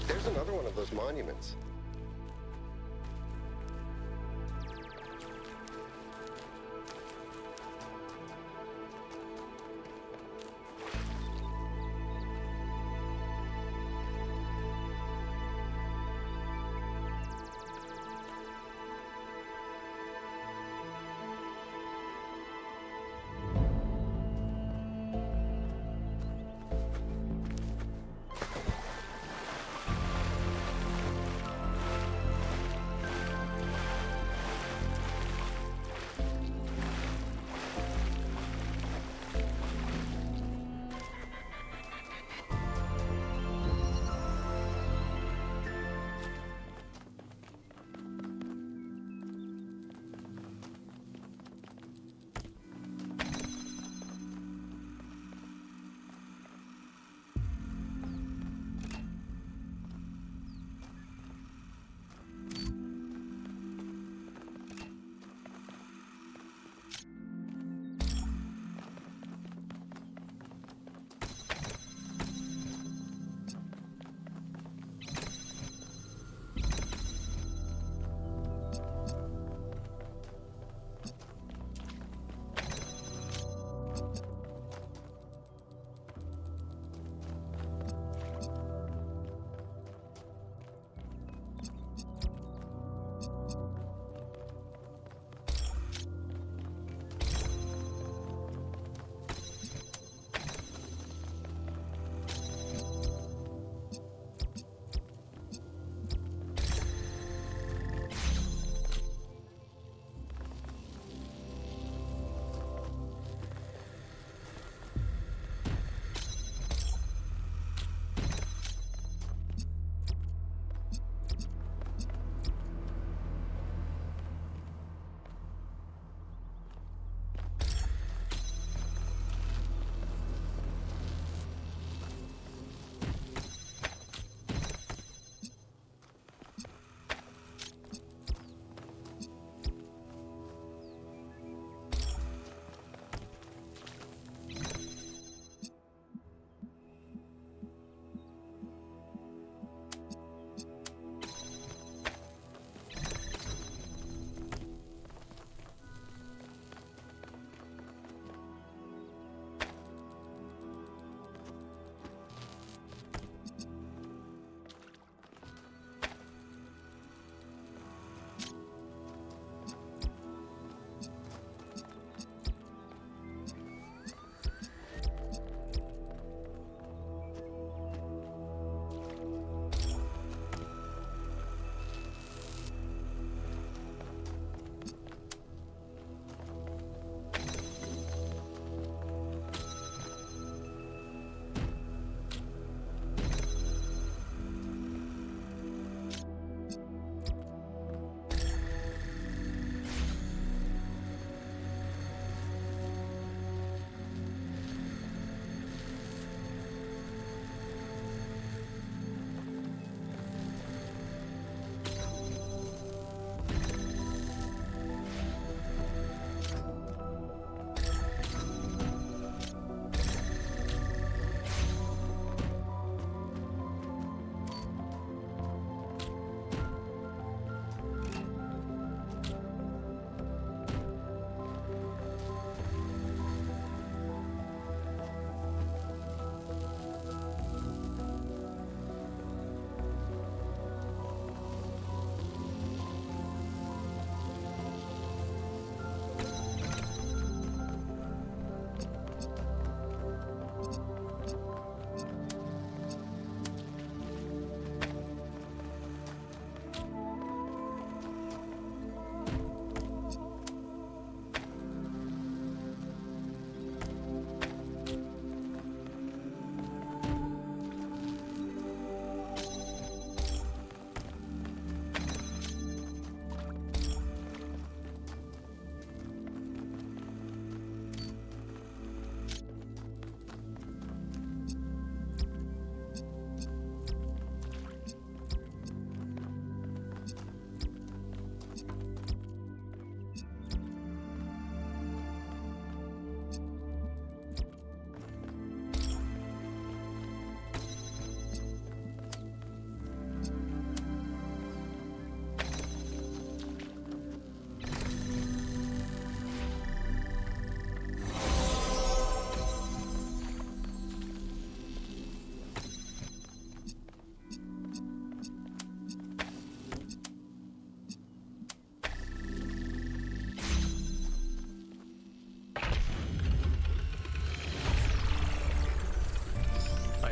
There's another one of those monuments.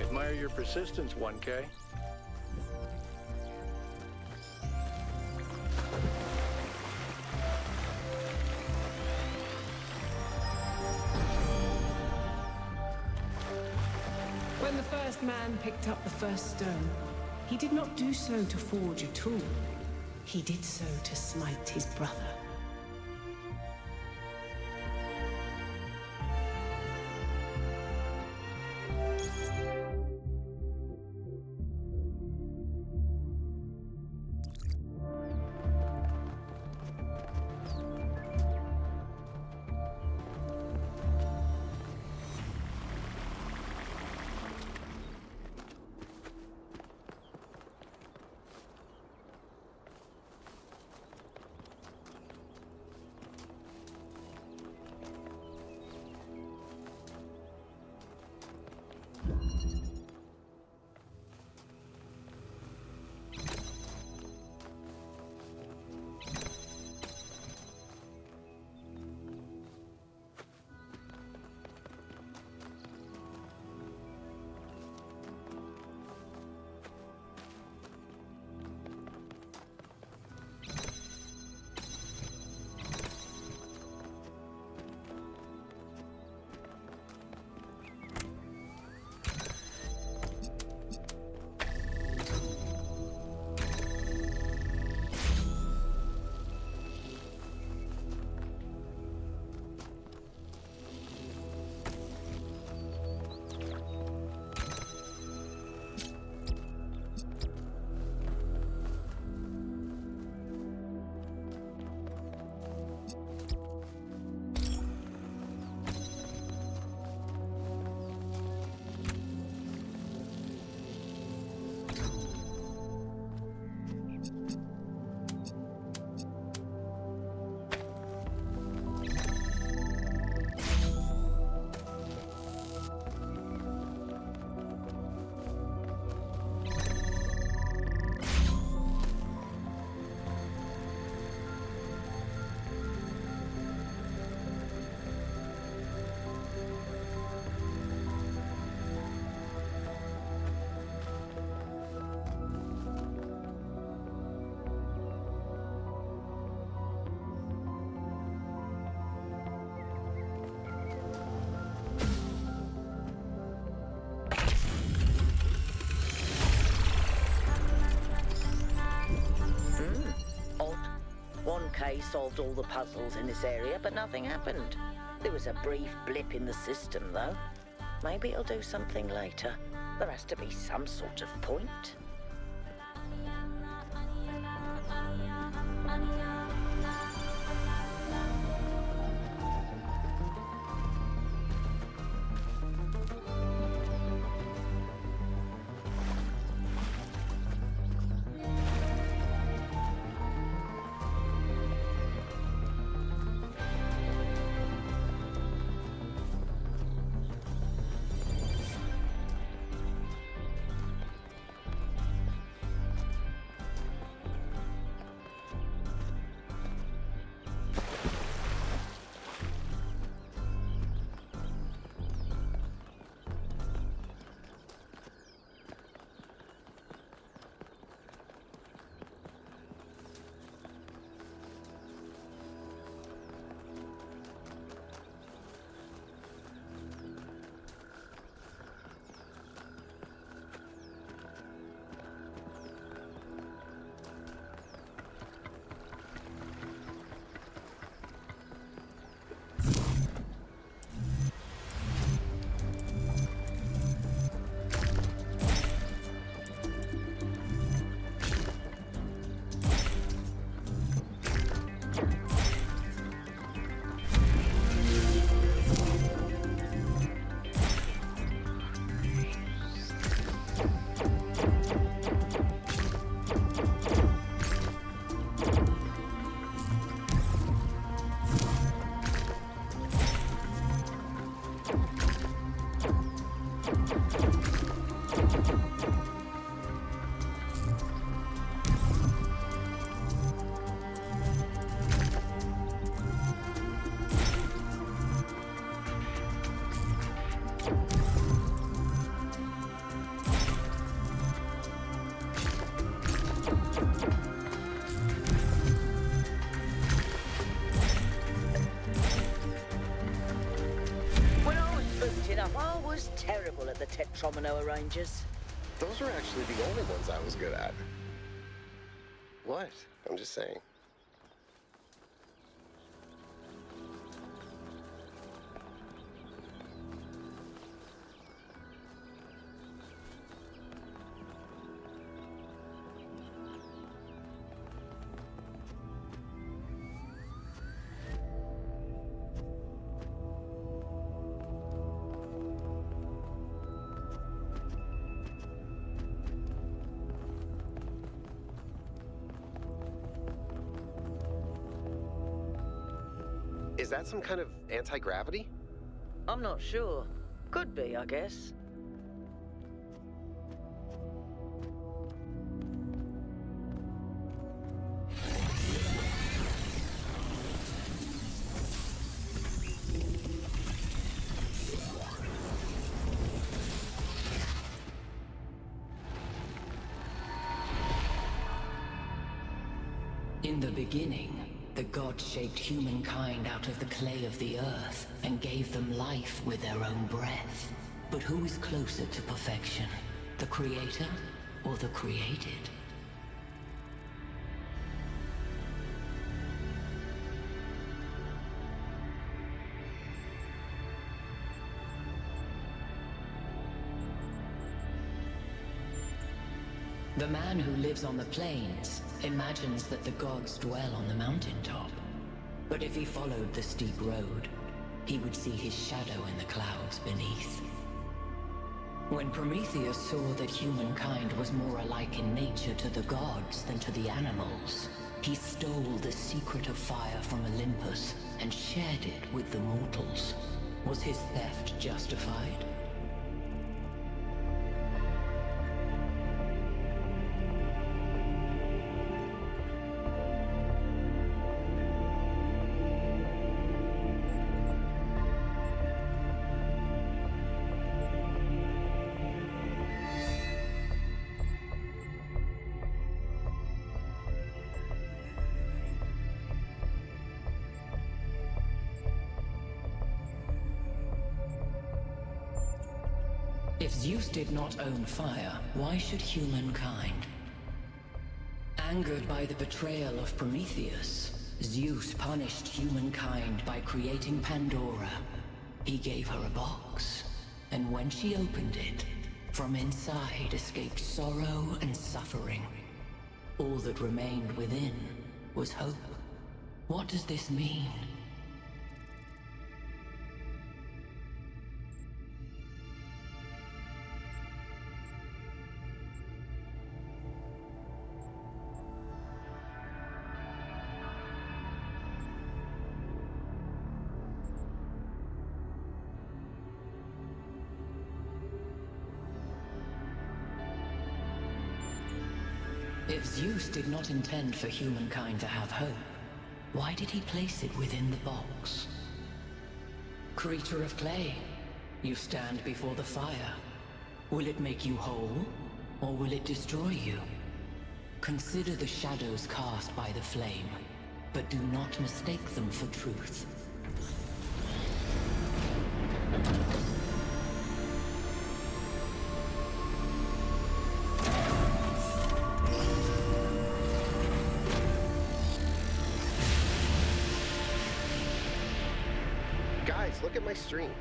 admire your persistence, 1K. When the first man picked up the first stone, he did not do so to forge a tool. He did so to smite his brother. Odd. 1K solved all the puzzles in this area, but nothing happened. There was a brief blip in the system, though. Maybe it'll do something later. There has to be some sort of point. Tromino arranges. Those were actually the only ones I was good at. What? I'm just saying. Is that some kind of anti-gravity? I'm not sure. Could be, I guess. In the beginning, the gods shaped humankind out of the clay of the earth and gave them life with their own breath. But who is closer to perfection? The creator or the created? The man who lives on the plains imagines that the gods dwell on the mountaintop. But if he followed the steep road, he would see his shadow in the clouds beneath. When Prometheus saw that humankind was more alike in nature to the gods than to the animals, he stole the secret of fire from Olympus and shared it with the mortals. Was his theft justified? If Zeus did not own fire, why should humankind? Angered by the betrayal of Prometheus, Zeus punished humankind by creating Pandora. He gave her a box, and when she opened it, from inside escaped sorrow and suffering. All that remained within was hope. What does this mean? If Zeus did not intend for humankind to have hope, why did he place it within the box? Creature of clay, you stand before the fire. Will it make you whole, or will it destroy you? Consider the shadows cast by the flame, but do not mistake them for truth. Guys, look at my stream.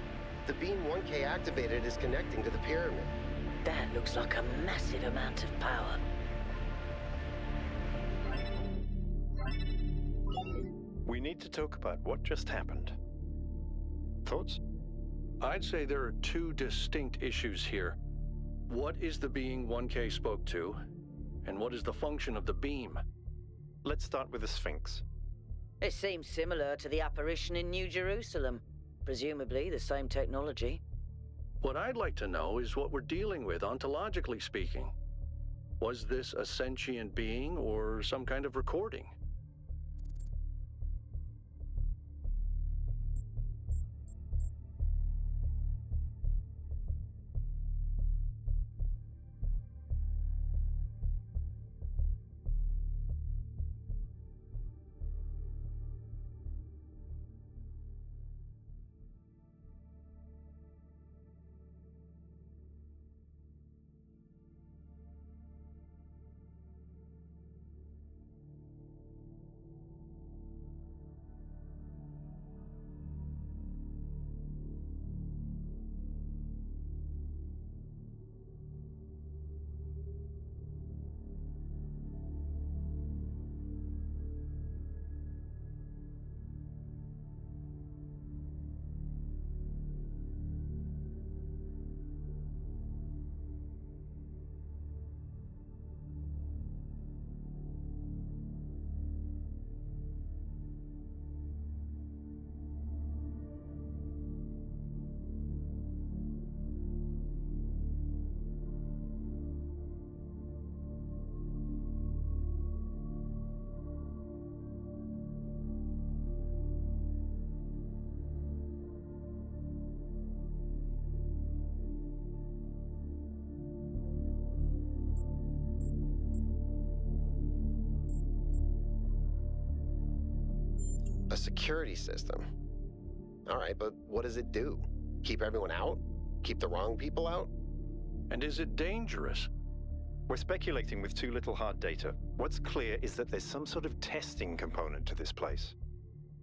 The beam 1K activated is connecting to the pyramid. That looks like a massive amount of power. We need to talk about what just happened. Thoughts? I'd say there are two distinct issues here. What is the being 1K spoke to, and what is the function of the beam? Let's start with the Sphinx. It seems similar to the apparition in New Jerusalem. Presumably the same technology. What I'd like to know is what we're dealing with, ontologically speaking. Was this a sentient being or some kind of recording? security system. All right, but what does it do? Keep everyone out? Keep the wrong people out? And is it dangerous? We're speculating with too little hard data. What's clear is that there's some sort of testing component to this place.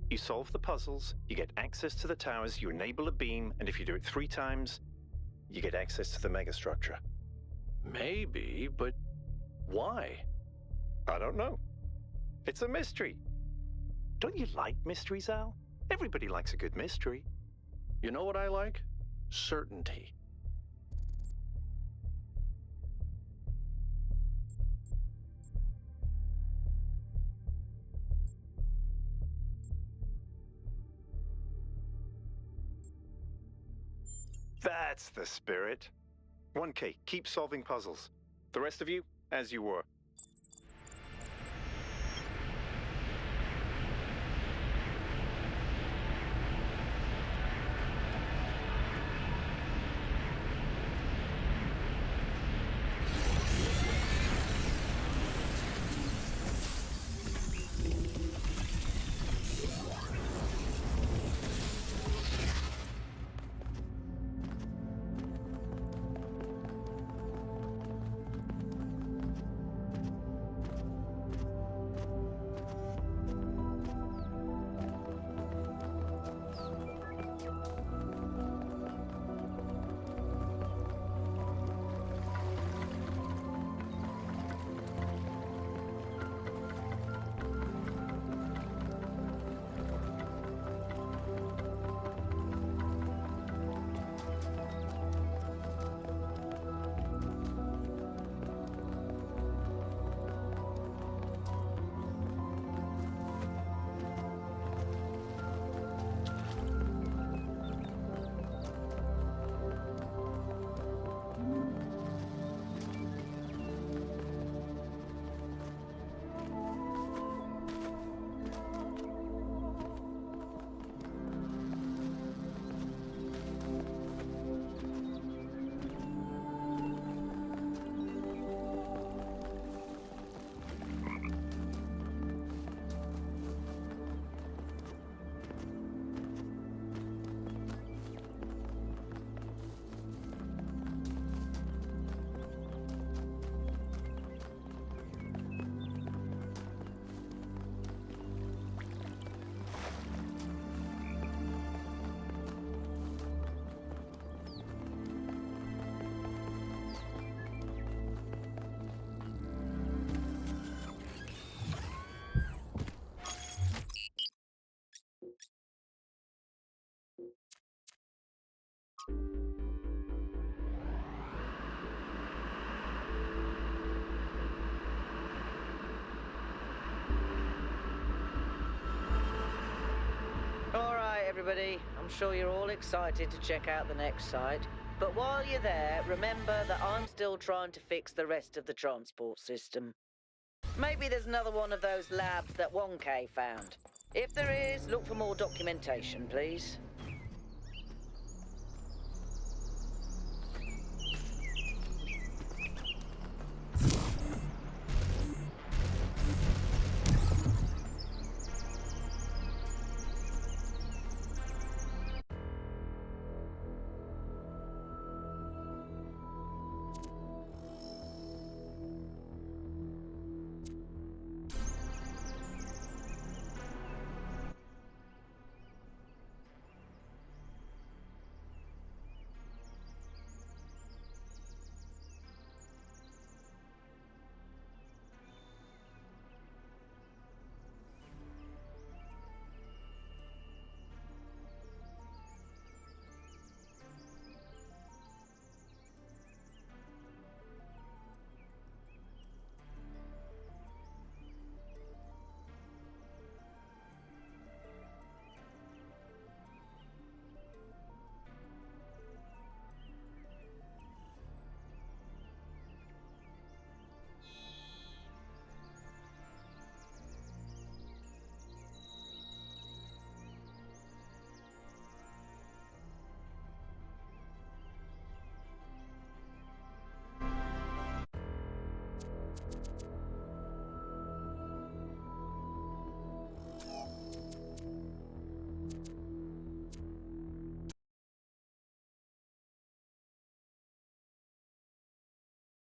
You solve the puzzles, you get access to the towers, you enable a beam, and if you do it 3 times, you get access to the megastructure. Maybe, but why? I don't know. It's a mystery. Don't you like mysteries, Al? Everybody likes a good mystery. You know what I like? Certainty. That's the spirit. 1K, keep solving puzzles. The rest of you, as you were. Everybody, I'm sure you're all excited to check out the next site. But while you're there, remember that I'm still trying to fix the rest of the transport system. Maybe there's another one of those labs that 1K found. If there is, look for more documentation, please.